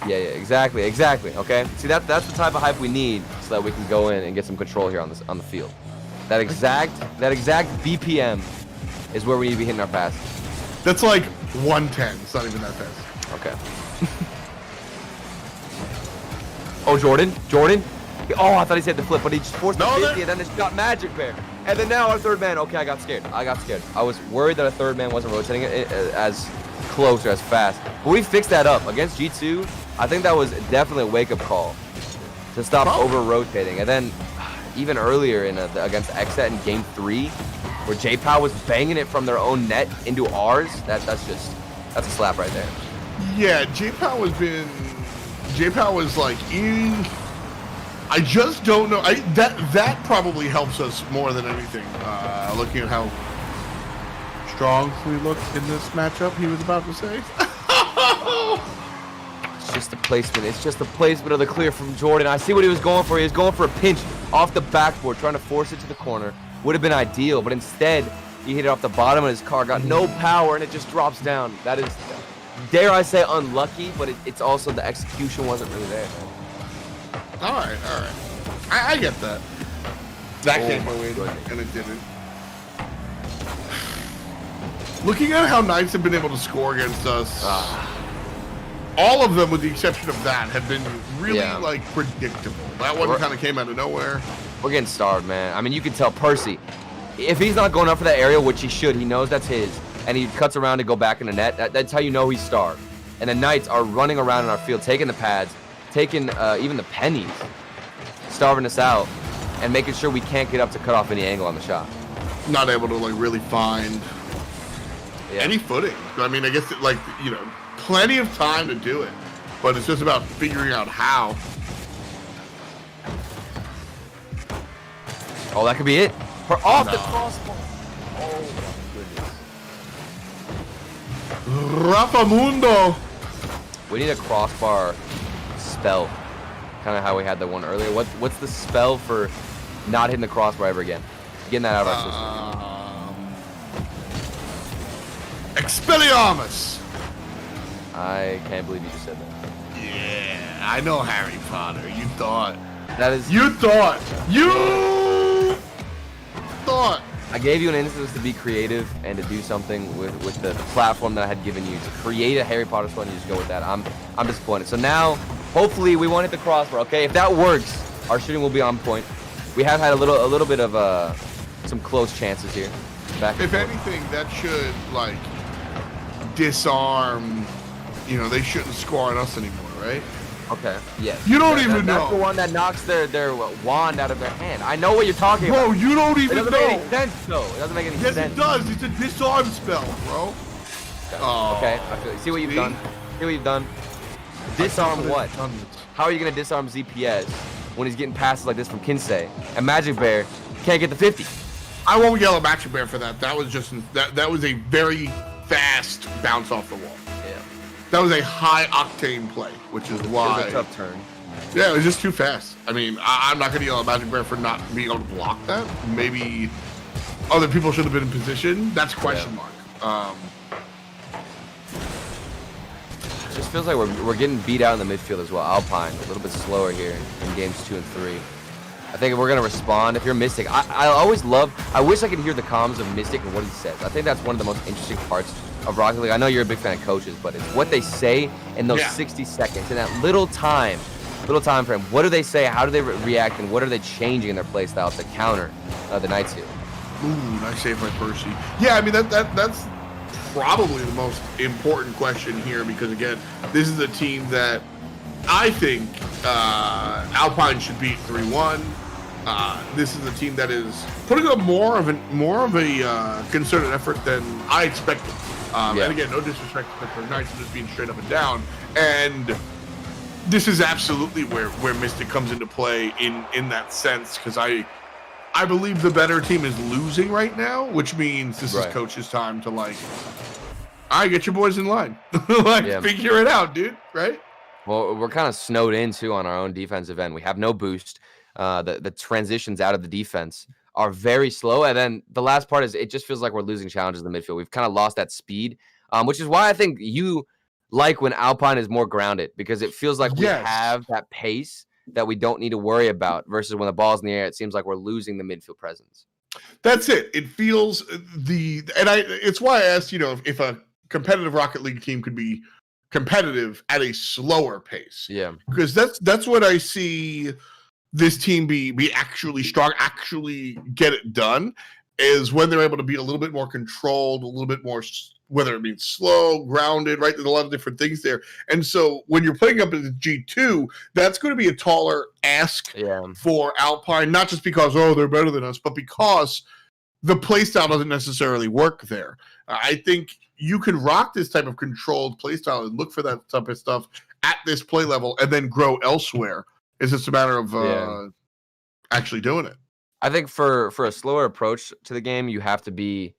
Speaker 4: Yeah, exactly. Okay. See that's the type of hype we need so that we can go in and get some control here on the field. That exact BPM is where we need to be hitting our passes.
Speaker 3: That's like 110. It's not even that fast.
Speaker 4: Okay. Oh, Jordan. Oh, I thought he said the flip, but he just forced the 50 and then it got Magic Bear. And then now our third man. Okay, I got scared. I was worried that a third man wasn't rotating it as close or as fast. But we fixed that up against G2. I think that was definitely a wake-up call to stop over-rotating. And then even earlier against Xset in Game 3, where J-Pow was banging it from their own net into ours, that's a slap right there.
Speaker 3: Yeah, J-Pow was like, I just don't know. That probably helps us more than anything. Looking at how strong we look in this matchup, he was about to say.
Speaker 4: It's just the placement. It's just the placement of the clear from Jordan. I see what he was going for. He was going for a pinch off the backboard, trying to force it to the corner. Would have been ideal, but instead, he hit it off the bottom of his car, got no power, and it just drops down. That is, dare I say, unlucky, but it's also the execution wasn't really there.
Speaker 3: All right. I get that. That came away, and it didn't. Looking at how Knights have been able to score against us, all of them, with the exception of that, have been really like predictable. That one kind of came out of nowhere.
Speaker 4: We're getting starved, man. I mean, you can tell Percy, if he's not going up for that aerial, which he should, he knows that's his, and he cuts around to go back in the net, that's how you know he's starved. And the Knights are running around in our field, taking the pads, taking even the pennies, starving us out, and making sure we can't get up to cut off any angle on the shot.
Speaker 3: Not able to like really find any footing. I mean, I guess plenty of time to do it, but it's just about figuring out how.
Speaker 4: Oh, that could be it. Off the crossbar. Oh my goodness.
Speaker 3: Rafa Mundo.
Speaker 4: We need a crossbar spell. Kind of how we had the one earlier. What's the spell for not hitting the crossbar ever again? Getting that out of our system.
Speaker 3: Expelliarmus.
Speaker 4: I can't believe you just said that.
Speaker 3: Yeah, I know Harry Potter. You thought.
Speaker 4: You thought. I gave you an instance to be creative and to do something with the platform that I had given you to create a Harry Potter spell, and you just go with that. I'm disappointed. So now, hopefully, we won't hit the crossbar. Okay, if that works, our shooting will be on point. We have had a little bit of some close chances here. back.
Speaker 3: If anything, that should like disarm. You know, they shouldn't score on us anymore, right?
Speaker 4: Okay. Yes.
Speaker 3: You don't even know.
Speaker 4: That's the one that knocks their wand out of their hand. I know what you're talking about.
Speaker 3: Bro, you don't even
Speaker 4: It doesn't
Speaker 3: know.
Speaker 4: make any sense, though. It doesn't make any
Speaker 3: Yes,
Speaker 4: sense.
Speaker 3: it does. It's a disarm spell, bro. Oh,
Speaker 4: Okay. I feel, see what you've done. See what you've done. Disarm what? How are you gonna disarm ZPS when he's getting passes like this from Kinsey and Magic Bear can't get the 50?
Speaker 3: I won't yell at Magic Bear for that. That was just that was a very fast bounce off the wall.
Speaker 4: Yeah.
Speaker 3: That was a high octane play, which is why.
Speaker 4: It was a tough turn.
Speaker 3: Yeah, it was just too fast. I mean, I'm not gonna yell at Magic Bear for not being able to block that. Maybe other people should have been in position. That's a question mark.
Speaker 4: It just feels like we're getting beat out in the midfield as well. Alpine a little bit slower here in games 2 and 3. I think we're gonna respond. If you're Mystic, I always love. I wish I could hear the comms of Mystic and what he says. I think that's one of the most interesting parts of Rocket League. I know you're a big fan of coaches, but it's what they say in those 60 seconds, in that little time frame. What do they say? How do they react? And what are they changing in their play style to counter the Knights here?
Speaker 3: Ooh, nice save by Percy. Yeah, I mean that's probably the most important question here because again, this is a team that I think Alpine should beat 3-1. This is a team that is putting up more of a concerted effort than I expected. And again, no disrespect to the Knights, just being straight up and down. And this is absolutely where Mystic comes into play in that sense because I believe the better team is losing right now, which means this is coach's time to like, all right, get your boys in line, figure it out, dude. Right?
Speaker 4: Well, we're kind of snowed in too on our own defensive end. We have no boost. The transitions out of the defense are very slow. And then the last part is it just feels like we're losing challenges in the midfield. We've kind of lost that speed, which is why I think you like when Alpine is more grounded because it feels like we have that pace that we don't need to worry about versus when the ball's in the air, it seems like we're losing the midfield presence.
Speaker 3: That's it. It feels it's why I asked, if a competitive Rocket League team could be competitive at a slower pace.
Speaker 4: Yeah.
Speaker 3: Because that's what I see this team be actually strong, actually get it done, is when they're able to be a little bit more controlled, a little bit more, whether it means slow, grounded, right? There's a lot of different things there. And so when you're playing up in the G2, that's going to be a taller ask for Alpine, not just because, they're better than us, but because the playstyle doesn't necessarily work there. I think you can rock this type of controlled playstyle and look for that type of stuff at this play level and then grow elsewhere. It's just a matter of actually doing it.
Speaker 4: I think for a slower approach to the game, you have to be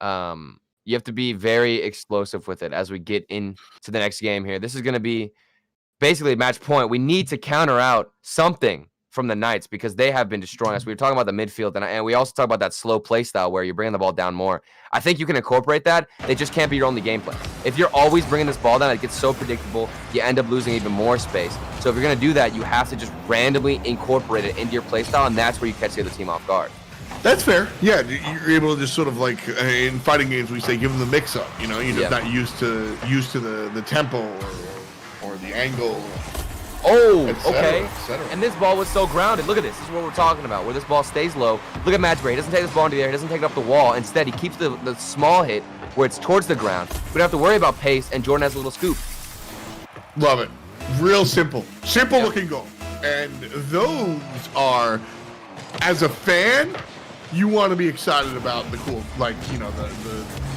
Speaker 4: very explosive with it as we get into the next game here. This is going to be basically a match point. We need to counter out something from the Knights because they have been destroying us. We were talking about the midfield, and we also talk about that slow play style where you're bringing the ball down more. I think you can incorporate that. They just can't be your only gameplay. If you're always bringing this ball down, it gets so predictable, you end up losing even more space. So if you're going to do that, you have to just randomly incorporate it into your play style, and that's where you catch the other team off guard.
Speaker 3: That's fair. Yeah, you're able to just sort of like in fighting games, we say give them the mix-up. You're just not used to the tempo or the angle.
Speaker 4: Oh, okay. And this ball was so grounded. Look at this. This is what we're talking about, where this ball stays low. Look at Matchbury. He doesn't take this ball into the air. He doesn't take it up the wall. Instead, he keeps the small hit where it's towards the ground. We don't have to worry about pace, and Jordan has a little scoop.
Speaker 3: Love it. Real simple. Simple-looking goal. And those are, as a fan, you want to be excited about the cool, like,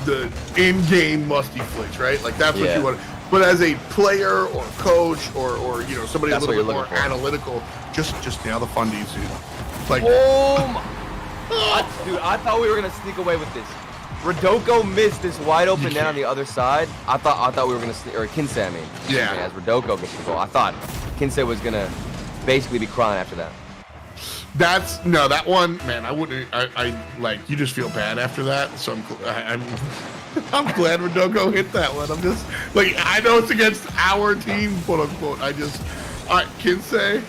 Speaker 3: the in-game musty flicks, right? Like, that's what you want. But as a player or coach or somebody a little bit more analytical, just nail the fundies, dude. Like,
Speaker 4: dude, I thought we were gonna sneak away with this. Rodoko missed this wide open net on the other side. I thought we were gonna sneak, or Kinsey, I mean.
Speaker 3: Yeah.
Speaker 4: As Rodoko gets the goal, I thought Kinsey was gonna basically be crying after that.
Speaker 3: That one, man. I wouldn't. I like. You just feel bad after that. So I'm glad Rodoko hit that one. I'm just like, I know it's against our team, quote unquote. All right, Kinsey,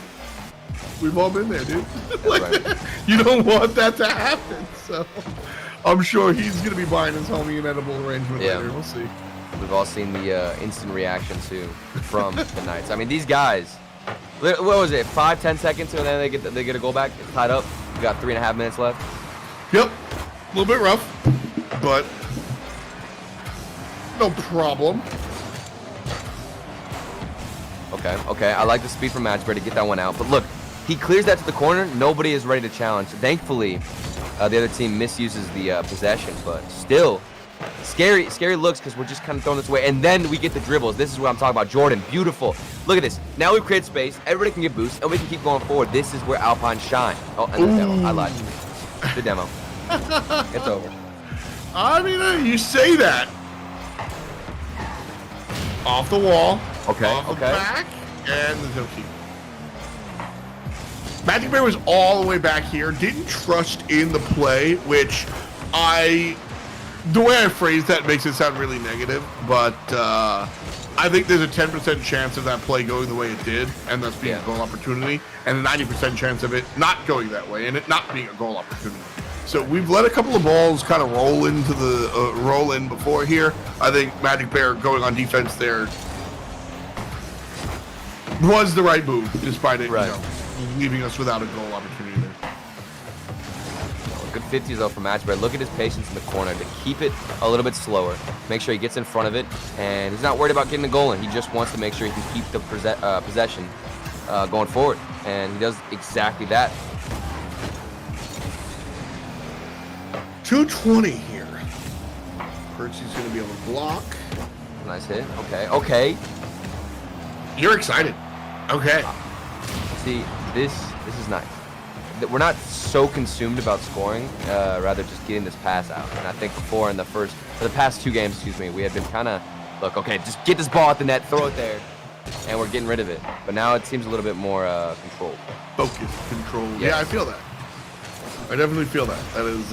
Speaker 3: we've all been there, dude. You don't want that to happen. So I'm sure he's gonna be buying his homie an edible arrangement later. We'll see.
Speaker 4: We've all seen the instant reaction too from the Knights. I mean, these guys. What was it? 5-10 seconds, and then they get a goal back. It's tied up. We got 3.5 minutes left.
Speaker 3: Yep. A little bit rough. but no problem.
Speaker 4: Okay. I like the speed from Matchbear to get that one out. But look, he clears that to the corner. Nobody is ready to challenge. Thankfully, the other team misuses the possession, but still, scary looks because we're just kind of throwing this away. And then we get the dribbles. This is what I'm talking about. Jordan, beautiful. Look at this. Now we've created space. Everybody can get boosts, and we can keep going forward. This is where Alpine shine. Oh, and the demo. I lied. The demo. It's over.
Speaker 3: I mean, you say that. Off the wall.
Speaker 4: Okay.
Speaker 3: Off the back, and the no keep. Magic Bear was all the way back here. Didn't trust in the play, which the way I phrased that makes it sound really negative, but I think there's a 10% chance of that play going the way it did, and thus being a goal opportunity, and a 90% chance of it not going that way, and it not being a goal opportunity. So we've let a couple of balls kind of roll into the roll in before here. I think Magic Bear going on defense there was the right move, despite it leaving us without a goal opportunity there.
Speaker 4: Good 50s though from Matchbear. Look at his patience in the corner to keep it a little bit slower. Make sure he gets in front of it, and he's not worried about getting a goal in. He just wants to make sure he can keep the possession going forward, and he does exactly that.
Speaker 3: 220 here. Percy's going to be able to block.
Speaker 4: Nice hit. Okay.
Speaker 3: You're excited. Okay.
Speaker 4: See, this is nice. We're not so consumed about scoring, rather just getting this pass out. And I think for the past 2 games, we had been kind of, look, okay, just get this ball at the net, throw it there, and we're getting rid of it. But now it seems a little bit more controlled.
Speaker 3: Focus, control. Yeah, I feel that. I definitely feel that. That is,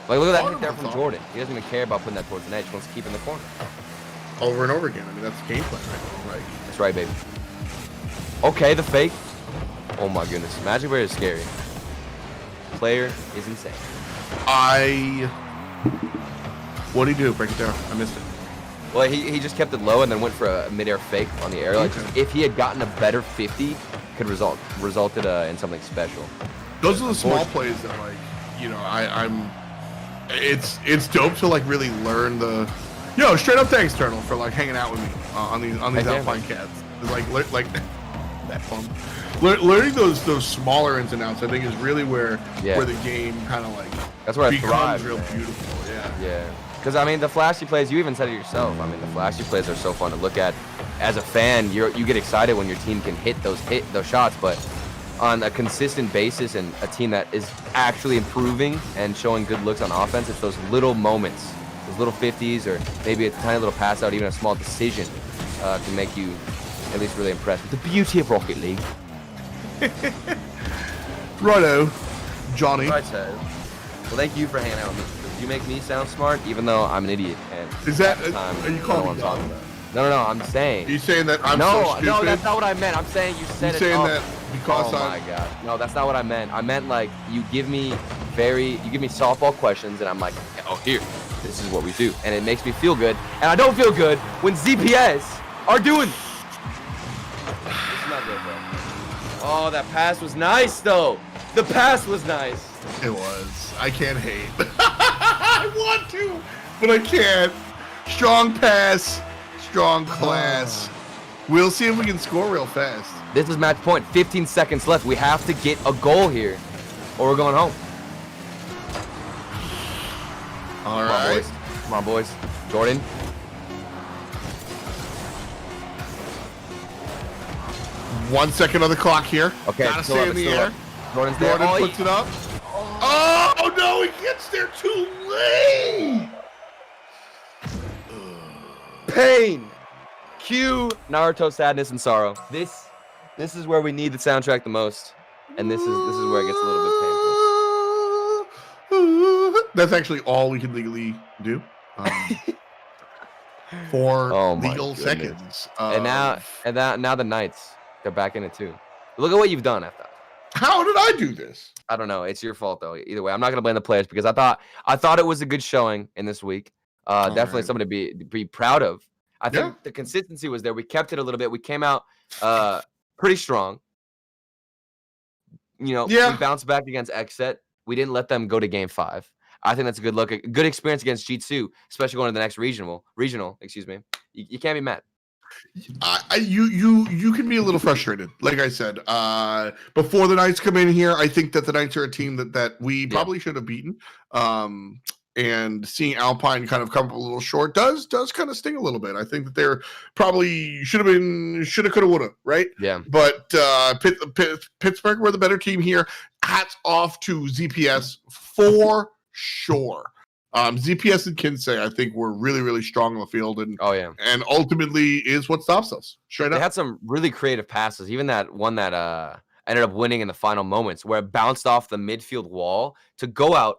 Speaker 4: like, look at that hit there from Jordan. He doesn't even care about putting that towards the net. He wants to keep in the corner.
Speaker 3: Over and over again. I mean, that's the game plan, right?
Speaker 4: That's right, baby. Okay, the fake. Oh my goodness, Magic Bear is scary. Player is insane.
Speaker 3: What did he do? Break it down. I missed it.
Speaker 4: Well, he just kept it low and then went for a midair fake on the air. Like, if he had gotten a better 50, could resulted in something special.
Speaker 3: Those are the small plays that, like, I'm. It's dope to like really learn the. Straight up thanks, Turtle, for like hanging out with me on these Alpine cats. Like that fun. Learning those smaller ins and outs, I think, is really where the game kind of like
Speaker 4: that's where
Speaker 3: becomes real beautiful.
Speaker 4: Yeah. Because I mean, the flashy plays, you even said it yourself. I mean, the flashy plays are so fun to look at. As a fan, you get excited when your team can hit those shots, but on a consistent basis and a team that is actually improving and showing good looks on offense, it's those little moments, those little 50s, or maybe a tiny little pass out, even a small decision can make you at least really impressed with the beauty of Rocket League.
Speaker 3: Righto, Johnny.
Speaker 4: Righto. Well, thank you for hanging out with me. You make me sound smart, even though I'm an idiot. And
Speaker 3: is that? Are you calling me dumb?
Speaker 4: No. I'm saying.
Speaker 3: Are you saying that I'm so stupid?
Speaker 4: No, that's not what I meant. I'm saying you said it.
Speaker 3: You're saying that because
Speaker 4: oh my god. No, that's not what I meant. I meant like you give me softball questions, and I'm like, here, this is what we do, and it makes me feel good, and I don't feel good when ZPS are doing. This is not good, bro. Oh, that pass was nice, though. The pass was nice.
Speaker 3: It was. I can't hate. I want to, but I can't. Strong pass, strong class. We'll see if we can score real fast.
Speaker 4: This is match point. 15 seconds left. We have to get a goal here, or we're going home.
Speaker 3: All right.
Speaker 4: Come on, boys. Jordan.
Speaker 3: One second on the clock here.
Speaker 4: Okay.
Speaker 3: Gotta stay in the air.
Speaker 4: Jordan
Speaker 3: puts it up. Oh no, he gets there too late.
Speaker 4: Pain. Cue Naruto sadness and sorrow. This is where we need the soundtrack the most, and this is where it gets a little bit painful.
Speaker 3: That's actually all we can legally do. For legal seconds.
Speaker 4: And now the Knights, they're back in it too. Look at what you've done, after.
Speaker 3: How did I do this?
Speaker 4: I don't know. It's your fault though. Either way, I'm not gonna blame the players because I thought it was a good showing in this week. Definitely something to be proud of. I think the consistency was there. We kept it a little bit. We came out pretty strong. We bounced back against Xset. We didn't let them go to game 5. I think that's a good look. A good experience against G2, especially going to the next regional. Excuse me. You can't be mad.
Speaker 3: You can be a little frustrated. Like I said, before the Knights come in here, I think that the Knights are a team that we probably should have beaten. And seeing Alpine kind of come up a little short does kind of sting a little bit. I think that they're probably should have been, shoulda, coulda, woulda, right?
Speaker 4: Yeah.
Speaker 3: But Pittsburgh were the better team here. Hats off to ZPS for sure. ZPS and Kinsey, I think, were really, really strong on the field, and and ultimately is what stops us. Straight
Speaker 4: They
Speaker 3: up.
Speaker 4: had some really creative passes. Even that one that ended up winning in the final moments, where it bounced off the midfield wall to go out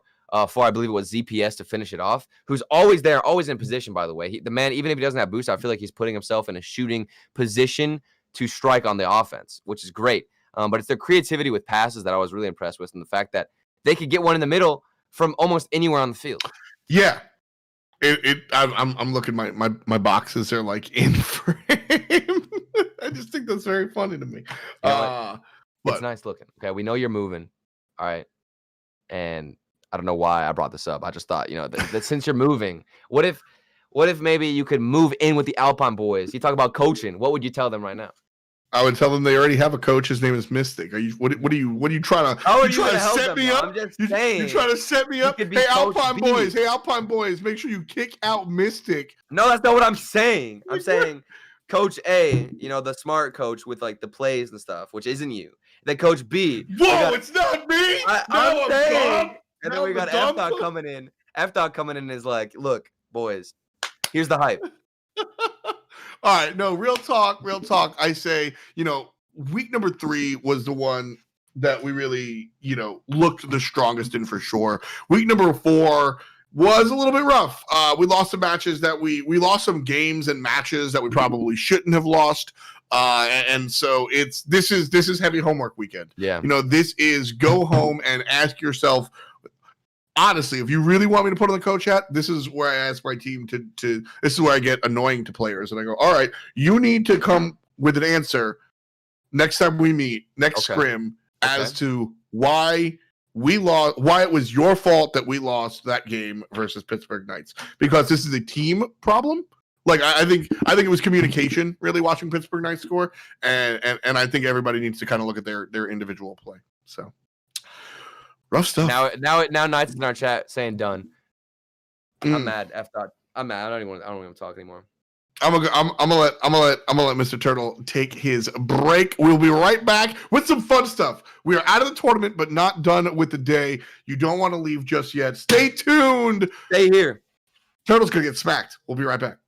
Speaker 4: for, I believe it was ZPS to finish it off. Who's always there, always in position. By the way, the man, even if he doesn't have boost, I feel like he's putting himself in a shooting position to strike on the offense, which is great. But it's their creativity with passes that I was really impressed with, and the fact that they could get one in the middle from almost anywhere on the field.
Speaker 3: Yeah, I'm looking my boxes are like in frame. I just think that's very funny to me.
Speaker 4: It's nice looking. Okay, we know you're moving. All right, and I don't know why I brought this up. I just thought, that since you're moving, what if maybe you could move in with the Alpine boys? You talk about coaching. What would you tell them right now?
Speaker 3: I would tell them they already have a coach. His name is Mystic. Are you? What are you trying to?
Speaker 4: How are
Speaker 3: you trying to set me up?
Speaker 4: I'm just saying.
Speaker 3: You're trying to set me up. Hey, Alpine boys. Hey, Alpine boys. Make sure you kick out Mystic.
Speaker 4: No, that's not what I'm saying. I'm saying Coach A, the smart coach with like the plays and stuff, which isn't you. Then Coach B.
Speaker 3: Whoa, it's not me.
Speaker 4: I'm saying. And then we got F Dot coming in. F Dot coming in is like, look, boys, here's the hype.
Speaker 3: All right, no, real talk. I say, week number 3 was the one that we really, looked the strongest in for sure. Week number 4 was a little bit rough. We lost some matches that we lost some games and matches that we probably shouldn't have lost. And so this is heavy homework weekend.
Speaker 4: Yeah.
Speaker 3: This is go home and ask yourself, honestly, if you really want me to put on the coach hat, this is where I ask my team to this is where I get annoying to players. And I go, all right, you need to come with an answer next time we meet, next scrim, as to why we lost, why it was your fault that we lost that game versus Pittsburgh Knights. Because this is a team problem. Like I think it was communication, really, watching Pittsburgh Knights score. And I think everybody needs to kind of look at their individual play. So rough stuff.
Speaker 4: Now Knights in our chat saying done. I'm mad. F Dot. I'm mad. I don't even want to talk anymore.
Speaker 3: I'm gonna let Mr. Turtle take his break. We'll be right back with some fun stuff. We are out of the tournament, but not done with the day. You don't want to leave just yet. Stay tuned.
Speaker 4: Stay here.
Speaker 3: Turtle's gonna get smacked. We'll be right back.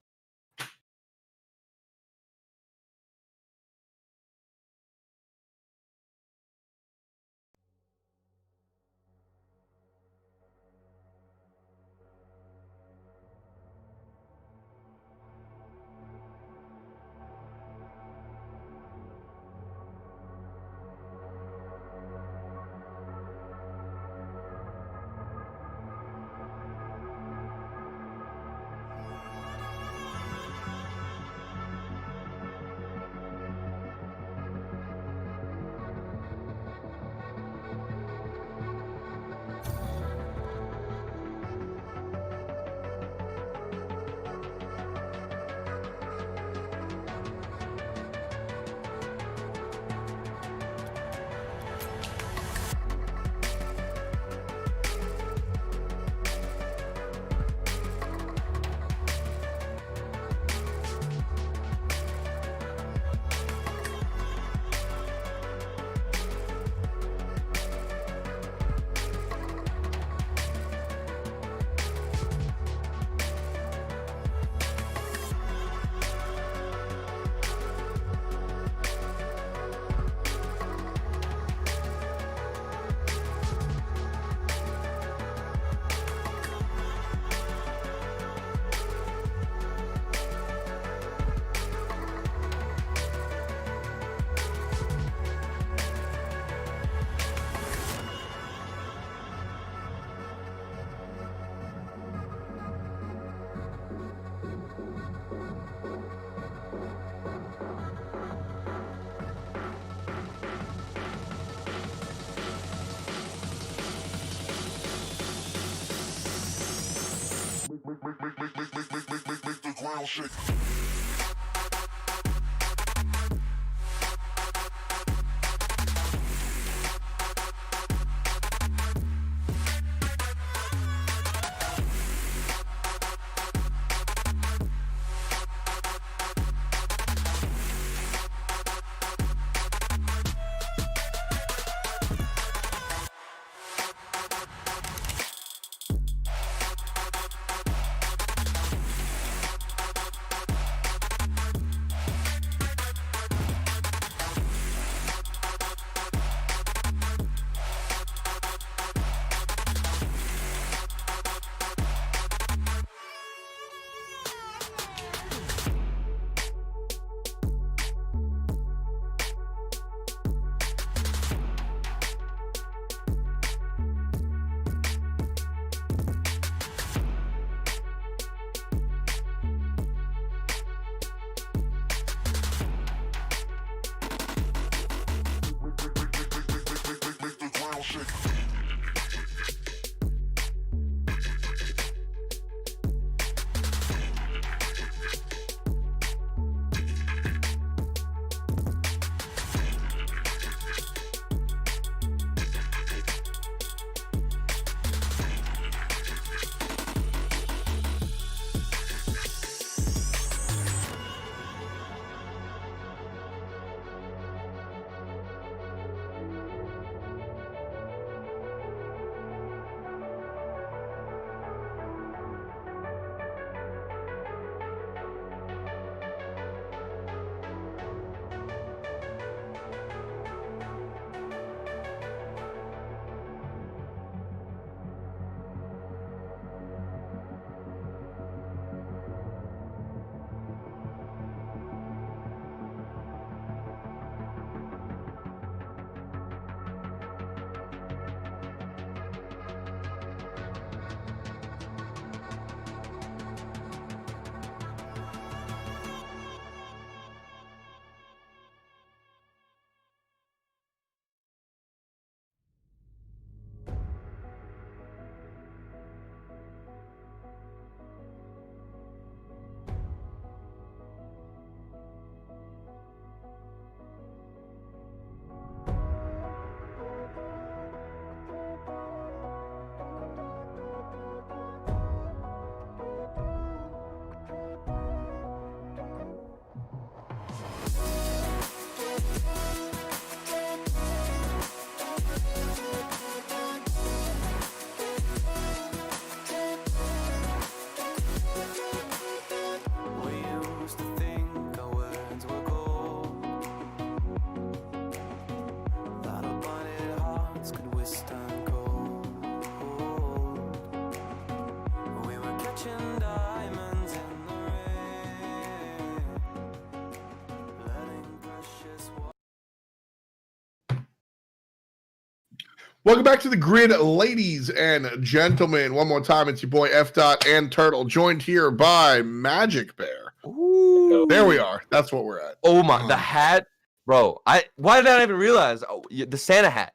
Speaker 3: Welcome back to the grid, ladies and gentlemen. One more time, it's your boy F. Dot and Turtle, joined here by Magic Bear.
Speaker 4: Ooh.
Speaker 3: There we are. That's what we're at.
Speaker 4: Oh my, the hat, bro. Why did I not even realize? Oh, the Santa hat.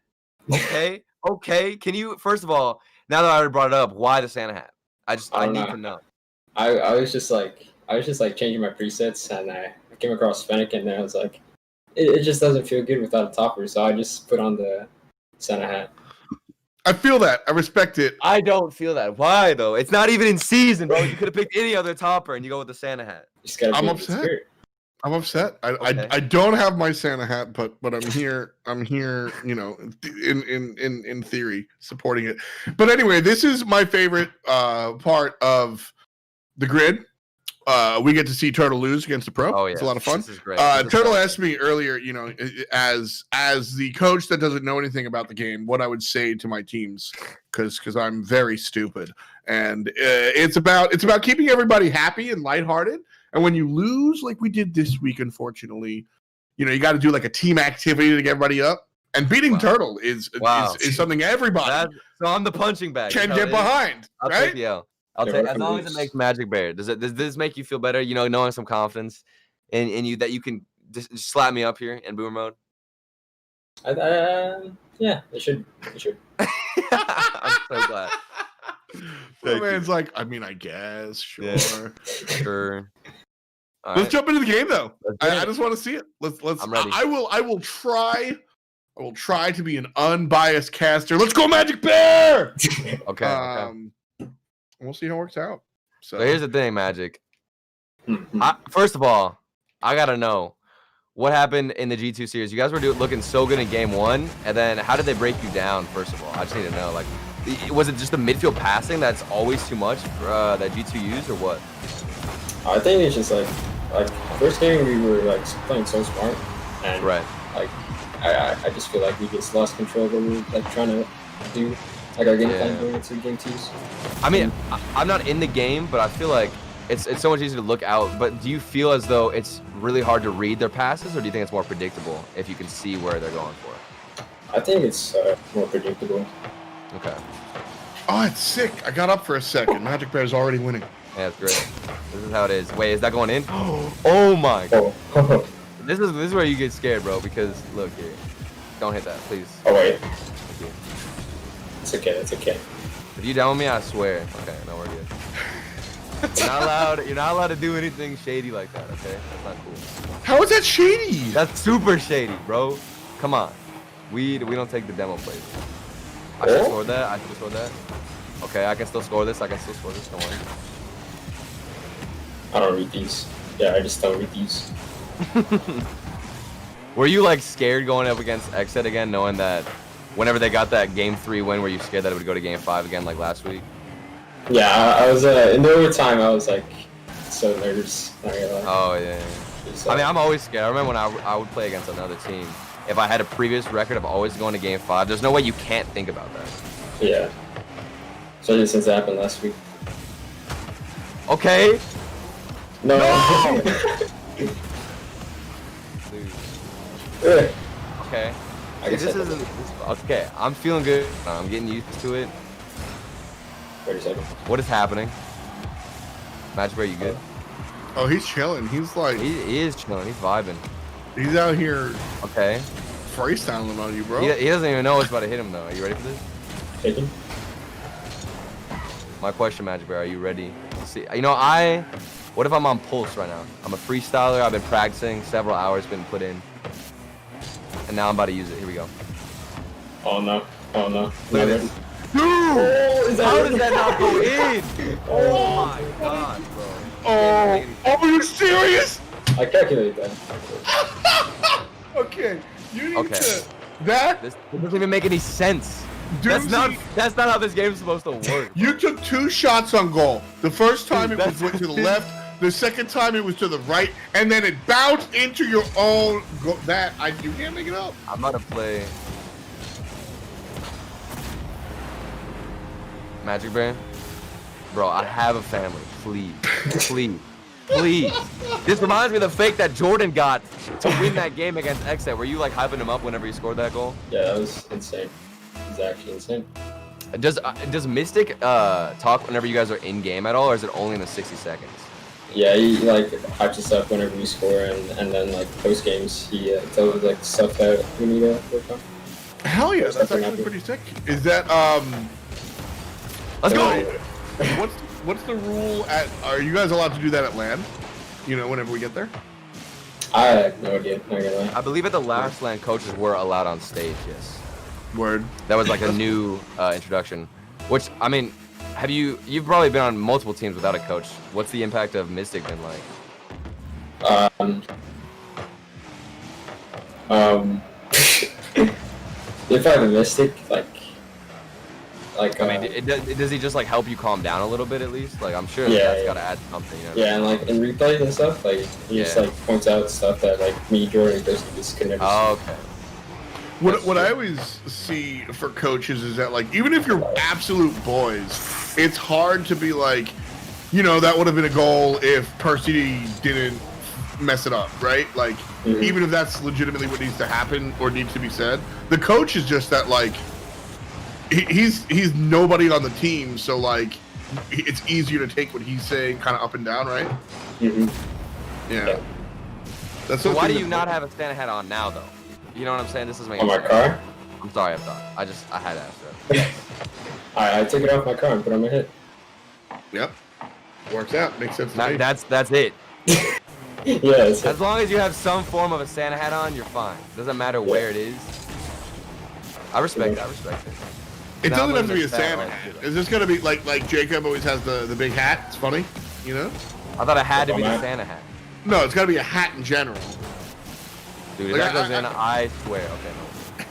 Speaker 4: Okay, okay. Can you first of all, now that I already brought it up, why the Santa hat? I need to know.
Speaker 5: I was just like changing my presets, and I came across Fennec, and I was like, it just doesn't feel good without a topper, so I just put on the Santa hat.
Speaker 3: I feel that. I respect it.
Speaker 4: I don't feel that. Why though? It's not even in season, bro. You could have picked any other topper, and you go with the Santa hat.
Speaker 3: I'm upset. I'm upset. I don't have my Santa hat, but I'm here. I'm here. You know, in theory, supporting it. But anyway, this is my favorite part of the grid. We get to see Turtle lose against the pro.
Speaker 4: Oh, yeah.
Speaker 3: It's a lot of fun.
Speaker 4: This is great.
Speaker 3: Turtle asked me earlier, you know, as the coach that doesn't know anything about the game, what I would say to my teams, because I'm very stupid, and it's about keeping everybody happy and lighthearted. And when you lose, like we did this week, unfortunately, you know, you got to do like a team activity to get everybody up. And beating Turtle is something everybody.
Speaker 4: So I'm the punching bag.
Speaker 3: Can get behind.
Speaker 4: I'll
Speaker 3: right?
Speaker 4: take the L. I'll take, as long as it makes Magic Bear. Does this make you feel better? You know, knowing some confidence in you that you can just slap me up here in boomer mode.
Speaker 5: Yeah, it should.
Speaker 4: I'm so glad.
Speaker 3: The man's like, I mean, I guess, sure.
Speaker 4: Yeah. Sure. All
Speaker 3: Let's
Speaker 4: right.
Speaker 3: jump into the game though.
Speaker 4: Let's do
Speaker 3: I
Speaker 4: it.
Speaker 3: just want to see it. Let's.
Speaker 4: I'm ready.
Speaker 3: I will try. I will try to be an unbiased caster. Let's go, Magic Bear.
Speaker 4: Okay.
Speaker 3: We'll see how it works out.
Speaker 4: So here's the thing, Magic.
Speaker 5: Mhm.
Speaker 4: First of all, I gotta know what happened in the G2 series. You guys were looking so good in game 1, and then how did they break you down? First of all, I just need to know. Like, was it just the midfield passing that's always too much that G2 used, or what?
Speaker 5: I think it's just like first game we were like playing so smart, and
Speaker 4: Right.
Speaker 5: like I just feel like we just lost control of what we were like trying to do, like our game plan going into game 2s.
Speaker 4: I mean, I'm not in the game, but I feel like it's so much easier to look out. But do you feel as though it's really hard to read their passes, or do you think it's more predictable if you can see where they're going for?
Speaker 5: I think it's more predictable.
Speaker 4: Okay.
Speaker 3: Oh, it's sick. I got up for a second. Magic Bear's already winning.
Speaker 4: Yeah, that's great. This is how it is. Wait, is that going in? Oh my god.
Speaker 5: Oh,
Speaker 4: This is where you get scared, bro, because look here. Don't hit that, please.
Speaker 5: oh wait,
Speaker 4: Thank you.
Speaker 5: it's okay, it's okay.
Speaker 4: If you down with me, I swear. Okay, no, we're good. You're not allowed to do anything shady like that, okay? That's not cool.
Speaker 3: How is that shady?
Speaker 4: That's super shady, bro. Come on. We don't take the demo plays. I should have scored that. I should have scored that. Okay, I can still score this. Don't worry.
Speaker 5: I don't read these. Yeah, I just don't read these.
Speaker 4: Were you like scared going up against Xset again, knowing that whenever they got that game 3 win, were you scared that it would go to game 5 again like last week?
Speaker 5: Yeah, I was in the overtime. I was like so nervous. Not gonna lie.
Speaker 4: Oh yeah.
Speaker 5: Just,
Speaker 4: I mean, I'm always scared. I remember when I would play against another team. If I had a previous record of always going to game 5, there's no way you can't think about that.
Speaker 5: yeah. Especially since it happened last week.
Speaker 4: Okay.
Speaker 5: No.
Speaker 4: Dude.
Speaker 5: Ugh.
Speaker 4: Okay.
Speaker 5: I guess
Speaker 4: This
Speaker 5: I-
Speaker 4: isn't. Okay, I'm feeling good. I'm getting used to it.
Speaker 5: Wait a second.
Speaker 4: What is happening? Magic, are you good?
Speaker 3: Oh, he's chilling. He's like,
Speaker 4: He is chilling. He's vibing.
Speaker 3: he's out here
Speaker 4: Okay.
Speaker 3: freestyling on you, bro.
Speaker 4: He doesn't even know what's about to hit him though. Are you ready for this?
Speaker 5: Taken.
Speaker 4: My question, Magic Bear, are you ready? See, what if I'm on pulse right now? I'm a freestyler. I've been practicing. Several hours been put in, and now I'm about to use it. Here we go.
Speaker 5: Oh no. Oh no.
Speaker 3: Look at
Speaker 5: Never.
Speaker 3: this.
Speaker 5: Oh,
Speaker 4: How does that not go in? Oh my god, bro.
Speaker 3: Oh, are you serious?
Speaker 5: I calculated that.
Speaker 3: Okay, you need
Speaker 4: Okay.
Speaker 3: to. That
Speaker 4: This doesn't even make any sense.
Speaker 3: Doomsy,
Speaker 4: That's not how this game's supposed to work.
Speaker 3: you took 2 shots on goal. The first time
Speaker 4: Dude,
Speaker 3: it was went to the left. The second time it was to the right, and then it bounced into your own. You can't make it up.
Speaker 4: I'm about to play Magic Bear. Bro, I have a family. Please. Please. This reminds me of the fake that Jordan got to win that game against Xset. Were you like hyping him up whenever he scored that goal?
Speaker 5: Yeah, that was insane. It was actually insane.
Speaker 4: Does Mystic talk whenever you guys are in game at all, or is it only in the 60 seconds?
Speaker 5: Yeah, he like hypes us up whenever we score, and then like post games, he tells us like stuff that we need to work on.
Speaker 3: Hell yeah, that's actually pretty sick. Is that
Speaker 4: Let's go!
Speaker 3: What's the rule at? Are you guys allowed to do that at LAN? You know, whenever we get there.
Speaker 5: I have no idea. Not gonna lie.
Speaker 4: I believe at the last LAN, coaches were allowed on stage, yes.
Speaker 3: Word.
Speaker 4: That was like a new introduction. Which, I mean, you've probably been on multiple teams without a coach. What's the impact of Mystic been like?
Speaker 5: If I have a Mystic, like
Speaker 4: I mean, does he just like help you calm down a little bit at least? Like, I'm sure
Speaker 5: Yeah,
Speaker 4: that's
Speaker 5: yeah.
Speaker 4: gotta add something. You know?
Speaker 5: yeah, and like in replays and stuff, like he just
Speaker 4: Yeah.
Speaker 5: like points out stuff that like me, Jordan, basically just could never
Speaker 4: Oh,
Speaker 5: see.
Speaker 4: okay.
Speaker 3: What I always see for coaches is that, like, even if you're absolute boys, it's hard to be like, you know, that would have been a goal if Percy didn't mess it up, right? Like,
Speaker 5: Mhm.
Speaker 3: even if that's legitimately what needs to happen or needs to be said, the coach is just that, like, he's nobody on the team, so like, it's easier to take what he's saying kind of up and down, right?
Speaker 5: Mhm.
Speaker 3: Yeah. That's
Speaker 4: So why
Speaker 3: something
Speaker 4: do you
Speaker 3: that-
Speaker 4: not have a stand ahead on now, though? You know what I'm saying? This is my
Speaker 5: On my car,
Speaker 4: I'm sorry, I thought. I had to ask that.
Speaker 5: I took it off my car and put it on my head.
Speaker 3: Yep. Works out. Makes sense to me.
Speaker 4: That's it.
Speaker 5: Yes.
Speaker 4: As long as you have some form of a Santa hat on, you're fine. Doesn't matter where it is. I respect it.
Speaker 3: It
Speaker 4: Now I'm
Speaker 3: doesn't have to
Speaker 4: looking
Speaker 3: be a
Speaker 4: at that
Speaker 3: Santa
Speaker 4: one,
Speaker 3: hat.
Speaker 4: too.
Speaker 3: Is this gonna be like Jacob always has the big hat? It's funny, you know?
Speaker 4: I thought it had to be the Santa hat.
Speaker 3: No, it's gotta be a hat in general.
Speaker 4: Dude, if
Speaker 3: Like,
Speaker 4: that goes in, I swear. Okay, no.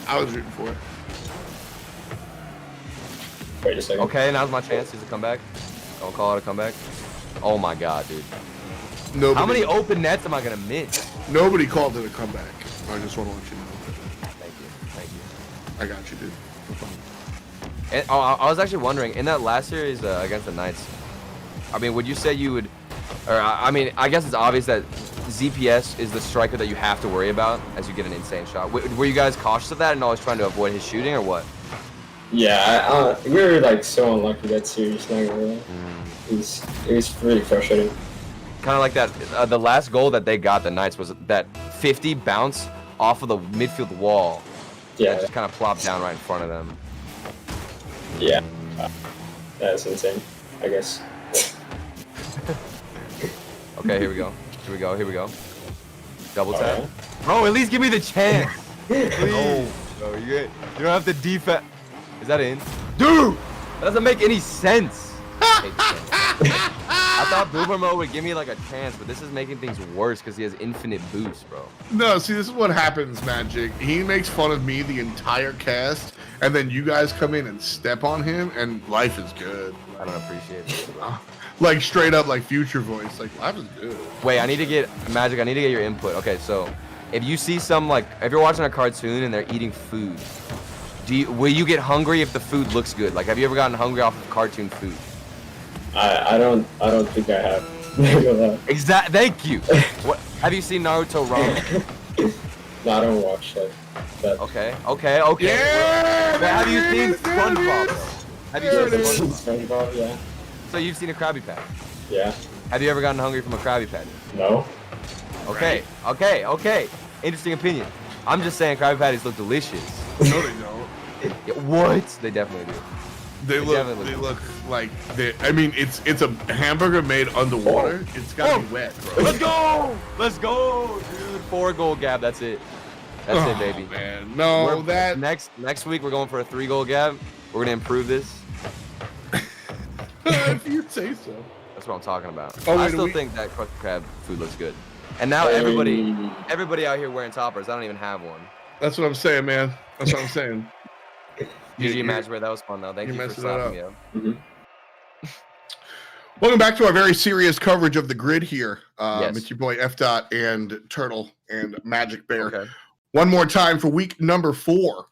Speaker 3: I was rooting for it.
Speaker 5: Wait a second.
Speaker 4: Okay, now's my chance to come back. Don't call it a comeback. Oh my god, dude.
Speaker 3: Nobody,
Speaker 4: How many open nets am I gonna miss?
Speaker 3: Nobody called it a comeback. I just want to let you know.
Speaker 4: Thank you.
Speaker 3: I got you, dude. No problem.
Speaker 4: And, I was actually wondering, in that last series against the Knights, I mean, would you say you would, or I mean, I guess it's obvious that ZPS is the striker that you have to worry about as you get an insane shot. Were you guys cautious of that and always trying to avoid his shooting, or what?
Speaker 5: Yeah, we were like so unlucky that series. Not gonna lie. It was really frustrating.
Speaker 4: Kind of like that. The last goal that they got, the Knights, was that 50 bounce off of the midfield wall.
Speaker 5: Yeah.
Speaker 4: That just kind of plopped down right in front of them.
Speaker 5: Yeah. That's insane, I guess.
Speaker 4: Okay, here we go. Here we go. Double tap.
Speaker 5: Alright.
Speaker 4: Bro, at least give me the chance. Please. Bro, you don't have to defend. Is that in? Dude! That doesn't make any sense. I thought Boomer Mode would give me like a chance, but this is making things worse because he has infinite boost, bro.
Speaker 3: No, see, this is what happens, Magic. He makes fun of me the entire cast, and then you guys come in and step on him, and life is good.
Speaker 4: I don't appreciate it.
Speaker 3: Like, straight up, like, future voice. Like, life is good.
Speaker 4: Wait, I need to get Magic. I need to get your input. Okay, so if you see some like, if you're watching a cartoon and they're eating food, will you get hungry if the food looks good? Like, have you ever gotten hungry off of cartoon food?
Speaker 5: I don't think I have.
Speaker 4: Exactly. Thank you. What have you seen Naruto Ramen?
Speaker 5: No, I don't watch that.
Speaker 4: Okay.
Speaker 3: Yeah!
Speaker 4: But have you
Speaker 3: there it
Speaker 4: seen
Speaker 3: is, there it
Speaker 4: SpongeBob?
Speaker 3: is.
Speaker 4: Have you
Speaker 3: There
Speaker 4: seen
Speaker 3: it is.
Speaker 4: SpongeBob?
Speaker 5: SpongeBob, yeah.
Speaker 4: So you've seen a Krabby Patty.
Speaker 5: Yeah.
Speaker 4: Have you ever gotten hungry from a Krabby Patty?
Speaker 5: No.
Speaker 4: Okay. Interesting opinion. I'm just saying Krabby Patties look delicious.
Speaker 3: No, they don't.
Speaker 4: What? They definitely do.
Speaker 3: They look like I mean, it's a hamburger made underwater. It's gotta be wet, bro.
Speaker 4: Let's go, dude. 4-goal gap. That's it. That's it, baby.
Speaker 3: Man, no, that
Speaker 4: next week we're going for a 3-goal gap. We're gonna improve this.
Speaker 3: if you say so.
Speaker 4: That's what I'm talking about.
Speaker 3: Oh,
Speaker 4: I
Speaker 3: wait,
Speaker 4: still think that Krusty Krab food looks good. And now everybody out here wearing toppers. I don't even have one.
Speaker 3: That's what I'm saying, man. That's what I'm saying.
Speaker 4: GG match where that was fun though. Thank you for stopping me up.
Speaker 3: Welcome back to our very serious coverage of the grid here.
Speaker 4: Yes.
Speaker 3: It's your boy F. Dot and Turtle and Magic Bear.
Speaker 4: Okay.
Speaker 3: One more time for week number 4.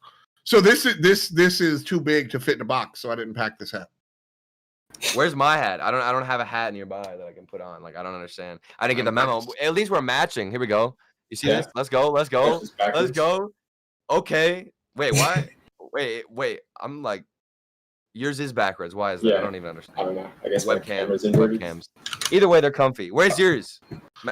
Speaker 3: So this is too big to fit in a box, so I didn't pack this hat.
Speaker 4: Where's my hat? I don't have a hat nearby that I can put on. Like, I don't understand. I didn't get the memo. At least we're matching. Here we go. You see this? Let's go. Let's go. Okay. Wait, why? Wait. I'm like, yours is backwards. Why is that?
Speaker 5: Yeah.
Speaker 4: I don't even understand.
Speaker 5: I don't know. I guess
Speaker 4: Webcams. Either way, they're comfy. Where's yours?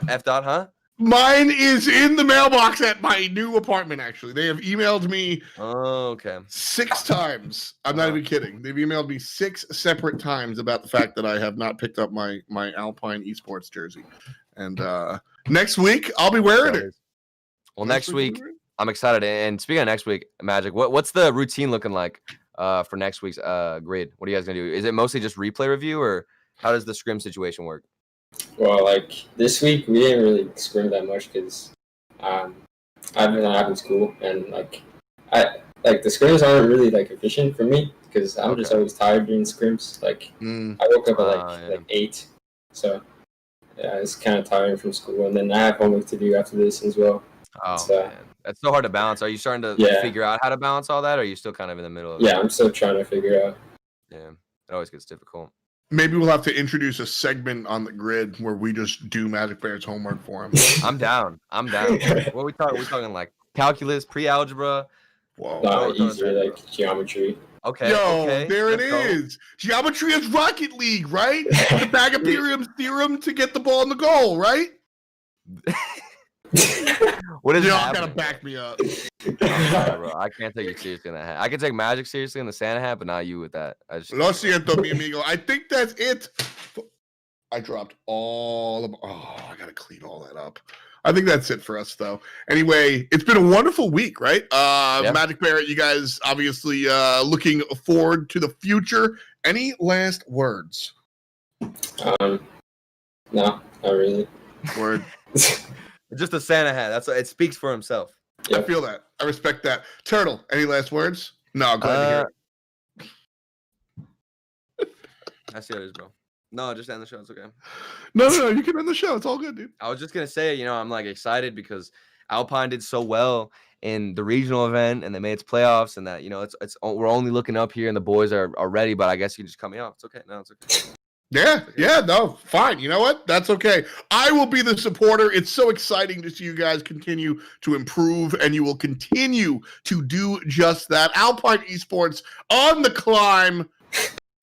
Speaker 4: F. Dot, huh?
Speaker 3: Mine is in the mailbox at my new apartment, actually. They have emailed me
Speaker 4: Oh, okay.
Speaker 3: 6 times. I'm not even kidding. They've emailed me 6 separate times about the fact that I have not picked up my Alpine Esports jersey. And next week, I'll be wearing it.
Speaker 4: Well, next week, I'm excited. And speaking of next week, Magic, what's the routine looking like for next week's grid? What are you guys going to do? Is it mostly just replay review, or how does the scrim situation work?
Speaker 5: Well, like this week we didn't really scrim that much because I've been in school, and like the scrims aren't really like efficient for me because I'm just always tired during scrims. Like I woke up at like 8, so yeah, it's kind of tiring from school, and then I have homework to do after this as well.
Speaker 4: Oh man, that's so hard to balance. Are you starting to figure out how to balance all that, or are you still kind of in the middle of it?
Speaker 5: Yeah, I'm still trying to figure out.
Speaker 4: Yeah, it always gets difficult.
Speaker 3: Maybe we'll have to introduce a segment on the grid where we just do Magic Bear's homework for him.
Speaker 4: I'm down. What are we talking? We're talking like calculus, pre-algebra.
Speaker 3: Whoa.
Speaker 5: Easier like geometry.
Speaker 4: Okay.
Speaker 3: There it is. Geometry is Rocket League, right? The Pythagorean theorem to get the ball in the goal, right?
Speaker 4: What is
Speaker 3: Y'all
Speaker 4: happening?
Speaker 3: gotta back me up.
Speaker 4: Yeah, bro, I can't take you seriously in that hat. I can take Magic seriously in the Santa hat, but not you with that.
Speaker 3: Lo siento, mi amigo. I think that's it. I dropped all of. Oh, I gotta clean all that up. I think that's it for us, though. Anyway, it's been a wonderful week, right? Magic Barrett, you guys obviously looking forward to the future. Any last words?
Speaker 5: No, not really.
Speaker 3: Word.
Speaker 4: Just a Santa hat. It speaks for himself.
Speaker 5: Yep.
Speaker 3: I feel that. I respect that. Turtle, any last words? No, glad to hear it.
Speaker 4: I see how it is, bro. No, just end the show. It's okay.
Speaker 3: No, you can end the show. It's all good, dude.
Speaker 4: I was just gonna say, I'm like excited because Alpine did so well in the regional event and they made its playoffs, and that it's we're only looking up here and the boys are ready. But I guess you just cut me off. It's okay. No, it's okay.
Speaker 3: Yeah, no, fine. You know what? That's okay. I will be the supporter. It's so exciting to see you guys continue to improve, and you will continue to do just that. Alpine Esports on the climb.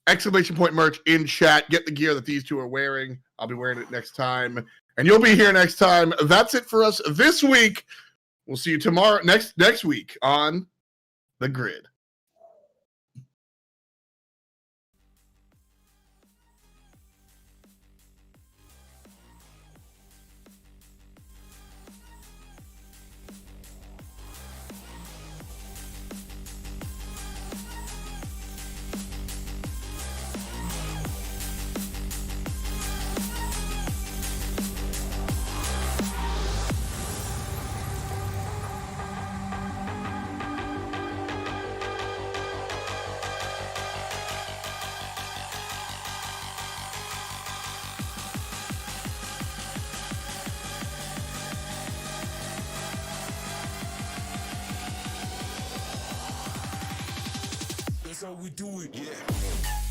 Speaker 3: Exclamation point merch in chat. Get the gear that these two are wearing. I'll be wearing it next time, and you'll be here next time. That's it for us this week. We'll see you tomorrow, next week on The Grid.
Speaker 1: That's how we do it, yeah.